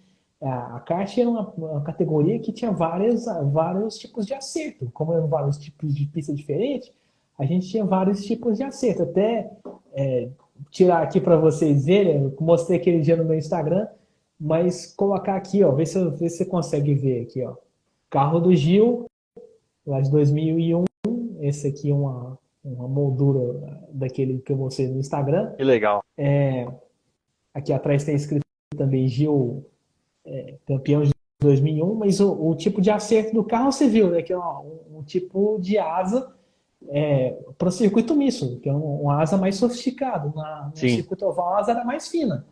a kart era uma categoria que tinha vários tipos de acerto. Como eram vários tipos de pista diferentes, a gente tinha vários tipos de acerto. Até tirar aqui para vocês verem, eu mostrei aquele dia no meu Instagram, mas colocar aqui, ó, vê se você consegue ver aqui, ó. Carro do Gil, lá de 2001, esse aqui é uma moldura daquele que eu mostrei no Instagram. Que legal. Aqui atrás tem escrito também Gil, campeão de 2001, mas o tipo de acerto do carro você viu, né? Que é um tipo de asa para o circuito misto, que é uma asa mais sofisticado. No Sim. circuito oval, a asa era mais fina.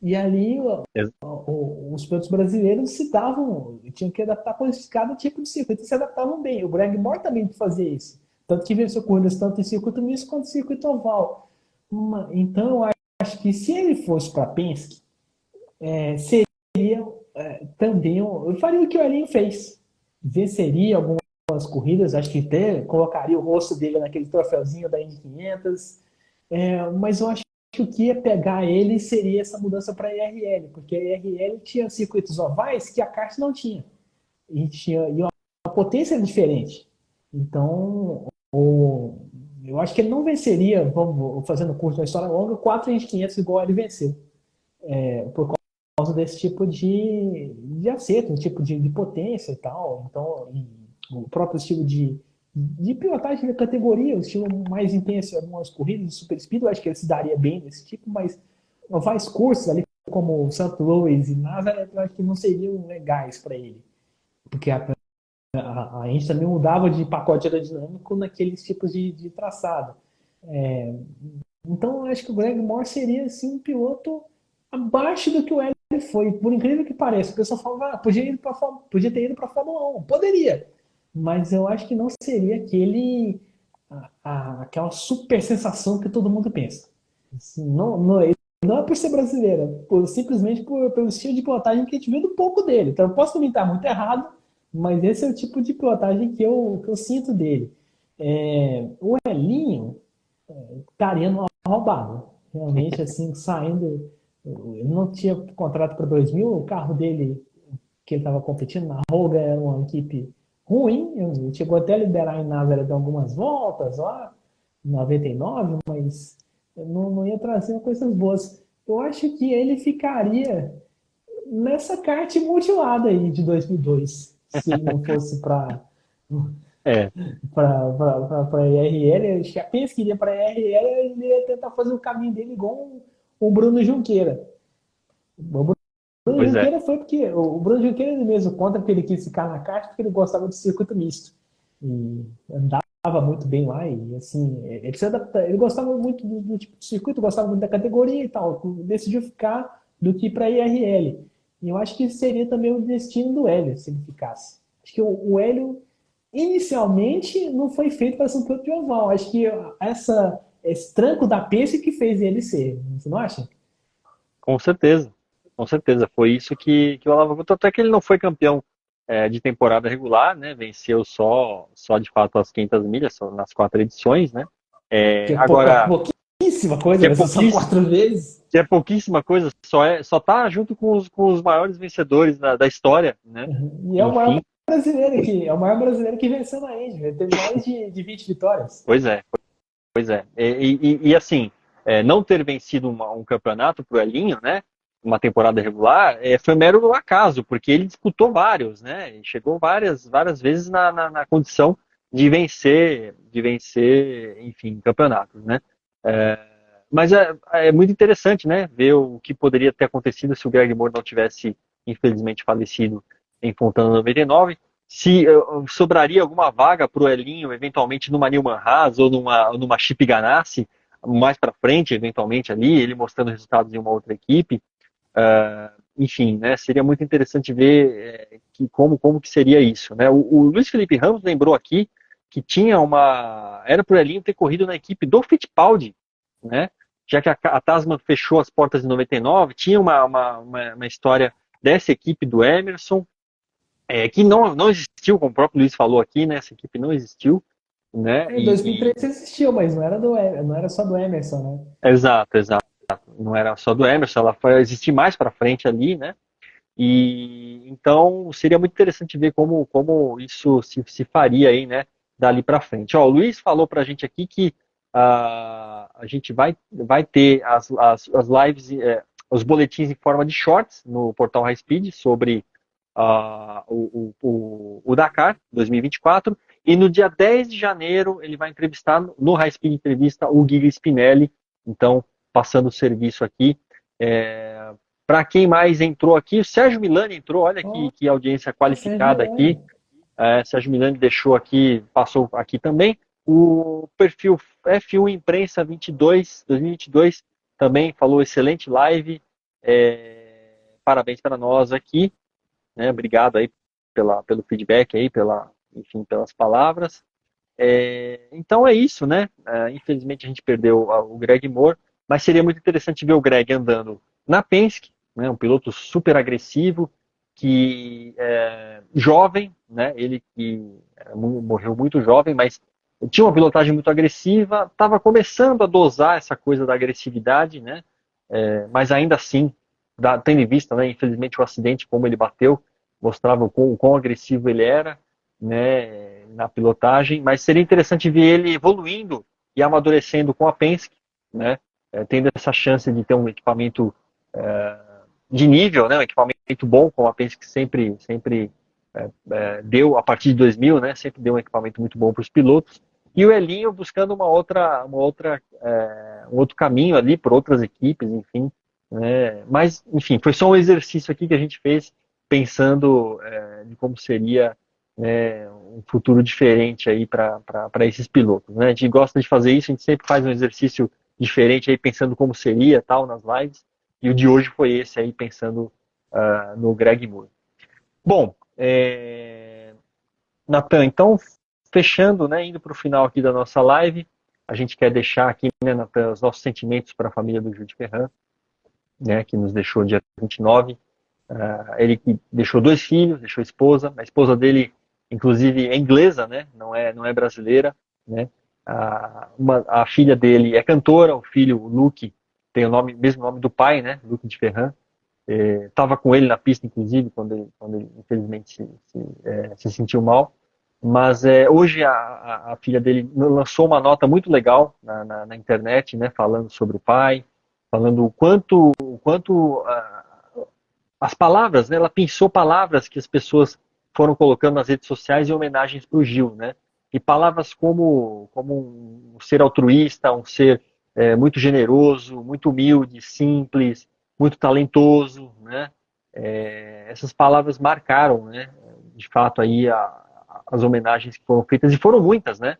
E ali Ex- os pilotos brasileiros se davam, tinham que adaptar para cada tipo de circuito e se adaptavam bem. O Greg Moore também fazia isso. Tanto que venceu corridas tanto em circuito misto quanto em circuito oval. Então eu acho que se ele fosse para Penske, seria também. Eu faria o que o Elinho fez. Venceria algumas corridas, acho que até colocaria o rosto dele naquele troféuzinho da Indy 500. Mas eu acho que o que ia pegar ele seria essa mudança para a IRL, porque a IRL tinha circuitos ovais que a kart não tinha. E a potência era diferente. Então, eu acho que ele não venceria, vamos fazendo curso uma história longa, 4 Indy 500 igual ele venceu. Por causa desse tipo de acerto, um tipo de potência e tal. Então, o próprio estilo de pilotagem da categoria, o estilo mais intenso em algumas corridas de super speed, eu acho que ele se daria bem nesse tipo, mas ovais cursos ali, como o St. Louis e Nazareth, eu acho que não seriam legais para ele. Porque a gente também mudava de pacote aerodinâmico naqueles tipos de traçado. Então, eu acho que o Greg Moore seria assim, um piloto abaixo do que o Hélio foi, por incrível que pareça. O pessoal fala, podia ter ido para a Fórmula 1. Poderia, mas eu acho que não seria aquela super sensação que todo mundo pensa. Assim, não é por ser brasileira, simplesmente pelo estilo de pilotagem que a gente viu do pouco dele. Então, eu posso também estar muito errado, mas esse é o tipo de pilotagem que eu sinto dele. O Elinho estaria numa roubada. Realmente, assim, saindo. Ele não tinha contrato para 2000, o carro dele, que ele estava competindo na Roga, era uma equipe ruim. Ele chegou até a liderar em Nazareth algumas voltas lá, em 99, mas não ia trazer coisas boas. Eu acho que ele ficaria nessa kart mutilada aí de 2002, se ele não fosse para É, para a IRL. Se a Penske iria para a IRL, ele ia tentar fazer o caminho dele igual o Bruno Junqueira. O Bruno pois é. Junqueira foi porque o Bruno Junqueira ele mesmo conta que ele quis ficar na kart porque ele gostava do circuito misto. E andava muito bem lá e assim, ele se adapta, ele gostava muito do tipo de circuito, gostava muito da categoria e tal, decidiu ficar do que para a IRL. E eu acho que seria também o destino do Hélio se ele ficasse. Acho que o Hélio inicialmente não foi feito para ser um piloto de oval. Acho que esse tranco da Penske que fez ele ser. Você não acha? Com certeza, com certeza. Foi isso que o alavancou. Tanto é que ele não foi campeão de temporada regular, né? Venceu só de fato as 500 milhas, só nas 4 edições, né? Que é Agora, pouquíssima coisa, que é né? São só pouquíssimo, 4 vezes. que é pouquíssima coisa, só tá junto com os maiores vencedores da história, né? E Enfim, é o maior brasileiro que venceu na Indy. Ele teve mais de 20 vitórias. pois é, pois é. Assim, não ter vencido um campeonato pro Elinho, né? Uma temporada regular, foi mero acaso, porque ele disputou vários, né? E chegou várias vezes na condição de vencer, enfim, campeonatos, né? É, mas é muito interessante, né? Ver o que poderia ter acontecido se o Greg Moore não tivesse, infelizmente, falecido em Fontana 99. Se sobraria alguma vaga para o Elinho, eventualmente numa Newman Haas ou numa Chip Ganassi, mais para frente, eventualmente ali, ele mostrando resultados em uma outra equipe. Enfim, né, seria muito interessante ver como que seria isso. Né? O Luiz Felipe Ramos lembrou aqui que tinha era para o Elinho ter corrido na equipe do Fittipaldi, né? Já que a Tasman fechou as portas em 99, tinha uma história dessa equipe do Emerson, que não existiu, como o próprio Luiz falou aqui, né? Essa equipe não existiu, né? Em 2003 existiu, mas não era só do Emerson, né? Exato, exato. Não era só do Emerson, ela foi existir mais para frente ali, né? E então seria muito interessante ver como isso se faria aí, né? Dali para frente. Ó, o Luiz falou para a gente aqui que a gente vai ter as lives, os boletins em forma de shorts no portal High Speed sobre o Dakar 2024. E no dia 10 de janeiro ele vai entrevistar no High Speed Entrevista o Guilherme Spinelli. Então, passando o serviço aqui. Para quem mais entrou aqui, o Sérgio Milani entrou, olha Oh, que audiência Sérgio qualificada aqui. Milani. Sérgio Milani deixou aqui, passou aqui também. O perfil F1 Imprensa 2022 também falou excelente live. Parabéns para nós aqui, né? Obrigado aí pelo feedback aí, enfim, pelas palavras. Então é isso, né? Infelizmente a gente perdeu o Greg Moore, mas seria muito interessante ver o Greg andando na Penske, né? Um piloto super agressivo, que jovem, né? Ele que morreu muito jovem, mas tinha uma pilotagem muito agressiva, estava começando a dosar essa coisa da agressividade, né? Mas ainda assim, tendo em vista, né? Infelizmente o acidente, como ele bateu, mostrava o quão agressivo ele era, né, na pilotagem, mas seria interessante ver ele evoluindo e amadurecendo com a Penske, né, tendo essa chance de ter um equipamento de nível, né, um equipamento bom, como a Penske sempre deu a partir de 2000, né, sempre deu um equipamento muito bom para os pilotos. E o Elinho buscando um outro caminho ali por outras equipes, enfim. Né, mas, enfim, foi só um exercício aqui que a gente fez pensando de como seria, né, um futuro diferente aí para esses pilotos. Né? A gente gosta de fazer isso, a gente sempre faz um exercício diferente aí pensando como seria tal nas lives. E o de hoje foi esse aí pensando no Greg Moore. Bom, Natan, então fechando, né, indo para o final aqui da nossa live, a gente quer deixar aqui, né, Natan, os nossos sentimentos para a família do Júlio Ferran, né, que nos deixou dia 29. Ele que deixou 2 filhos, deixou esposa. A esposa dele, inclusive, é inglesa, né? Não é brasileira, né? A filha dele é cantora. O filho, o Luke, tem o mesmo nome do pai, né? Luke de Ferran. Estava com ele na pista, inclusive, quando ele infelizmente se sentiu mal. Mas hoje a filha dele lançou uma nota muito legal na internet, né? Falando sobre o pai, falando o quanto as palavras, né? Ela pensou palavras que as pessoas foram colocando nas redes sociais em homenagens para o Gil, né? E palavras como um ser altruísta, um ser muito generoso, muito humilde, simples, muito talentoso, né? Essas palavras marcaram, né? De fato aí as homenagens que foram feitas e foram muitas, né?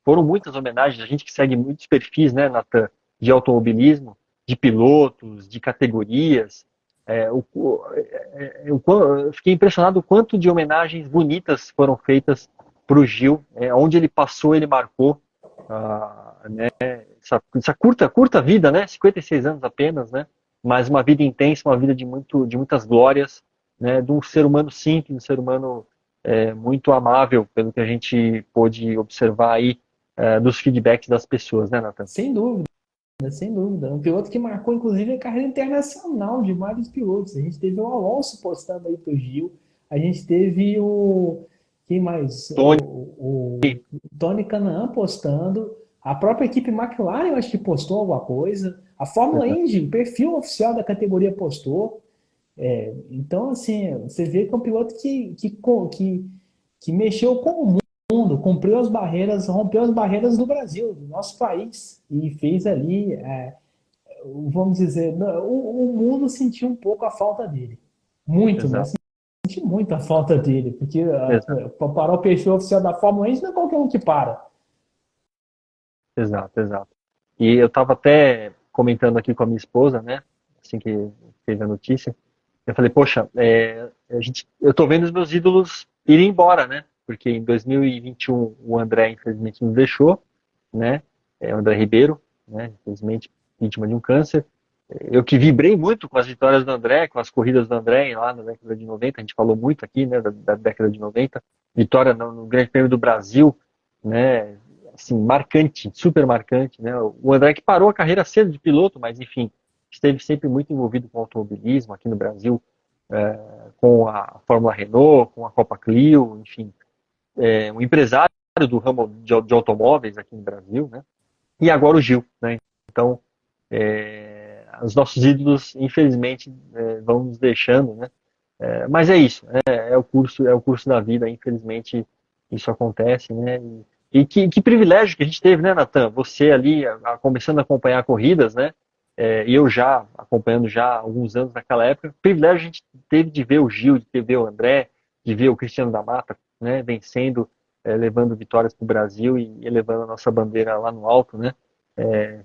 Foram muitas homenagens. A gente que segue muitos perfis, né, Nathan, de automobilismo, de pilotos, de categorias. Eu fiquei impressionado o quanto de homenagens bonitas foram feitas para o Gil. Onde ele passou, ele marcou. Né, essa curta vida, né? 56 anos apenas, né? Mas uma vida intensa, uma vida de muitas glórias, né? De um ser humano simples, um ser humano muito amável, pelo que a gente pôde observar aí dos feedbacks das pessoas, né, Nathan? Sem dúvida, sem dúvida. Um piloto que marcou, inclusive, a carreira internacional de vários pilotos. A gente teve o Alonso postando aí pro Gil, a gente teve o. Quem mais? Tony, O Tony Kanaan postando, a própria equipe McLaren, eu acho que postou alguma coisa, a Fórmula Indy, o perfil oficial da categoria postou. Então, assim, você vê que é um piloto que mexeu com o mundo, cumpriu as barreiras, rompeu as barreiras do Brasil, do nosso país, e fez ali, vamos dizer, o mundo sentiu um pouco a falta dele. Muito, né? exato, Senti muito a falta dele, porque exato, para parar o perfil oficial da Fórmula 1 não é qualquer um que para. exato, exato. E eu estava até comentando aqui com a minha esposa, né? Assim que teve a notícia, eu falei, poxa, eu estou vendo os meus ídolos irem embora, né? Porque em 2021 o André, infelizmente, nos deixou, né? O André Ribeiro, né? Infelizmente, vítima de um câncer. Eu que vibrei muito com as vitórias do André, com as corridas do André lá na década de 90, a gente falou muito aqui, né, da década de 90, vitória no Grande Prêmio do Brasil, né, assim, marcante, super marcante, né, o André que parou a carreira cedo de piloto, mas enfim, esteve sempre muito envolvido com o automobilismo aqui no Brasil, com a Fórmula Renault, com a Copa Clio, enfim, um empresário do ramo de automóveis aqui no Brasil, né, e agora o Gil, né, então os nossos ídolos, infelizmente, vão nos deixando, né? Mas é isso, é o curso da vida, infelizmente isso acontece, né? E que privilégio que a gente teve, né, Natan? Você ali começando a acompanhar corridas, né? E eu já acompanhando já há alguns anos naquela época. Privilégio a gente teve de ver o Gil, de ver o André, de ver o Cristiano da Mata, né? Vencendo, levando vitórias para o Brasil e elevando a nossa bandeira lá no alto, né?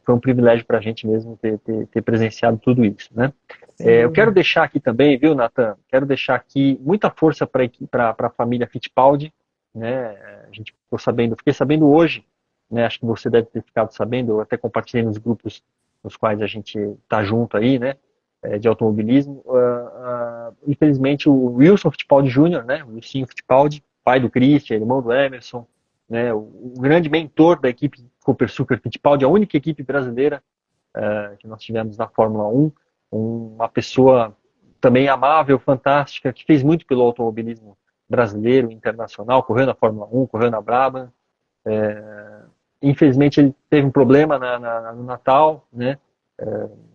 Foi um privilégio para a gente mesmo ter presenciado tudo isso, né? Sem Eu quero dúvida. deixar aqui também, viu, Nathan? Quero deixar aqui muita força para a família Fittipaldi, né? A gente fiquei sabendo hoje, né? Acho que você deve ter ficado sabendo, eu até compartilhei nos grupos nos quais a gente está junto aí, né? De automobilismo. Infelizmente, o Wilson Fittipaldi Jr., né? O Wilson Fittipaldi, pai do Christian, irmão do Emerson, né? O grande mentor da equipe Cooper Sucker Fittipaldi, a única equipe brasileira que nós tivemos na Fórmula 1, uma pessoa também amável, fantástica, que fez muito pelo automobilismo brasileiro, internacional, correu na Fórmula 1, correu na Brabham. Infelizmente ele teve um problema no Natal, né?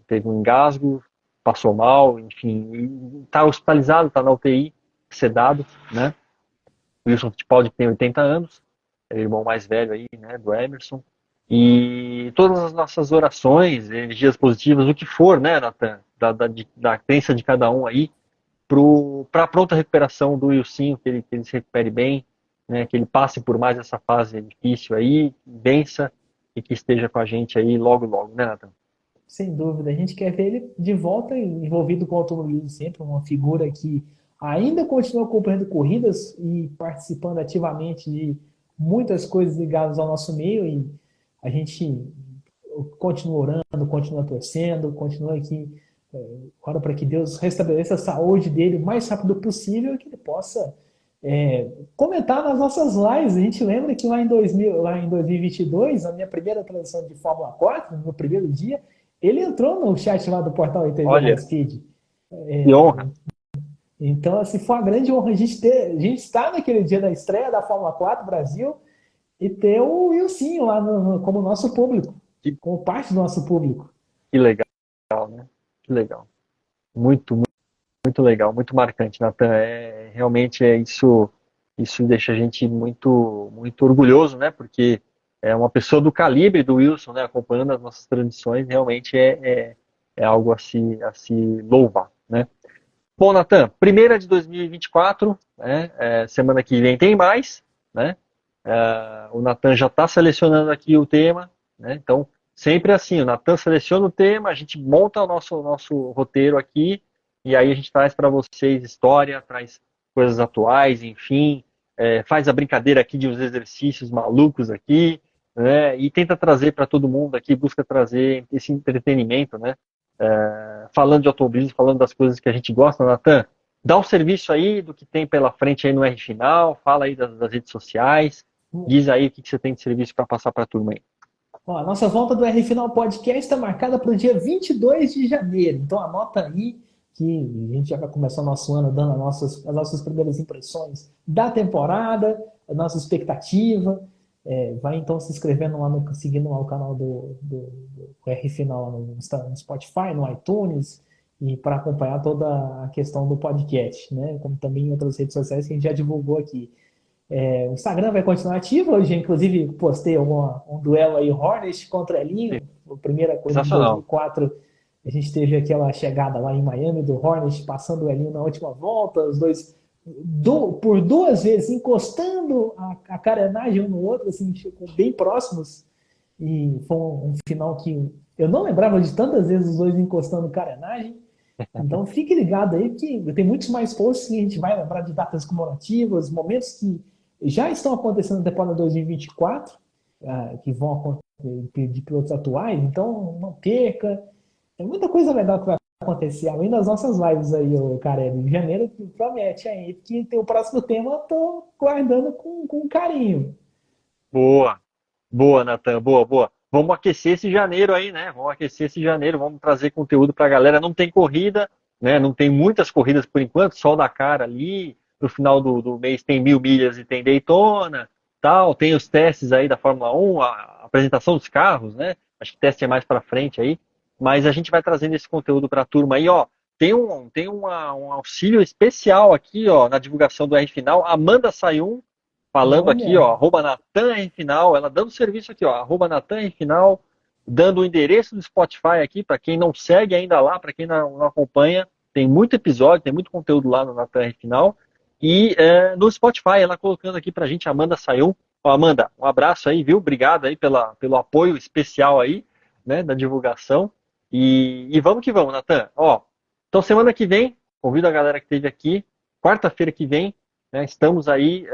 Teve um engasgo, passou mal, enfim, está hospitalizado, está na UTI, sedado, né? O Wilson Fittipaldi tem 80 anos, é o irmão mais velho aí, né, do Emerson. E todas as nossas orações, energias positivas, o que for, né, Nathan, da crença de cada um aí, para a pronta recuperação do Wilson, que ele se recupere bem, né, que ele passe por mais essa fase difícil aí, vença e que esteja com a gente aí logo, logo, né, Nathan? Sem dúvida. A gente quer ver ele de volta envolvido com o automobilismo sempre, uma figura que ainda continua acompanhando corridas e participando ativamente de muitas coisas ligadas ao nosso meio e a gente continua orando, continua torcendo, continua aqui, ora para que Deus restabeleça a saúde dele o mais rápido possível e que ele possa comentar nas nossas lives. A gente lembra que lá em 2022, na minha primeira transmissão de Fórmula 4, no meu primeiro dia, ele entrou no chat lá do portal ITV High Olha, Speed. que honra, Então, assim, foi uma grande honra a gente estar naquele dia da estreia da Fórmula 4 Brasil e ter o Wilsinho lá como nosso público, que, como parte do nosso público. que legal, né? Que legal. Muito, muito legal, muito marcante, Nathan. Realmente isso deixa a gente muito, muito orgulhoso, né? Porque é uma pessoa do calibre do Wilson, né? Acompanhando as nossas tradições, realmente é algo a se louvar, né? Bom, Nathan, primeira de 2024, né? Semana que vem tem mais, né? O Nathan já está selecionando aqui o tema, né? Então, sempre assim, o Nathan seleciona o tema, a gente monta o nosso roteiro aqui, e aí a gente traz para vocês história, traz coisas atuais, enfim, faz a brincadeira aqui de uns exercícios malucos aqui, né? E tenta trazer para todo mundo aqui, busca trazer esse entretenimento, né? Falando de automobilismo, falando das coisas que a gente gosta, Natan, dá um serviço aí do que tem pela frente aí no R Final, fala aí das redes sociais, diz aí o que você tem de serviço para passar para a turma aí. Bom, a nossa volta do R Final Podcast está marcada para o dia 22 de janeiro. Então anota aí que a gente já vai começar o nosso ano dando as nossas primeiras impressões da temporada, a nossa expectativa. Vai então se inscrevendo lá, seguindo lá o canal do R Final no Spotify, no iTunes, e para acompanhar toda a questão do podcast, né? Como também em outras redes sociais que a gente já divulgou aqui. O Instagram vai continuar ativo. Hoje, inclusive, postei um duelo aí, Hornet contra Elinho. A primeira corrida de 2004, a gente teve aquela chegada lá em Miami do Hornet, passando o Elinho na última volta, os dois por duas vezes encostando a carenagem um no outro, assim, bem próximos. E foi um final que eu não lembrava de tantas vezes os dois encostando carenagem. Então fique ligado aí que tem muitos mais posts que a gente vai lembrar de datas comemorativas, momentos que já estão acontecendo na temporada 2024, que vão acontecer de pilotos atuais, então não perca. É muita coisa legal que vai acontecer, além das nossas lives aí, o Carelli, em janeiro, que promete aí, que tem o próximo tema, eu tô guardando com carinho. Boa, boa, Natan, boa, boa. Vamos aquecer esse janeiro aí, né? Vamos aquecer esse janeiro, vamos trazer conteúdo para a galera. Não tem corrida, né? Não tem muitas corridas por enquanto, só da cara ali. No final do mês tem 1.000 milhas e tem Daytona, tal. Tem os testes aí da Fórmula 1, a apresentação dos carros, né? Acho que teste é mais para frente aí. Mas a gente vai trazendo esse conteúdo para a turma aí, ó. Tem um auxílio especial aqui, ó, na divulgação do R Final. Amanda Sayum falando aqui, ó, @NatanRFinal, ela dando serviço aqui, ó, @NatanRFinal, dando o endereço do Spotify aqui, para quem não segue ainda lá, para quem não acompanha, tem muito episódio, tem muito conteúdo lá no Natan Final. E no Spotify, ela colocando aqui pra gente, Amanda Sayum. Ó, Amanda, um abraço aí, viu? Obrigado aí pelo apoio especial aí, né, da divulgação. E vamos que vamos, Natan. Ó, então semana que vem, convido a galera que esteve aqui, quarta-feira que vem, né, estamos aí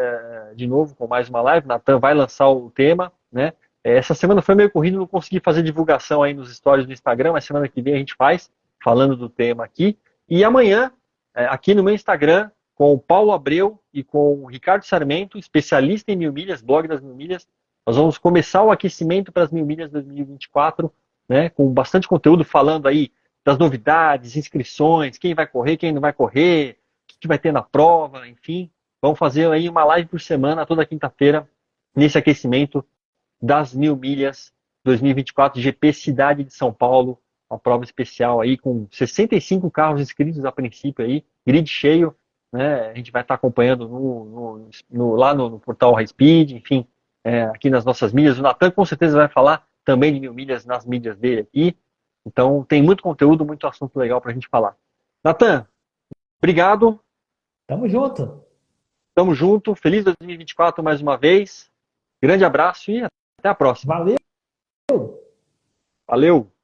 de novo com mais uma live. Natan vai lançar o tema, né? Essa semana foi meio corrido, não consegui fazer divulgação aí nos stories do Instagram, mas semana que vem a gente faz, falando do tema aqui. E amanhã, aqui no meu Instagram, com o Paulo Abreu e com o Ricardo Sarmento, especialista em 1.000 milhas, blog das 1.000 milhas, nós vamos começar o aquecimento para as 1.000 milhas 2024, né? Com bastante conteúdo falando aí das novidades, inscrições, quem vai correr, quem não vai correr, o que vai ter na prova, enfim. Vamos fazer aí uma live por semana, toda quinta-feira, nesse aquecimento das 1.000 milhas 2024 GP Cidade de São Paulo, uma prova especial aí com 65 carros inscritos a princípio aí, grid cheio, né? A gente vai estar acompanhando lá no portal High Speed, enfim, aqui nas nossas milhas. O Natan com certeza vai falar também de 1.000 milhas nas mídias dele aqui. Então tem muito conteúdo, muito assunto legal para a gente falar. Natan, obrigado. Tamo junto. Tamo junto. Feliz 2024 mais uma vez. Grande abraço e até a próxima. Valeu. Valeu!